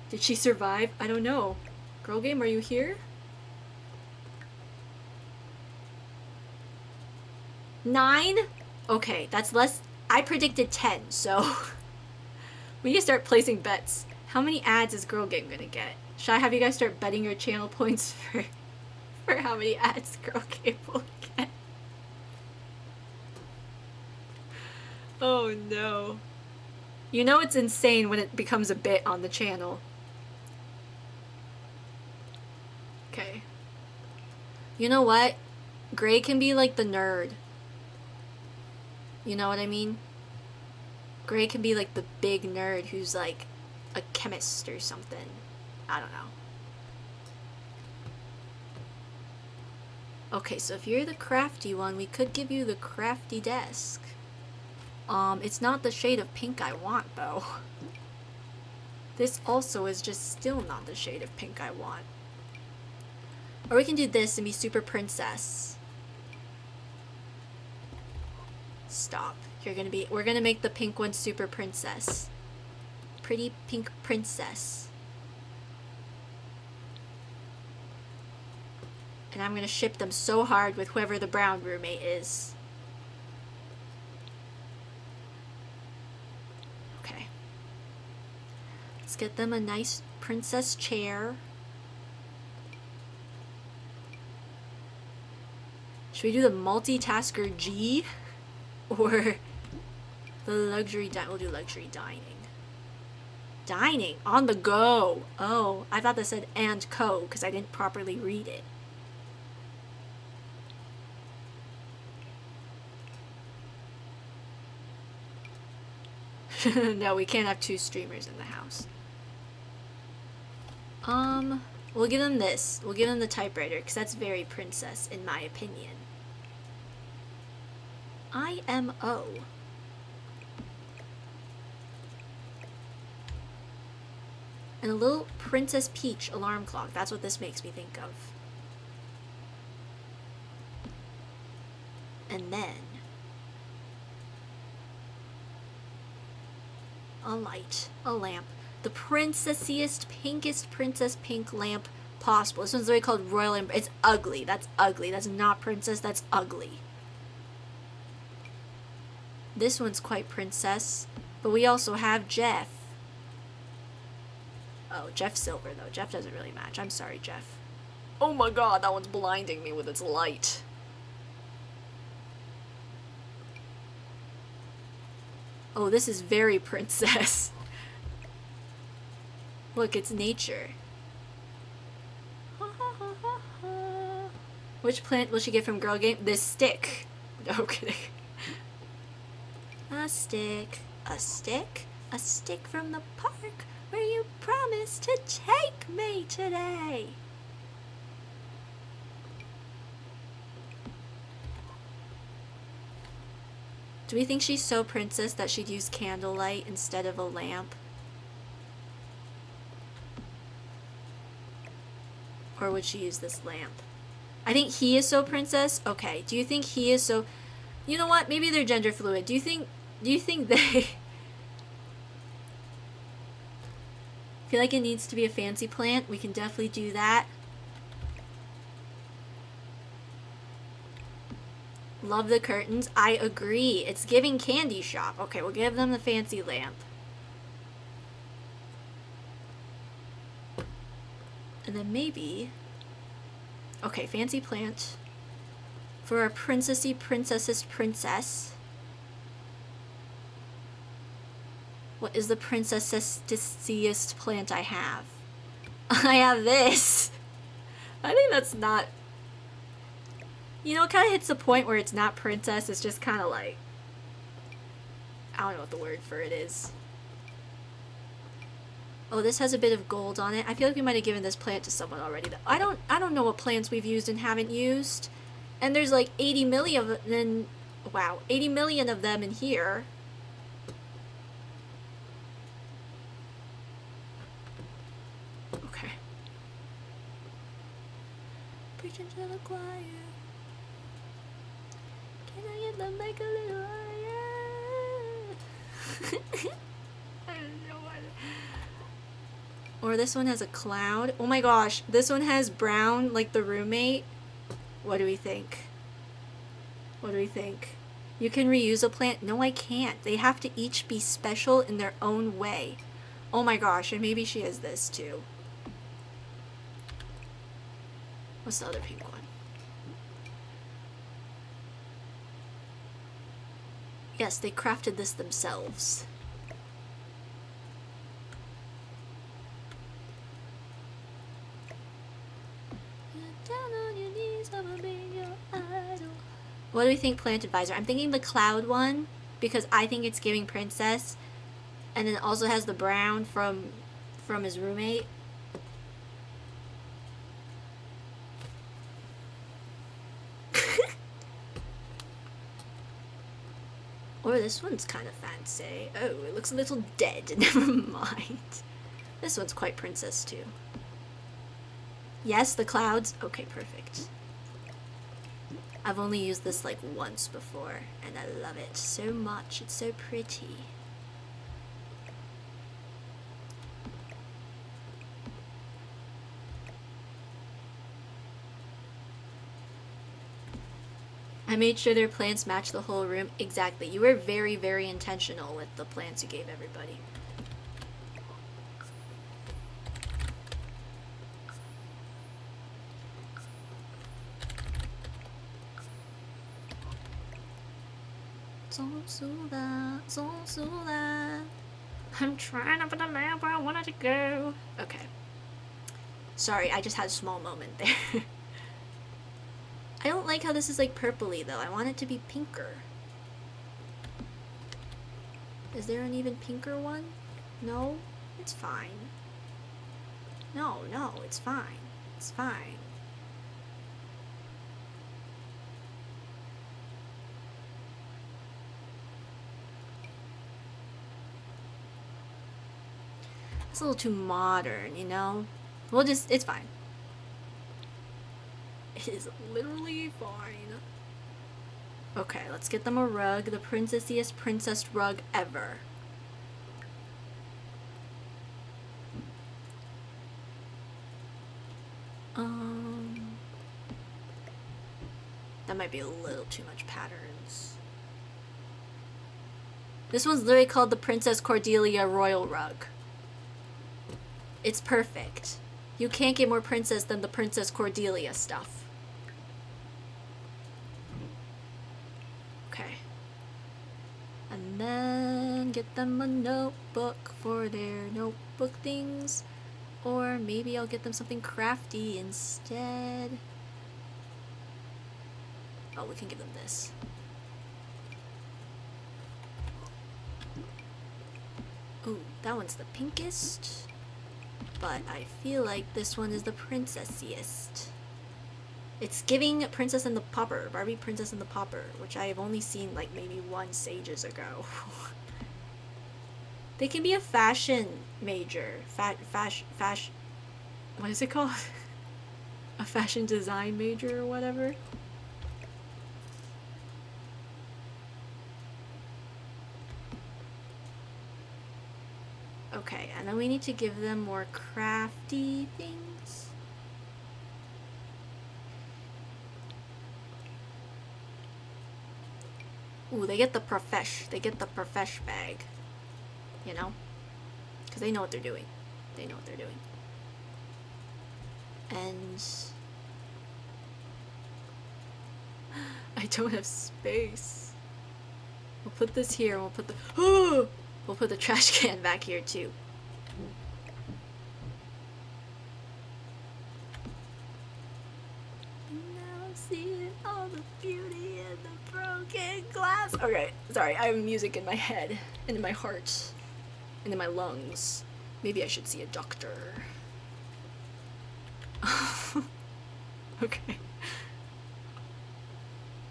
Did she survive? I don't know. Girl Game, are you here? 9? Okay, that's less. I predicted 10, so we need to start placing bets. How many ads is Girl Game gonna get? Should I have you guys start betting your channel points for how many ads Girl Cable get? Oh no. You know it's insane when it becomes a bit on the channel. Okay. You know what? Gray can be like the nerd. You know what I mean? Gray can be like the big nerd who's like a chemist or something. I don't know. Okay, so if you're the crafty one, we could give you the crafty desk. It's not the shade of pink I want, though. This also is just still not the shade of pink I want. Or we can do this and be super princess. Stop. We're gonna make the pink one super princess. Pretty pink princess. And I'm gonna ship them so hard with whoever the brown roommate is. Okay. Let's get them a nice princess chair. Should we do the multitasker G? Or the luxury we'll do luxury dining. Dining on the go. Oh, I thought that said and co because I didn't properly read it. No, we can't have two streamers in the house. We'll give them this. We'll give them the typewriter because that's very princess in my opinion. IMO. And a little Princess Peach alarm clock. That's what this makes me think of. And then a light, a lamp. The princessiest, pinkest princess pink lamp possible. This one's literally called Royal It's ugly. That's ugly. That's not princess. That's ugly. This one's quite princess. But we also have Jeff. Oh, Jeff Silver, though. Jeff doesn't really match. I'm sorry, Jeff. Oh my god, that one's blinding me with its light. Oh, this is very princess. Look, it's nature. Which plant will she get from Girl Game? This stick. No kidding. A stick, a stick, a stick from the park where you promised to take me today. Do we think she's so princess that she'd use candlelight instead of a lamp? Or would she use this lamp? I think he is so princess. Okay, do you think he is so... You know what? Maybe they're gender fluid. Do you think they... feel like it needs to be a fancy plant? We can definitely do that. Love the curtains. I agree. It's giving candy shop. Okay, we'll give them the fancy lamp. And then maybe... Okay, fancy plant. For our princessy princessist princess. What is the princessiest plant I have? I have this. I think that's not... You know, it kind of hits the point where it's not princess. It's just kind of like... I don't know what the word for it is. Oh, this has a bit of gold on it. I feel like we might have given this plant to someone already. I don't know what plants we've used and haven't used. And there's like 80 million of them. Wow, 80 million of them in here. Okay. Preaching to the choir. Can I get them like a little higher? I don't know what. Or this one has a cloud. Oh my gosh, this one has brown like the roommate. What do we think? What do we think? You can reuse a plant? No, I can't. They have to each be special in their own way. Oh my gosh, and maybe she has this too. What's the other pink one? Yes, they crafted this themselves. What do we think, Plant Advisor? I'm thinking the cloud one because I think it's giving princess, and then it also has the brown from his roommate. Or this one's kind of fancy. Oh, it looks a little dead. Never mind. This one's quite princess too. Yes, the clouds. Okay, perfect. I've only used this like once before, and I love it so much. It's so pretty. I made sure their plants match the whole room. Exactly. You were very, very intentional with the plants you gave everybody. I'm trying to put a map where I wanted to go. Okay. Sorry, I just had a small moment there. I don't like how this is like purpley though. I want it to be pinker. Is there an even pinker one? No? It's fine. No, it's fine. It's fine. It's a little too modern, you know? We'll just, it's fine. It is literally fine. Okay, let's get them a rug. The princessiest princess rug ever. That might be a little too much patterns. This one's literally called the Princess Cordelia Royal Rug. It's perfect. You can't get more princess than the Princess Cordelia stuff. Okay. And then get them a notebook for their notebook things. Or maybe I'll get them something crafty instead. Oh, we can give them this. Ooh, that one's the pinkest. But I feel like this one is the princessiest. It's giving Princess and the Pauper, Barbie Princess and the Pauper, which I have only seen like maybe once ages ago. They can be a fashion major. What is it called? A fashion design major or whatever. Okay, and then we need to give them more crafty things. Ooh, they get the profesh. They get the profesh bag. You know? Because they know what they're doing. They know what they're doing. And... I don't have space. We'll put this here and we'll put the... We'll put the trash can back here too. Now I'm seeing all the beauty in the broken glass. Okay, sorry, I have music in my head and in my heart and in my lungs. Maybe I should see a doctor. Okay.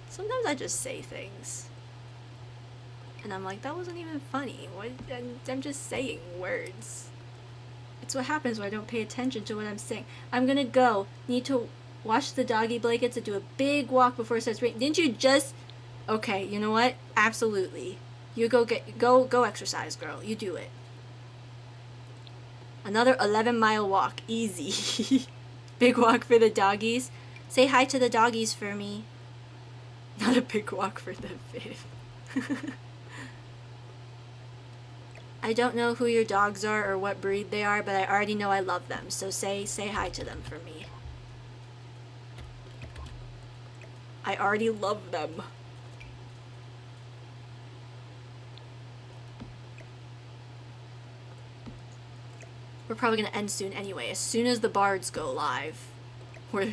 Sometimes I just say things. And I'm like, that wasn't even funny. What? I'm just saying words. It's what happens when I don't pay attention to what I'm saying. I'm gonna go. Need to wash the doggy blankets and do a big walk before it starts raining. Didn't you just... Okay, you know what? Absolutely. You go exercise, girl. You do it. Another 11-mile walk. Easy. Big walk for the doggies. Say hi to the doggies for me. Not a big walk for the Viv. I don't know who your dogs are or what breed they are, but I already know I love them. So say hi to them for me. already love them. We're probably gonna end soon anyway. As soon as the bards go live, we're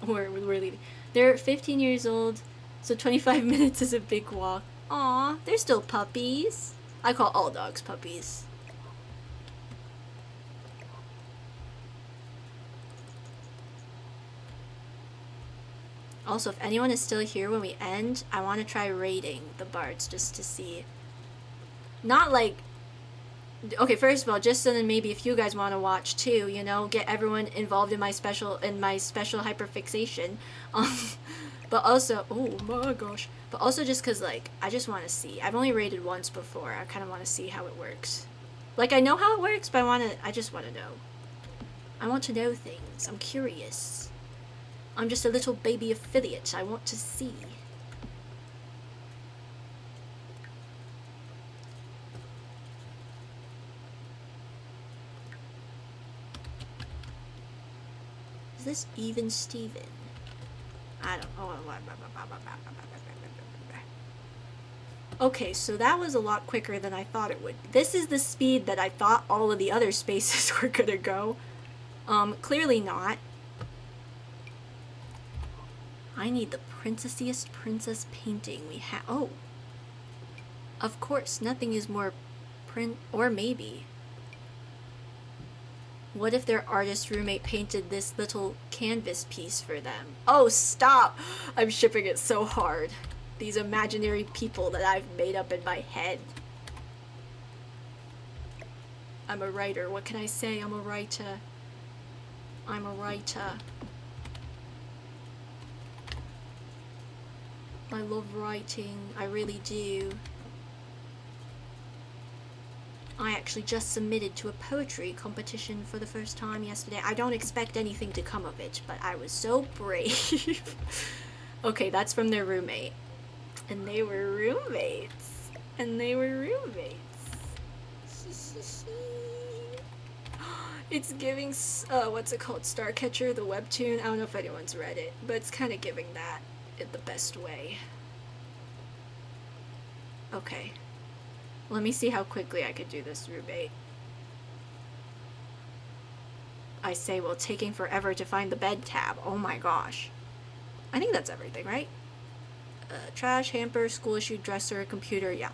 leaving. They're 15 years old, so 25 minutes is a big walk. Aw, they're still puppies. I call all dogs puppies. Also, if anyone is still here when we end, I want to try raiding the bards just to see. Not like, okay, first of all, just so then maybe if you guys want to watch too, you know, get everyone involved in my special hyperfixation. But also, oh my gosh. But also just because, like, I just want to see. I've only raided once before. I kind of want to see how it works. Like, I know how it works, but I just want to know. I want to know things. I'm curious. I'm just a little baby affiliate. I want to see. Is this even Steven? I don't know. Okay, so that was a lot quicker than I thought it would. This is the speed that I thought all of the other spaces were gonna go. Clearly not. I need the princessiest princess painting we have. Oh. Of course, nothing is more or maybe. What if their artist roommate painted this little canvas piece for them? Oh, stop! I'm shipping it so hard. These imaginary people that I've made up in my head. I'm a writer. What can I say? I'm a writer. I'm a writer. I love writing. I really do. I actually just submitted to a poetry competition for the first time yesterday. I don't expect anything to come of it, but I was so brave. Okay, that's from their roommate. And they were roommates. And they were roommates. It's giving, what's it called? Starcatcher, the webtoon. I don't know if anyone's read it, but it's kind of giving that in the best way. Okay. Let me see how quickly I could do this roommate. I say, well, taking forever to find the bed tab. Oh my gosh. I think that's everything, right? Trash, hamper, school issued dresser, computer, yeah.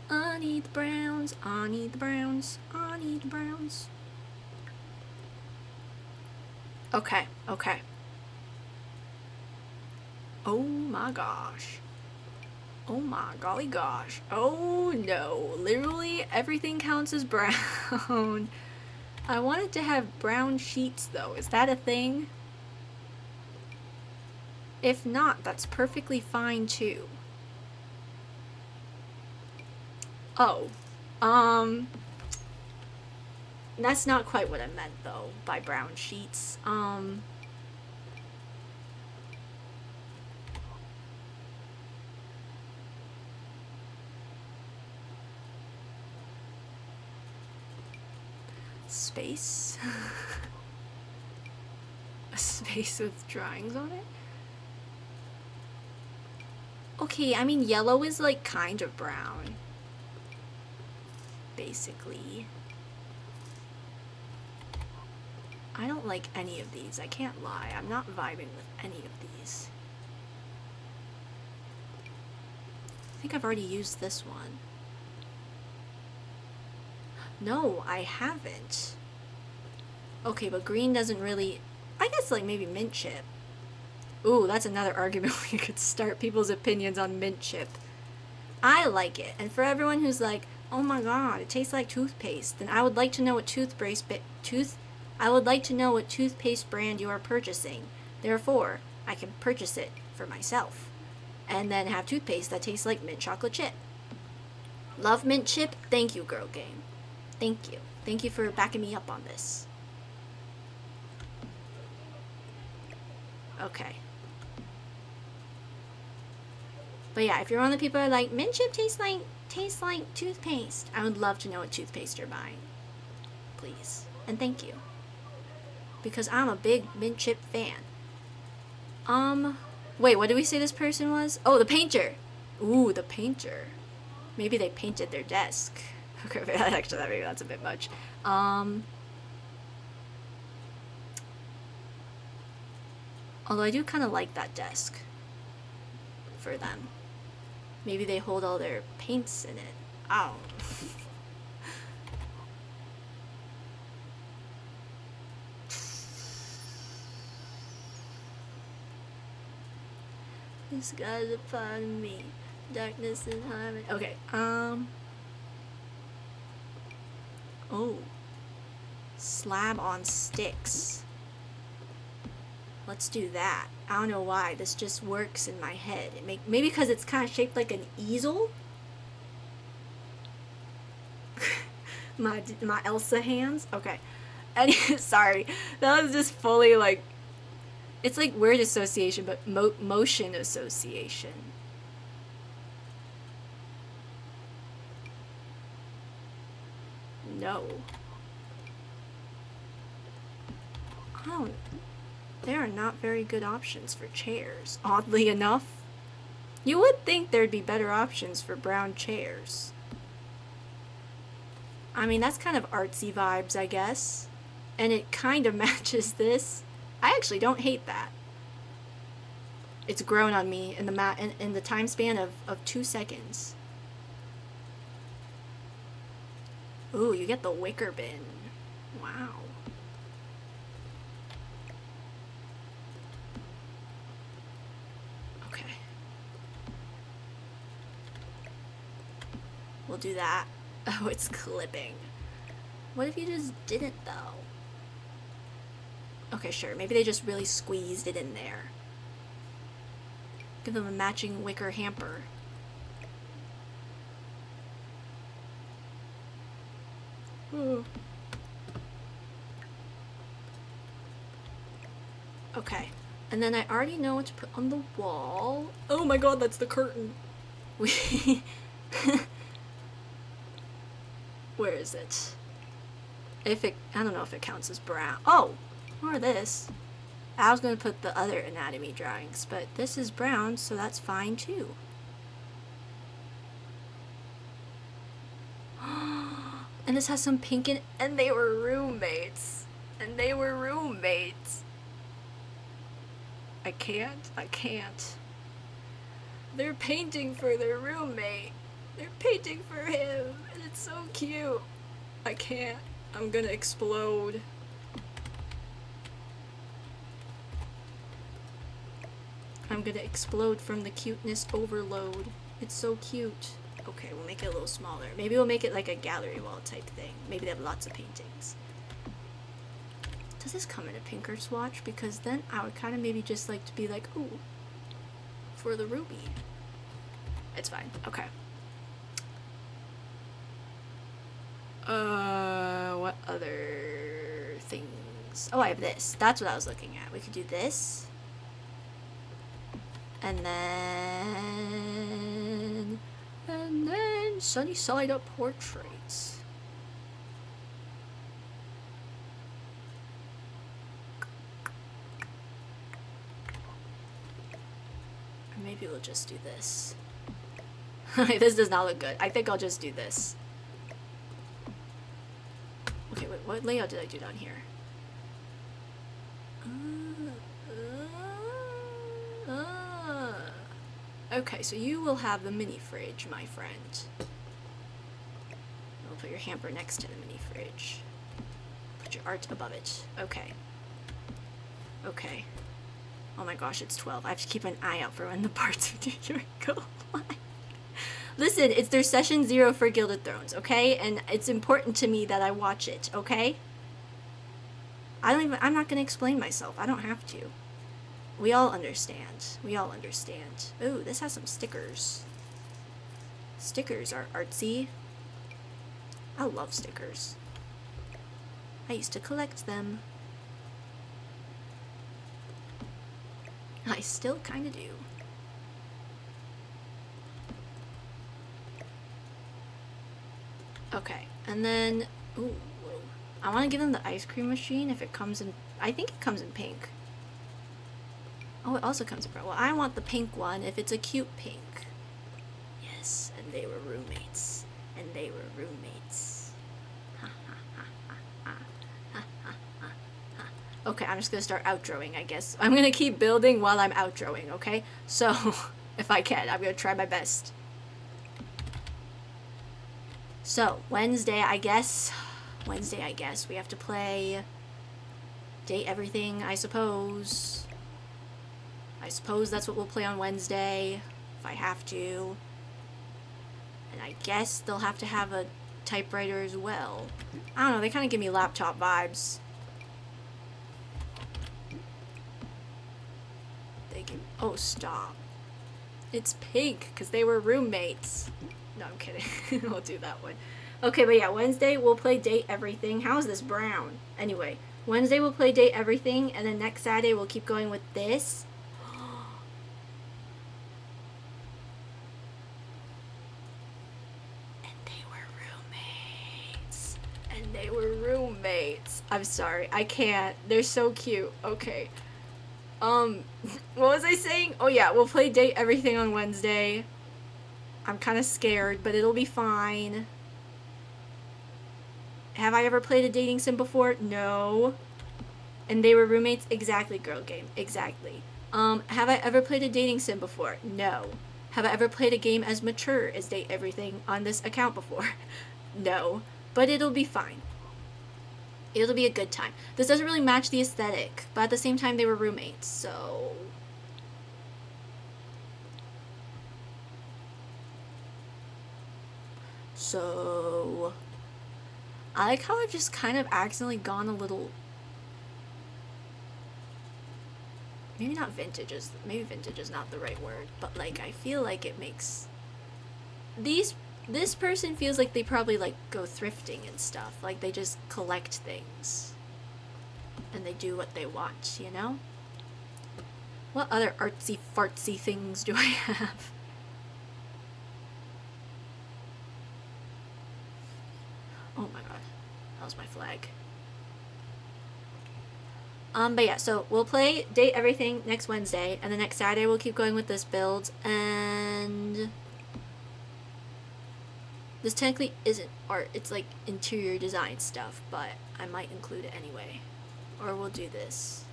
I need the browns, I need the browns, I need the browns. Okay, okay. Oh my gosh. Oh my golly gosh. Oh no. Literally everything counts as brown. I wanted to have brown sheets though. Is that a thing? If not, that's perfectly fine too. Oh. That's not quite what I meant though by brown sheets. Space. A space with drawings on it? Okay, I mean yellow is like kind of brown. Basically. I don't like any of these, I can't lie. I'm not vibing with any of these. I think I've already used this one. No, I haven't. Okay, but green doesn't really... I guess like maybe mint chip. Ooh, that's another argument we could start, people's opinions on mint chip. I like it, and for everyone who's like, oh my god, it tastes like toothpaste, then I would like to know what toothpaste brand you are purchasing. Therefore, I can purchase it for myself. And then have toothpaste that tastes like mint chocolate chip. Love mint chip? Thank you, girl game. Thank you. Thank you for backing me up on this. Okay. But yeah, if you're one of the people who are like, mint chip tastes like toothpaste, I would love to know what toothpaste you're buying. Please. And thank you. Because I'm a big mint chip fan. Wait, what did we say this person was? Oh, the painter. Ooh, the painter. Maybe they painted their desk. Okay, actually, maybe that's a bit much. Although I do kind of like that desk for them. Maybe they hold all their paints in it. Oh. The skies upon me, darkness and harmony. Okay, oh. Slab on sticks. Let's do that. I don't know why. This just works in my head. Maybe because it's kind of shaped like an easel. my Elsa hands. Okay. And sorry, that was just fully like. It's like word association, but motion association. No. I don't. There are not very good options for chairs, oddly enough. You would think there'd be better options for brown chairs. I mean, that's kind of artsy vibes, I guess. And it kind of matches this. I actually don't hate that. It's grown on me in the time span of 2 seconds. Ooh, you get the wicker bin. Wow. We'll do that. Oh, it's clipping. What if you just didn't, though? Okay, sure. Maybe they just really squeezed it in there. Give them a matching wicker hamper. Okay. And then I already know what to put on the wall. Oh my god, that's the curtain. Where is it? I don't know if it counts as brown. Oh, or this. I was gonna put the other anatomy drawings, but this is brown, so that's fine too. And this has some pink in it, and they were roommates. I can't. They're painting for their roommate. They're painting for him, and it's so cute. I can't. I'm gonna explode. I'm gonna explode from the cuteness overload. It's so cute. Okay, we'll make it a little smaller. Maybe we'll make it like a gallery wall type thing. Maybe they have lots of paintings. Does this come in a pinker swatch? Because then I would kind of maybe just like to be like, ooh, for the ruby. It's fine. Okay. What other things? Oh, I have this. That's what I was looking at. We could do this. And then sunny side up portraits. Or maybe we'll just do this. This does not look good. I think I'll just do this. Okay, wait, what layout did I do down here? Okay, so you will have the mini fridge, my friend. We'll put your hamper next to the mini fridge. Put your art above it. Okay. Okay. Oh my gosh, it's 12. I have to keep an eye out for when the parts of New York go live. Listen, it's their session 0 for Gilded Thrones, okay? And it's important to me that I watch it, okay? I'm not gonna explain myself. I don't have to. We all understand. Ooh, this has some stickers. Stickers are artsy. I love stickers. I used to collect them. I still kinda do. Okay, and then, ooh, I want to give them the ice cream machine if it comes in, I think it comes in pink. Oh, it also comes in brown. Well, I want the pink one if it's a cute pink. Yes, and they were roommates. And they were roommates. Okay, I'm just gonna start outroing, I guess. I'm gonna keep building while I'm outroing, okay? So, if I can, I'm gonna try my best. So, Wednesday, I guess, we have to play Date Everything, I suppose. I suppose that's what we'll play on Wednesday, if I have to. And I guess they'll have to have a typewriter as well. I don't know, they kind of give me laptop vibes. Oh, stop. It's pink, because they were roommates. No, I'm kidding. We'll do that one. Okay, but yeah, Wednesday we'll play Date Everything. How is this brown? Anyway, Wednesday we'll play Date Everything, and then next Saturday we'll keep going with this. And they were roommates. I'm sorry, I can't. They're so cute. Okay. What was I saying? Oh yeah, we'll play Date Everything on Wednesday. I'm kind of scared, but it'll be fine. Have I ever played a dating sim before? No. And they were roommates? Exactly, girl game. Exactly. Have I ever played a dating sim before? No. Have I ever played a game as mature as Date Everything on this account before? No. But it'll be fine. It'll be a good time. This doesn't really match the aesthetic, but at the same time they were roommates, so... So... I like how I've just kind of accidentally gone a little... Maybe not vintage is... Maybe vintage is not the right word, but like I feel like it makes... This person feels like they probably like go thrifting and stuff. Like they just collect things. And they do what they want, you know? What other artsy fartsy things do I have? Oh my god. That was my flag. But yeah, so we'll play Date Everything next Wednesday, and the next Saturday we'll keep going with this build, and... This technically isn't art, it's like interior design stuff, but I might include it anyway. Or we'll do this.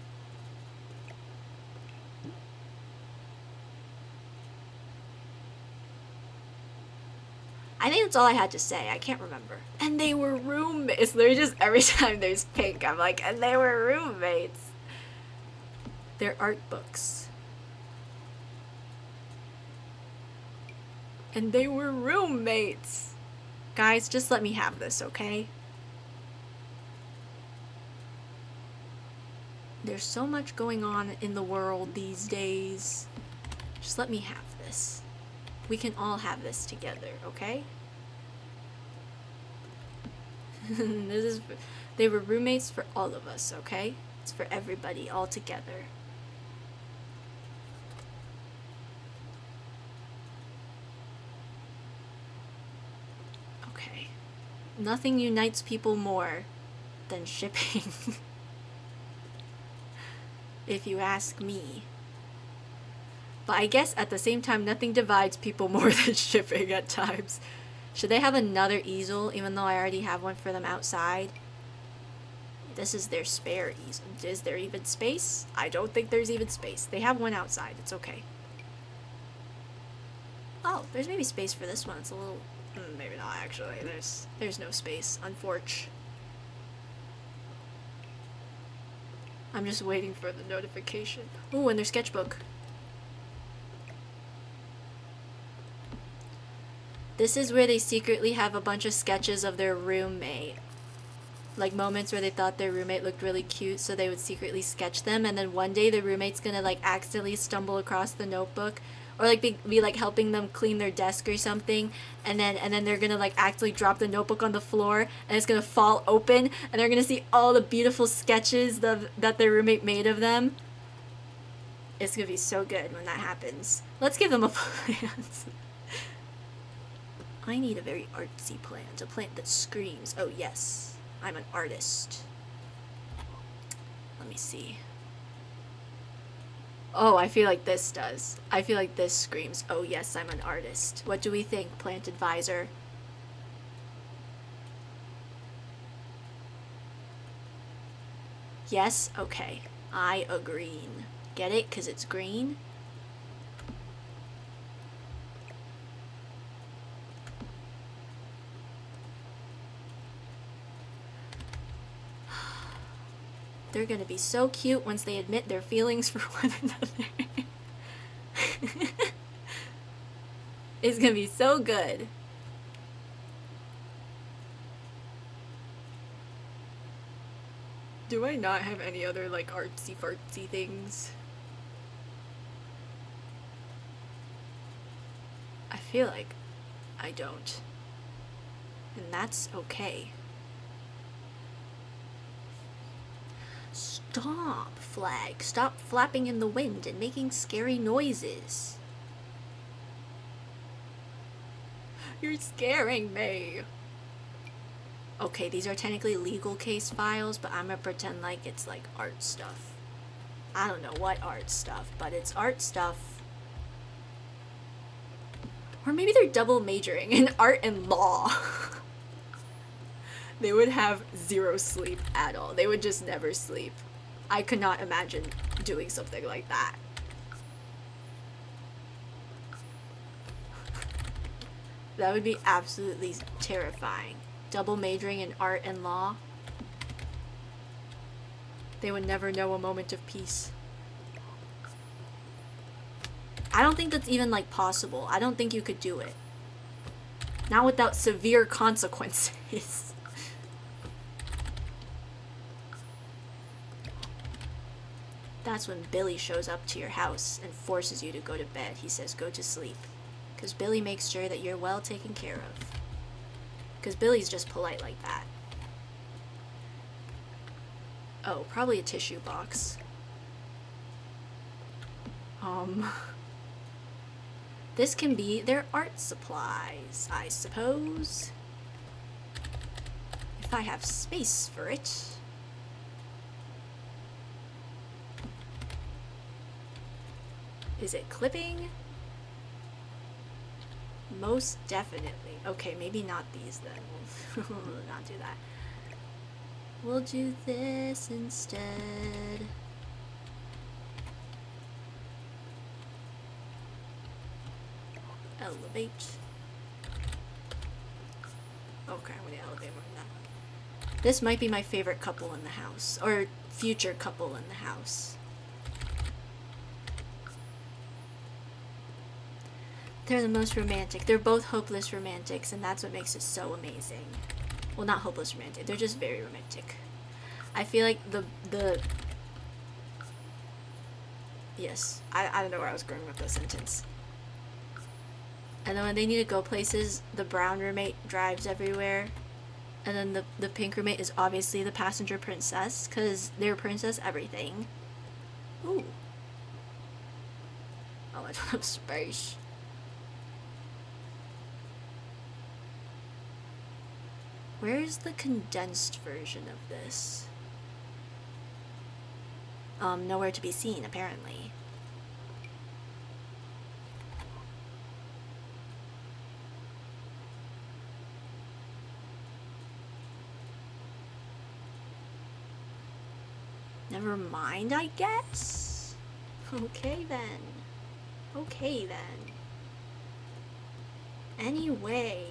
I think that's all I had to say, I can't remember. And they were roommates, literally just every time there's pink, I'm like, and they were roommates. They're art books. And they were roommates. Guys, just let me have this, okay? There's so much going on in the world these days. Just let me have this. We can all have this together, okay? They were roommates for all of us, okay? It's for everybody, all together. Okay. Nothing unites people more than shipping. If you ask me. But I guess at the same time, nothing divides people more than shipping at times. Should they have another easel, even though I already have one for them outside? This is their spare easel. Is there even space? I don't think there's even space. They have one outside. It's okay. Oh, there's maybe space for this one. It's a little... maybe not, actually. There's no space, unfortunately. I'm just waiting for the notification. Ooh, and their sketchbook. This is where they secretly have a bunch of sketches of their roommate. Like moments where they thought their roommate looked really cute, so they would secretly sketch them, and then one day the roommate's gonna like accidentally stumble across the notebook, or like be like helping them clean their desk or something, and then they're gonna like accidentally drop the notebook on the floor, and it's gonna fall open, and they're gonna see all the beautiful sketches that their roommate made of them. It's gonna be so good when that happens. Let's give them a plant. I need a very artsy plant, a plant that screams, oh yes, I'm an artist. Let me see. Oh, I feel like this does. I feel like this screams, oh yes, I'm an artist. What do we think, Plant Advisor? Yes? Okay. I agree. Get it? Because it's green? They're gonna be so cute once they admit their feelings for one another. It's gonna be so good. Do I not have any other, like, artsy fartsy things? I feel like I don't. And that's okay. Stop, Flag. Stop flapping in the wind and making scary noises. You're scaring me. Okay, these are technically legal case files, but I'm gonna pretend like it's like art stuff. I don't know what art stuff, but it's art stuff. Or maybe they're double majoring in art and law. They would have zero sleep at all. They would just never sleep. I could not imagine doing something like that. That would be absolutely terrifying. Double majoring in art and law. They would never know a moment of peace. I don't think that's even, like, possible. I don't think you could do it. Not without severe consequences. That's when Billy shows up to your house and forces you to go to bed. He says, go to sleep. Because Billy makes sure that you're well taken care of. Because Billy's just polite like that. Oh, probably a tissue box. This can be their art supplies, I suppose. If I have space for it. Is it clipping? Most definitely. Okay, maybe not these then. We'll not do that. We'll do this instead. Elevate. Okay, I'm gonna elevate more than that. This might be my favorite couple in the house. Or future couple in the house. They're the most romantic. They're both hopeless romantics, and that's what makes it so amazing. Well, not hopeless romantic. They're just very romantic. I feel like the yes. I don't know where I was going with the sentence. And then when they need to go places, the brown roommate drives everywhere. And then the pink roommate is obviously the passenger princess, because they're princess everything. Ooh. Oh, I don't have space. Where's the condensed version of this? Nowhere to be seen, apparently. Never mind, I guess? Okay then. Okay then. Anyway.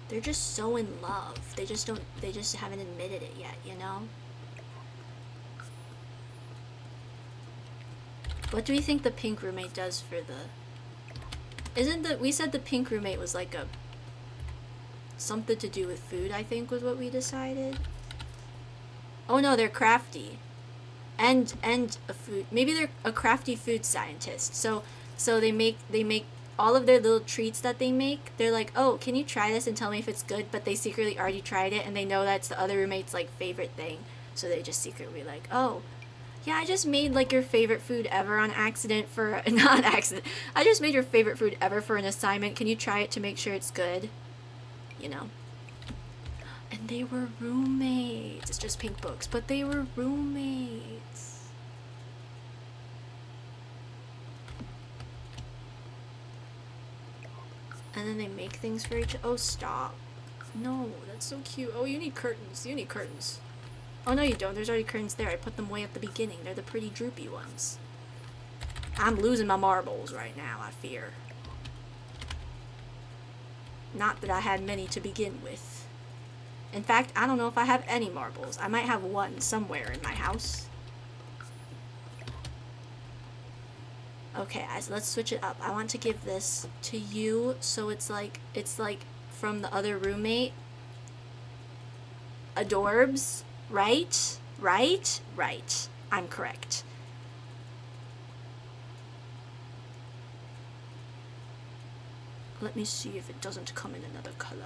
They're just so in love. They just haven't admitted it yet, you know? What do we think the pink roommate does for the... we said the pink roommate was like a... something to do with food, I think was what we decided. Oh no, they're crafty. And a food... maybe they're a crafty food scientist. So they make all of their little treats that they make, they're like, oh, can you try this and tell me if it's good? But they secretly already tried it, and they know that's the other roommate's, like, favorite thing. So they just secretly like, oh, yeah, I just made, like, your favorite food ever on accident for... not accident. I just made your favorite food ever for an assignment. Can you try it to make sure it's good? You know. And they were roommates. It's just pink books, but they were roommates. And then they make things for each. Oh, stop. No, that's so cute. Oh, you need curtains. You need curtains. Oh, no, you don't. There's already curtains there. I put them way at the beginning. They're the pretty droopy ones. I'm losing my marbles right now, I fear. Not that I had many to begin with. In fact, I don't know if I have any marbles. I might have one somewhere in my house. Okay, guys, let's switch it up. I want to give this to you so it's like from the other roommate. Adorbs, right? Right? Right. I'm correct. Let me see if it doesn't come in another color.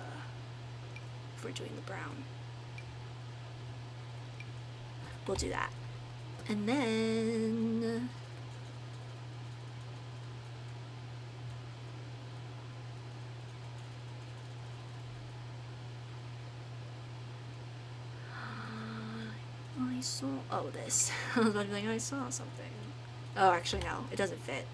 If we're doing the brown. We'll do that. And then... I saw... Oh, this. I was about to be like, I saw something. Oh, actually, no. It doesn't fit.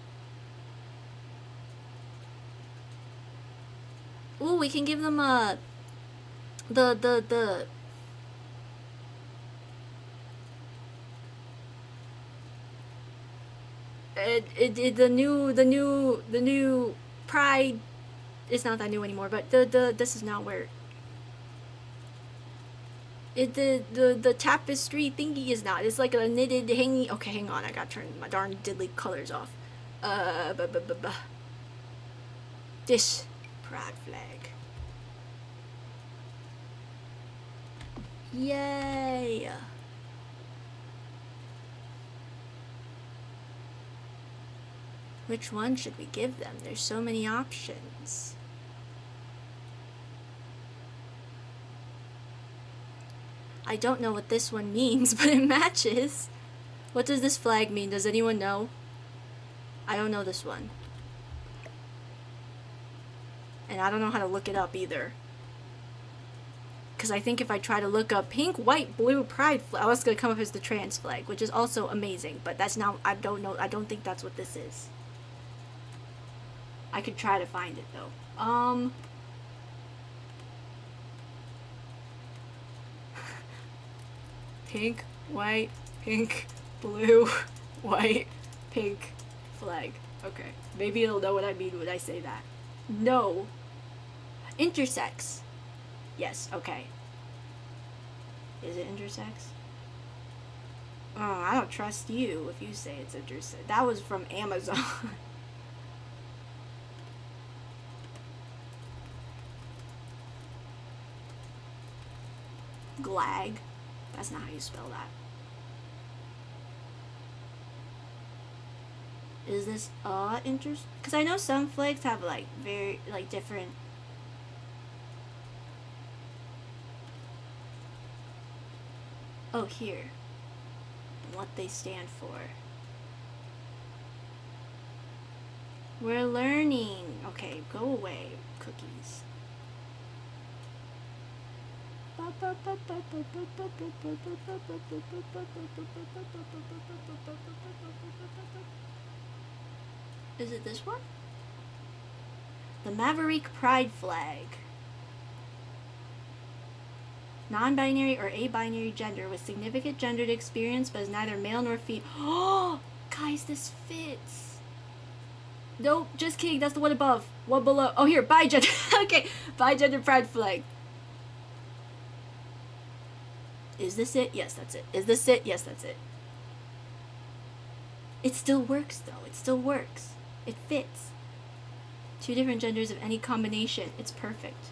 Ooh, we can give them a... The new Pride... It's not that new anymore, but this is not where... The tapestry thingy is not. It's like a knitted hanging... Okay, hang on. I gotta turn my darn diddly colors off. This Pride flag. Yay! Which one should we give them? There's so many options. I don't know what this one means, but it matches. What does this flag mean? Does anyone know? I don't know this one. And I don't know how to look it up either. Because I think if I try to look up pink, white, blue, pride flag, oh, it's going to come up as the trans flag, which is also amazing. But that's not, I don't know, I don't think that's what this is. I could try to find it though. Pink, white, pink, blue, white, pink, flag. Okay. Maybe it'll know what I mean when I say that. No. Intersex. Yes, okay. Is it intersex? Oh, I don't trust you if you say it's intersex. That was from Amazon. Glag. That's not how you spell that. Is this interest? Because I know some flags have like very like different. Oh, here. What they stand for. We're learning. Okay, go away, cookies. Is it this one? The Maverick Pride flag. Non-binary or a-binary gender with significant gendered experience but is neither male nor female. Oh, guys, this fits. Nope, just kidding. That's the one above. One below. Oh, here, bi-gender. Okay, bi-gender pride flag. Is this it? Yes, that's it. Is this it? Yes, that's it. It still works, though. It still works. It fits. 2 different genders of any combination. It's perfect.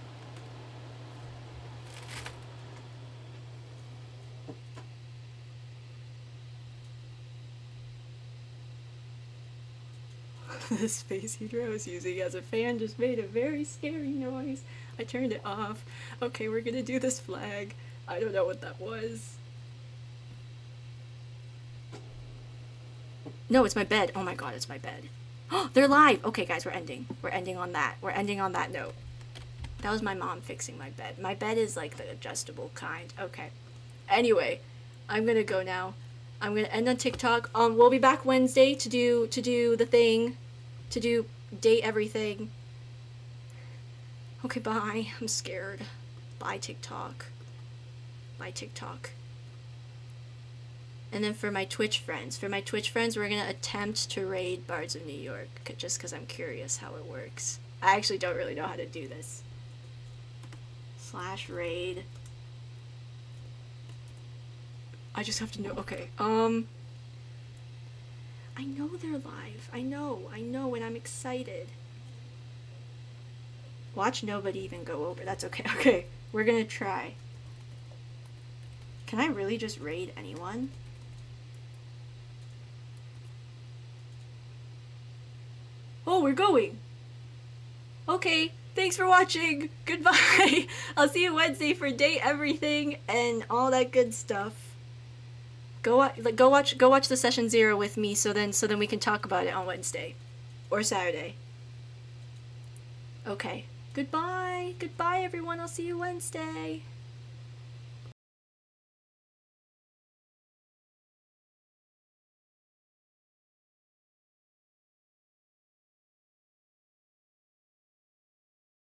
The space heater I was using as a fan just made a very scary noise. I turned it off. Okay, we're gonna do this flag. I don't know what that was. No, it's my bed. Oh my god, it's my bed. Oh, they're live! Okay, guys, we're ending. We're ending on that. We're ending on that note. That was my mom fixing my bed. My bed is like the adjustable kind. Okay. Anyway, I'm gonna go now. I'm gonna end on TikTok. We'll be back Wednesday to do the thing, to do date everything. Okay, bye. I'm scared. Bye TikTok. Bye TikTok. And then for my Twitch friends, we're gonna attempt to raid Bards of New York, just because I'm curious how it works. I actually don't really know how to do this. /raid. I just have to know. Okay. I know they're live. I know, and I'm excited. Watch nobody even go over. That's okay. Okay, we're gonna try. Can I really just raid anyone? Oh, we're going. Okay, thanks for watching. Goodbye. I'll see you Wednesday for date everything and all that good stuff. Go watch the session 0 with me so then we can talk about it on Wednesday or Saturday. Okay. Goodbye. Goodbye everyone. I'll see you Wednesday.